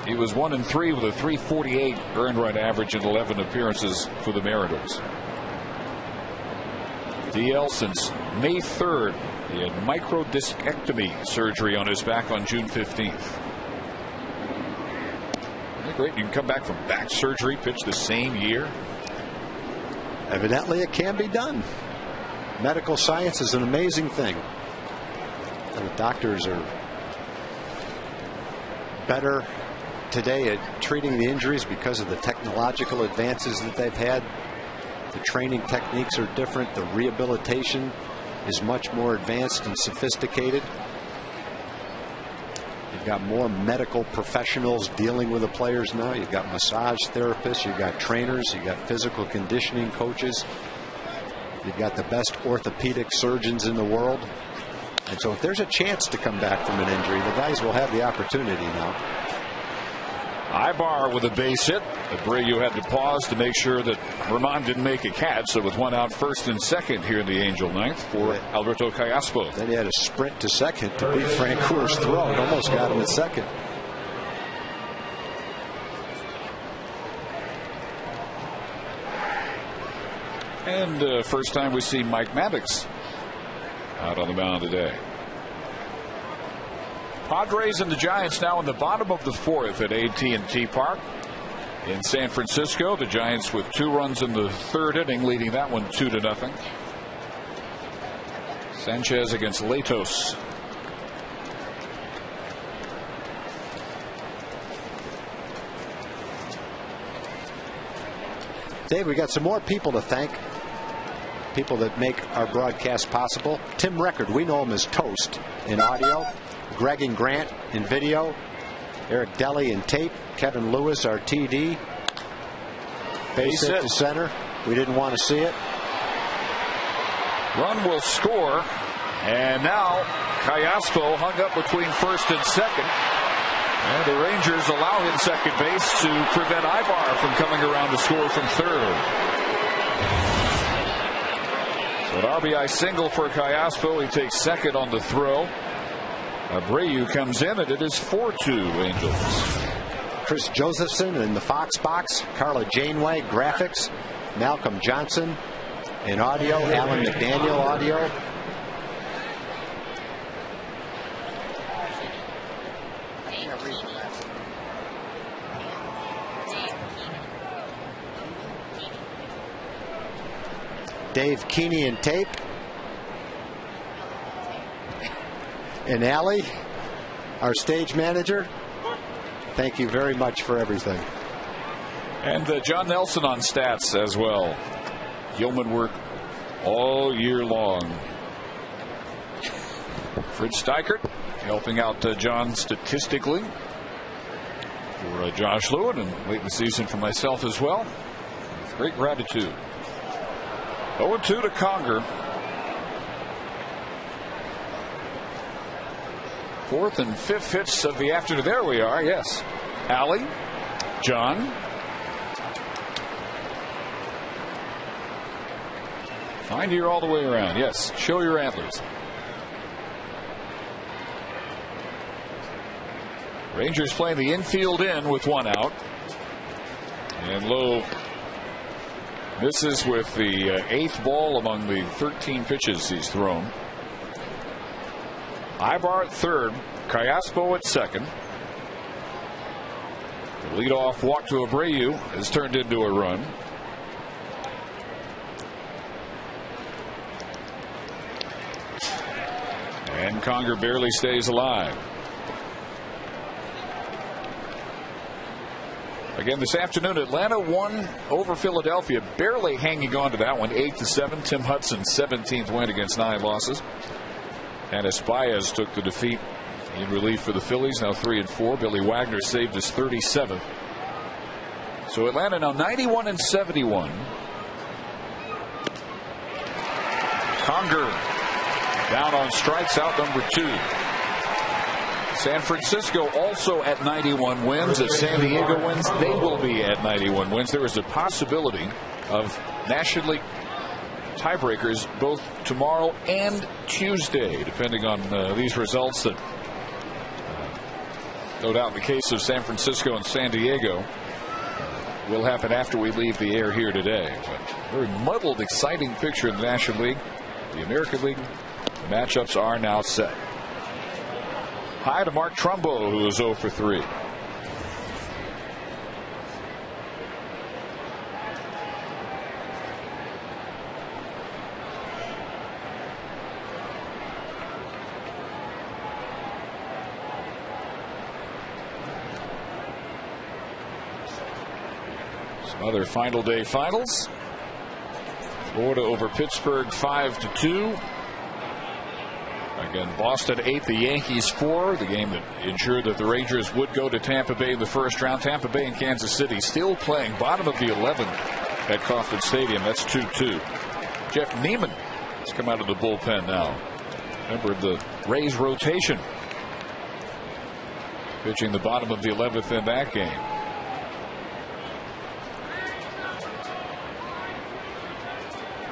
Speaker 1: he was 1-3 with a .348 earned run average in 11 appearances for the Mariners. DL since May 3rd. He had microdiscectomy surgery on his back on June 15th. Isn't it great? You can come back from back surgery, pitch the same year.
Speaker 2: Evidently, it can be done. Medical science is an amazing thing. And the doctors are better today at treating the injuries because of the technological advances that they've had. The training techniques are different. The rehabilitation is much more advanced and sophisticated. You've got more medical professionals dealing with the players now. You've got massage therapists. You've got trainers. You've got physical conditioning coaches. You've got the best orthopedic surgeons in the world. And so if there's a chance to come back from an injury, the guys will have the opportunity now.
Speaker 1: Ibar with a base hit. Abreu had to pause to make sure that Herman didn't make a catch. So with 1 out, first and second here in the Angel ninth for Alberto Callaspo.
Speaker 2: Then he had a sprint to second to beat Francoeur's throw. It almost got him at second.
Speaker 1: And first time we see Mike Maddox out on the mound today. Padres and the Giants now in the bottom of the 4th at AT&T Park in San Francisco. The Giants with 2 runs in the 3rd inning, leading that one 2-0. Sanchez against Latos.
Speaker 2: Dave, we got some more people to thank. People that make our broadcast possible. Tim Record, we know him as Toast in audio. Greg and Grant in video. Eric Deli in tape. Kevin Lewis, our TD. Base hit to center. We didn't want to see it.
Speaker 1: Run will score. And now Callaspo hung up between first and second. And the Rangers allow him second base to prevent Ibar from coming around to score from third. So an RBI single for Callaspo. He takes second on the throw. Abreu comes in, and it is 4-2 Angels.
Speaker 2: Chris Josephson in the Fox box. Carla Janeway, graphics. Malcolm Johnson in audio. Alan McDaniel audio. Dave Keeney in tape. And Allie, our stage manager, thank you very much for everything.
Speaker 1: And John Nelson on stats as well. Yeoman work all year long. Fritz Steichert helping out John statistically for Josh Lewin and late in the season for myself as well. With great gratitude. 0-2 to Conger. 4th and 5th hits of the afternoon. There we are. Yes. Allie. John. Find here all the way around. Yes. Show your antlers. Rangers playing the infield in with 1 out. And Lowe misses with the 8th ball among the 13 pitches he's thrown. Ibar at third, Callaspo at second. The leadoff walk to Abreu has turned into a run. And Conger barely stays alive. Again this afternoon, Atlanta won over Philadelphia, barely hanging on to that one, 8-7. Tim Hudson's 17th win against 9 losses. And Espaillas took the defeat in relief for the Phillies, now 3-4. Billy Wagner saved his 37th. So Atlanta now 91-71. Conger down on strikes out number 2. San Francisco also at 91 wins. If San Diego wins, they will be at 91 wins. There is a possibility of National League tiebreakers both tomorrow and Tuesday, depending on these results that no doubt in the case of San Francisco and San Diego will happen after we leave the air here today. But very muddled, exciting picture in the National League. The American League matchups are now set. Hi to Mark Trumbo, who is 0 for 3. Some other final day finals. Florida over Pittsburgh 5-2. Again, Boston 8, the Yankees 4. The game that ensured that the Rangers would go to Tampa Bay in the first round. Tampa Bay and Kansas City still playing bottom of the 11th at Kauffman Stadium. That's 2-2. Jeff Neiman has come out of the bullpen now. Remember the Rays rotation. Pitching the bottom of the 11th in that game.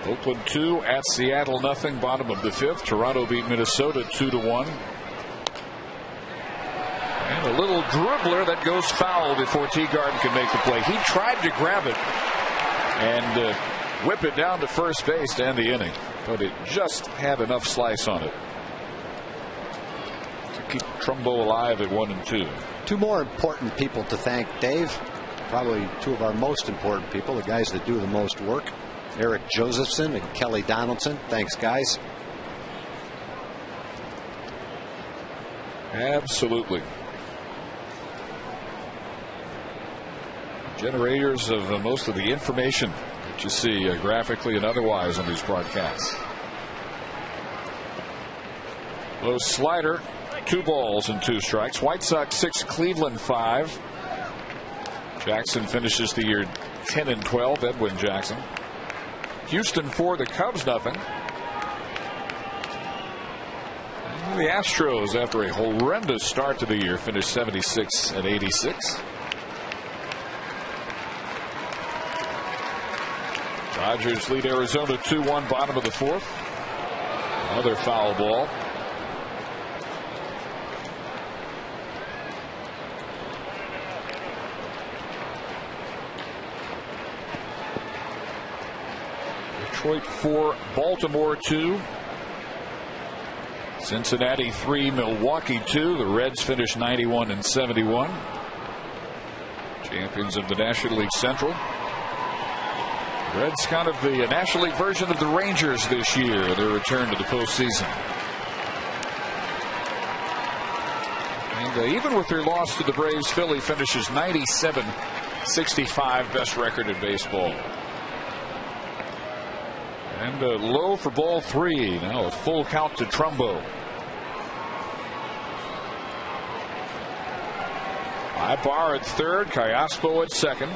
Speaker 1: Oakland 2 at Seattle nothing, bottom of the 5th. Toronto beat Minnesota 2-1. And a little dribbler that goes foul before Teagarden can make the play. He tried to grab it, and whip it down to first base to end the inning, but it just had enough slice on it to keep Trumbo alive at 1-2.
Speaker 2: Two more important people to thank, Dave. Probably two of our most important people, the guys that do the most work. Eric Josephson and Kelly Donaldson. Thanks, guys.
Speaker 1: Absolutely. Generators of most of the information that you see graphically and otherwise on these broadcasts. Low slider, 2 balls and 2 strikes. White Sox 6, Cleveland 5. Jackson finishes the year 10-12. Edwin Jackson. Houston 4, the Cubs nothing. And the Astros, after a horrendous start to the year, finished 76-86. Dodgers lead Arizona 2-1, bottom of the 4th. Another foul ball. Detroit 4, Baltimore 2. Cincinnati 3, Milwaukee 2. The Reds finished 91-71. Champions of the National League Central. Reds kind of the National League version of the Rangers this year, their return to the postseason. And even with their loss to the Braves, Philly finishes 97-65, best record in baseball. And low for ball 3. Now a full count to Trumbo. Ibar at third, Callaspo at second.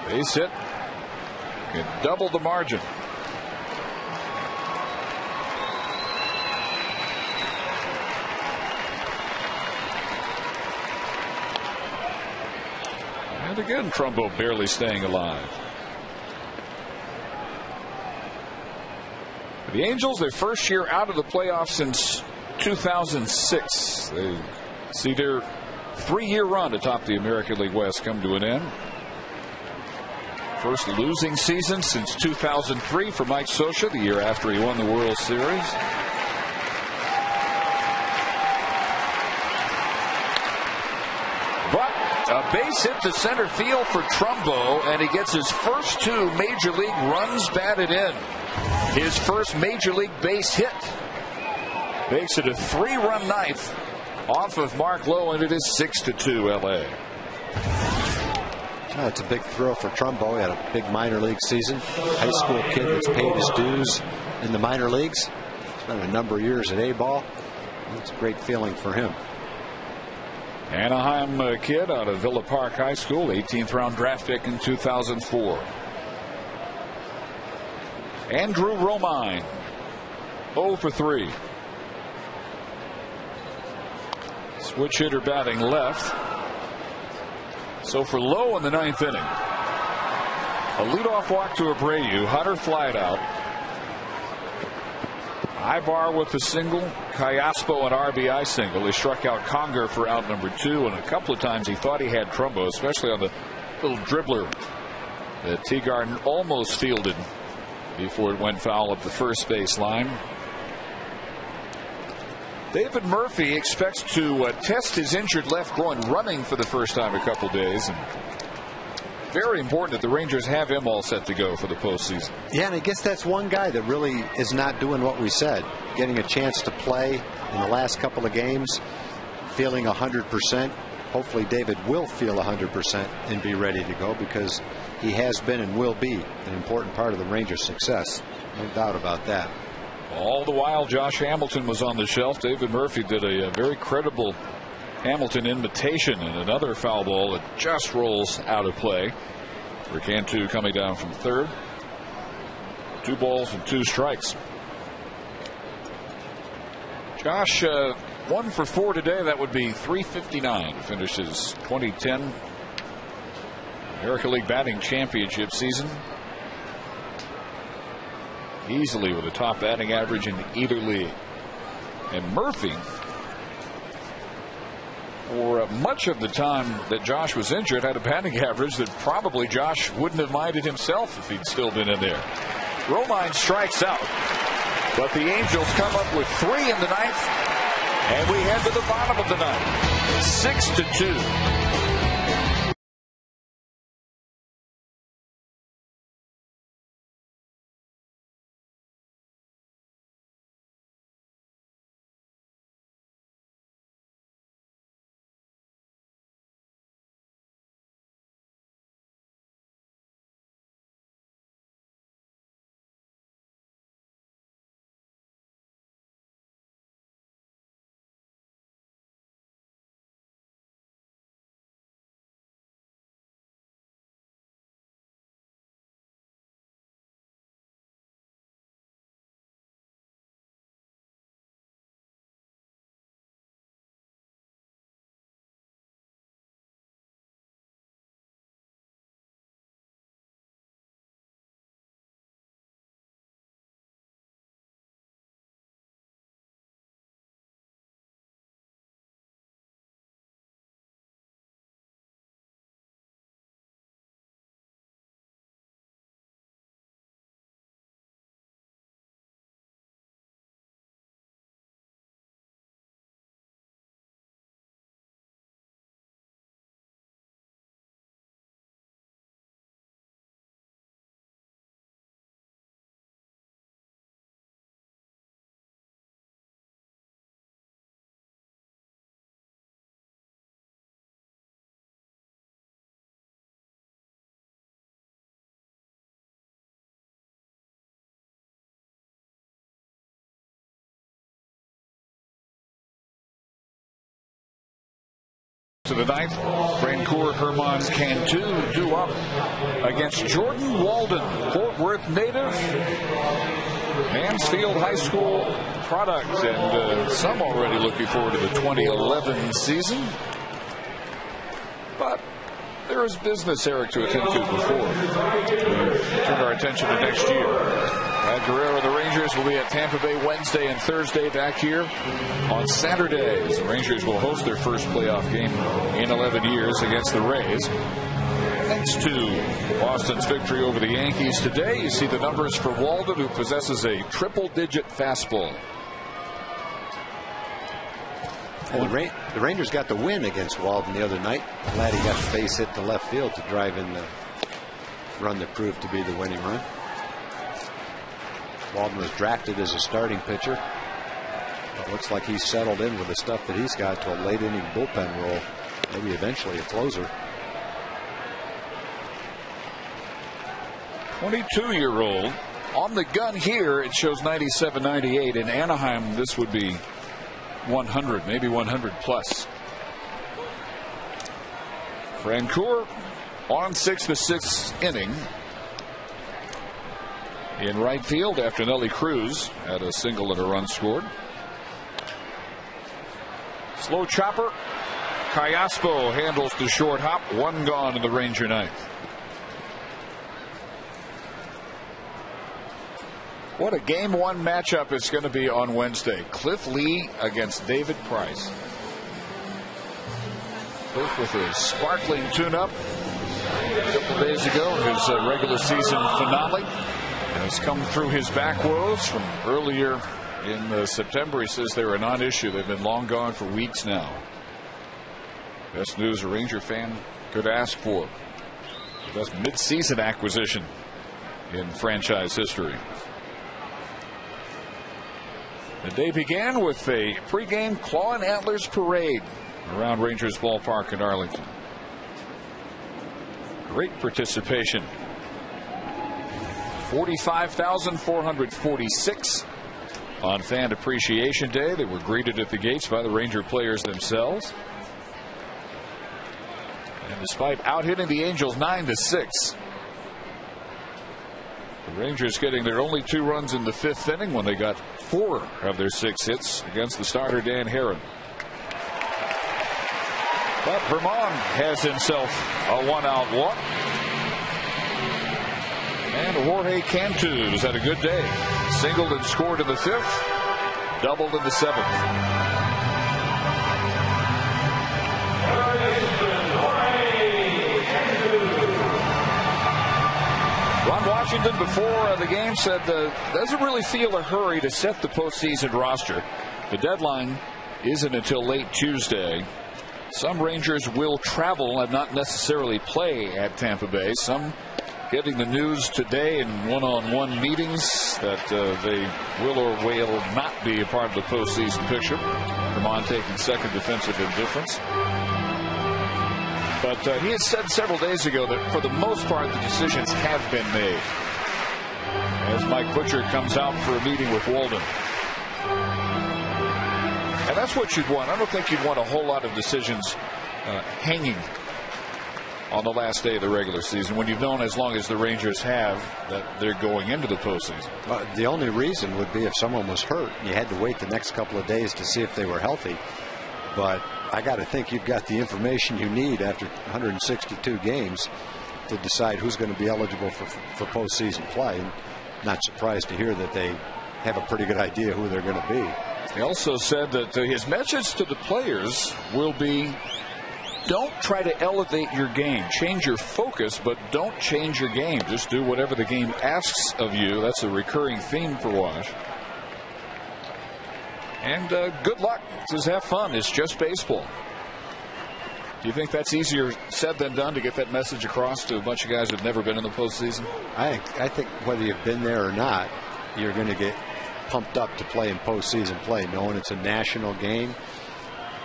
Speaker 1: Base hit. Can double the margin. And again, Trumbo barely staying alive. The Angels, their first year out of the playoffs since 2006. They see their 3-year run atop the American League West come to an end. First losing season since 2003 for Mike Scioscia, the year after he won the World Series. But a base hit to center field for Trumbo, and he gets his first 2 major league runs batted in. His first major league base hit makes it a 3-run ninth off of Mark Lowe, and it is 6-2 LA.
Speaker 2: It's a big thrill for Trumbo. He had a big minor league season. High school kid that's paid his dues in the minor leagues. Spent a number of years at A-ball. It's a great feeling for him.
Speaker 1: Anaheim kid out of Villa Park High School, 18th round draft pick in 2004. Andrew Romine, 0 for 3. Switch hitter batting left. So for Lowe in the 9th inning, a leadoff walk to Abreu. Hunter flied out. Ibar with the single. Callaspo an RBI single. He struck out Conger for out number 2, and a couple of times he thought he had Trumbo, especially on the little dribbler that Teagarden almost fielded before it went foul at the first base line. David Murphy expects to test his injured left groin running for the first time in a couple days. And very important that the Rangers have him all set to go for the postseason.
Speaker 2: Yeah, and I guess that's one guy that really is not doing what we said. Getting a chance to play in the last couple of games, feeling 100%. Hopefully David will feel 100% and be ready to go, because he has been and will be an important part of the Rangers' success. No doubt about that.
Speaker 1: All the while, Josh Hamilton was on the shelf. David Murphy did a very credible Hamilton imitation, and another foul ball that just rolls out of play for Cantu coming down from third. 2 balls and 2 strikes. Josh 1 for 4 today. That would be .359 to finish his 2010 American League Batting Championship season. Easily with a top batting average in either league. And Murphy for much of the time that Josh was injured, had a batting average that probably Josh wouldn't have minded himself if he'd still been in there. Romine strikes out, but the Angels come up with 3 in the 9th, and we head to the bottom of the 9th, 6-2. To the 9th, Francoeur Herman Cantu due up against Jordan Walden, Fort Worth native, Mansfield High School product, and some already looking forward to the 2011 season. But there is business, Eric, to attend to before we turn our attention to next year. Brad Guerrero, the Rangers will be at Tampa Bay Wednesday and Thursday, back here on Saturdays. The Rangers will host their first playoff game in 11 years against the Rays. Thanks to Boston's victory over the Yankees today, you see the numbers for Walden, who possesses a triple-digit fastball.
Speaker 2: And the Rangers got the win against Walden the other night. Glad he got the base hit to left field to drive in the run that proved to be the winning run. Walden was drafted as a starting pitcher. It looks like he's settled in with the stuff that he's got to a late inning bullpen role. Maybe eventually a closer.
Speaker 1: 22-year-old on the gun here. It shows 97-98. In Anaheim, this would be 100, maybe 100 plus. Francoeur on 6th inning in right field after Nelly Cruz had a single and a run scored. Slow chopper. Callaspo handles the short hop. 1 gone in the Ranger 9th. What a game 1 matchup it's going to be on Wednesday. Cliff Lee against David Price. Cliff with a sparkling tune-up a couple days ago in his regular season finale. Has come through his back woes from earlier in September. He says they're a non-issue. They've been long gone for weeks now. Best news a Ranger fan could ask for. The best mid-season acquisition in franchise history. The day began with a pregame Claw and Antlers parade around Rangers Ballpark in Arlington. Great participation. 45,446 on Fan Appreciation Day. They were greeted at the gates by the Ranger players themselves. And despite out-hitting the Angels 9-6, the Rangers getting their only 2 runs in the 5th inning when they got 4 of their 6 hits against the starter Dan Herron. But Herman has himself a 1-out walk. And Jorge Cantu has had a good day. Singled and scored in the 5th. Doubled in the 7th. Ron Washington, before the game, said doesn't really feel a hurry to set the postseason roster. The deadline isn't until late Tuesday. Some Rangers will travel and not necessarily play at Tampa Bay. Some getting the news today in one-on-one meetings that they will or will not be a part of the postseason picture. Vermont taking second defensive indifference. But he had said several days ago that for the most part the decisions have been made. As Mike Butcher comes out for a meeting with Walden. And that's what you'd want. I don't think you'd want a whole lot of decisions hanging on the last day of the regular season when you've known as long as the Rangers have that they're going into the postseason.
Speaker 2: The only reason would be if someone was hurt. You had to wait the next couple of days to see if they were healthy. But I got to think you've got the information you need after 162 games to decide who's going to be eligible for postseason play. And not surprised to hear that they have a pretty good idea who they're going to be.
Speaker 1: He also said that his message to the players will be, don't try to elevate your game. Change your focus, but don't change your game. Just do whatever the game asks of you. That's a recurring theme for Wash. And good luck. Says have fun. It's just baseball. Do you think that's easier said than done to get that message across to a bunch of guys who've never been in the postseason?
Speaker 2: I think whether you've been there or not, you're going to get pumped up to play in postseason play, knowing it's a national game.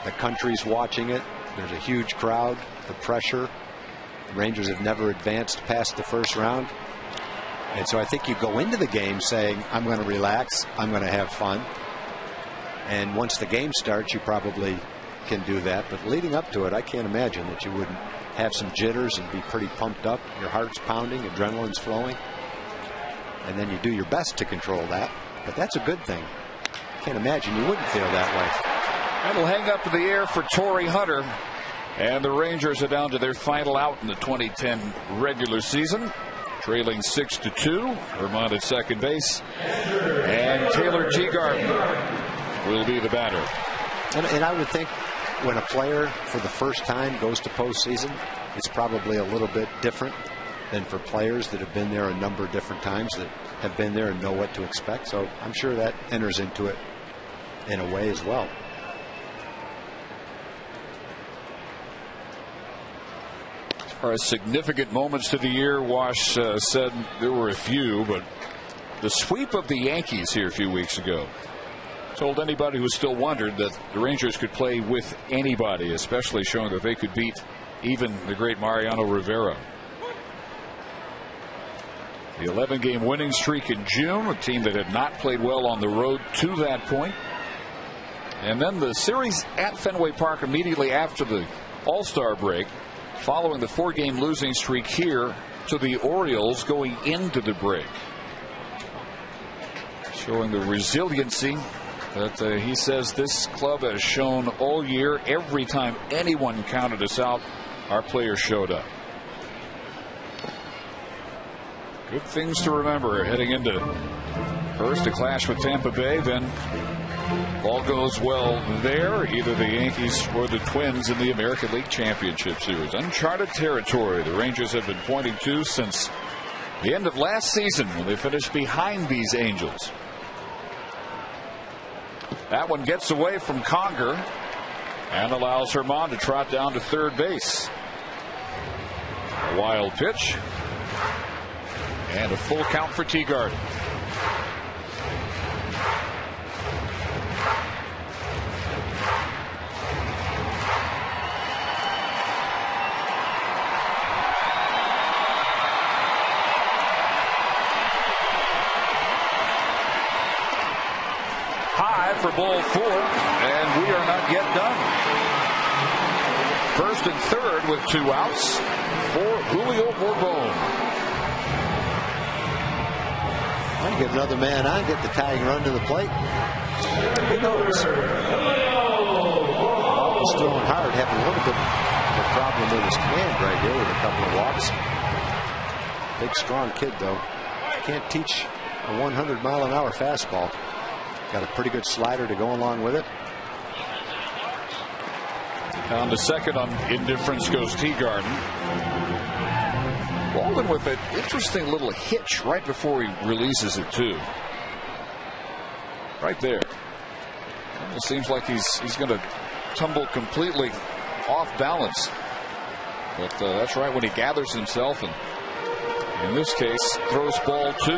Speaker 2: The country's watching it. There's a huge crowd. The pressure. The Rangers have never advanced past the first round. And so I think you go into the game saying, I'm going to relax. I'm going to have fun. And once the game starts, you probably can do that. But leading up to it, I can't imagine that you wouldn't have some jitters and be pretty pumped up. Your heart's pounding, adrenaline's flowing. And then you do your best to control that. But that's a good thing. Can't imagine you wouldn't feel that way.
Speaker 1: That'll hang up in the air for Torrey Hunter. And the Rangers are down to their final out in the 2010 regular season. Trailing 6-2. Vermont at second base. And Taylor Teagarden will be the batter.
Speaker 2: And I would think when a player for the first time goes to postseason, it's probably a little bit different than for players that have been there a number of different times, that have been there and know what to expect. So I'm sure that enters into it in a way as well.
Speaker 1: As far as significant moments to the year, Wash said there were a few, but the sweep of the Yankees here a few weeks ago told anybody who still wondered that the Rangers could play with anybody, especially showing that they could beat even the great Mariano Rivera. The 11-game winning streak in June, a team that had not played well on the road to that point. And then the series at Fenway Park immediately after the All-Star break, following the 4-game losing streak here to the Orioles going into the break. Showing the resiliency that he says this club has shown all year. Every time anyone counted us out, our players showed up. Good things to remember heading into first a clash with Tampa Bay, then if all goes well there, either the Yankees or the Twins in the American League Championship Series. Uncharted territory the Rangers have been pointing to since the end of last season when they finished behind these Angels. That one gets away from Conger and allows Herman to trot down to third base. A wild pitch. And a full count for Teagarden. High for ball 4, and we are not yet done. First and third with 2 outs for Julio Bourbon.
Speaker 2: I'll get another man on, get the tying run to the plate. Who knows? He's throwing hard, having a little bit of a problem with his command right here with a couple of walks. Big, strong kid, though. Can't teach a 100-mile-an-hour fastball. Got a pretty good slider to go along with it.
Speaker 1: Down to second on indifference goes Teagarden. Ball opened with an interesting little hitch right before he releases it, too. Right there. It seems like he's going to tumble completely off balance. But that's right when he gathers himself and, in this case, throws ball 2.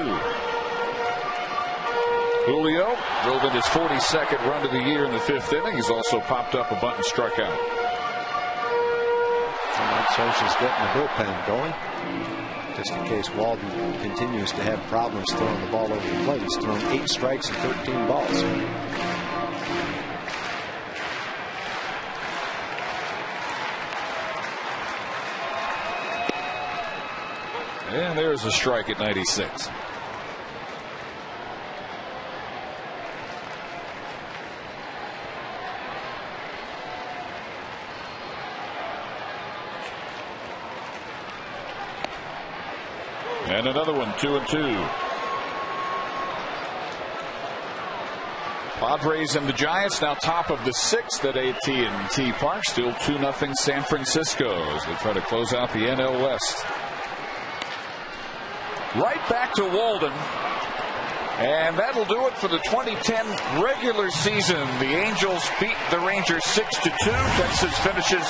Speaker 1: Julio drove in his 42nd run of the year in the 5th inning. He's also popped up a bunt and struck out.
Speaker 2: Sosha's getting the bullpen going, just in case Walden continues to have problems throwing the ball over the plate. He's thrown 8 strikes and 13 balls.
Speaker 1: And there's a strike at 96. And another one, 2-2. Padres and the Giants now top of the 6th at AT&T Park. Still 2-0 San Francisco as they try to close out the NL West. Right back to Walden. And that'll do it for the 2010 regular season. The Angels beat the Rangers 6-2. Texas finishes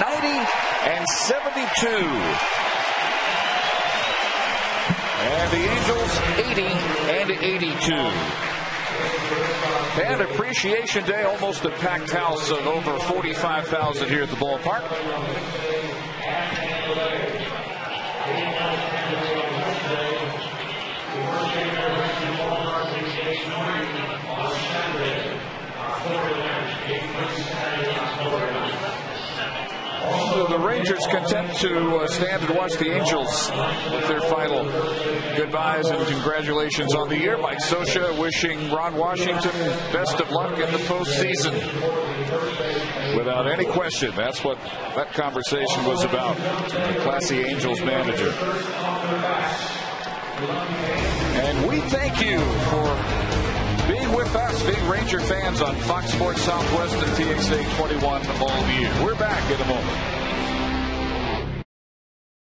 Speaker 1: 90-72. And the Angels 80-82. And Appreciation Day, almost a packed house of over 45,000 here at the ballpark. The Rangers content to stand and watch the Angels with their final goodbyes and congratulations on the year. Mike Scioscia wishing Ron Washington best of luck in the postseason. Without any question, that's what that conversation was about. The classy Angels manager. And we thank you for being with us, being Ranger fans on Fox Sports Southwest and TXA 21 all year. We're back in a moment.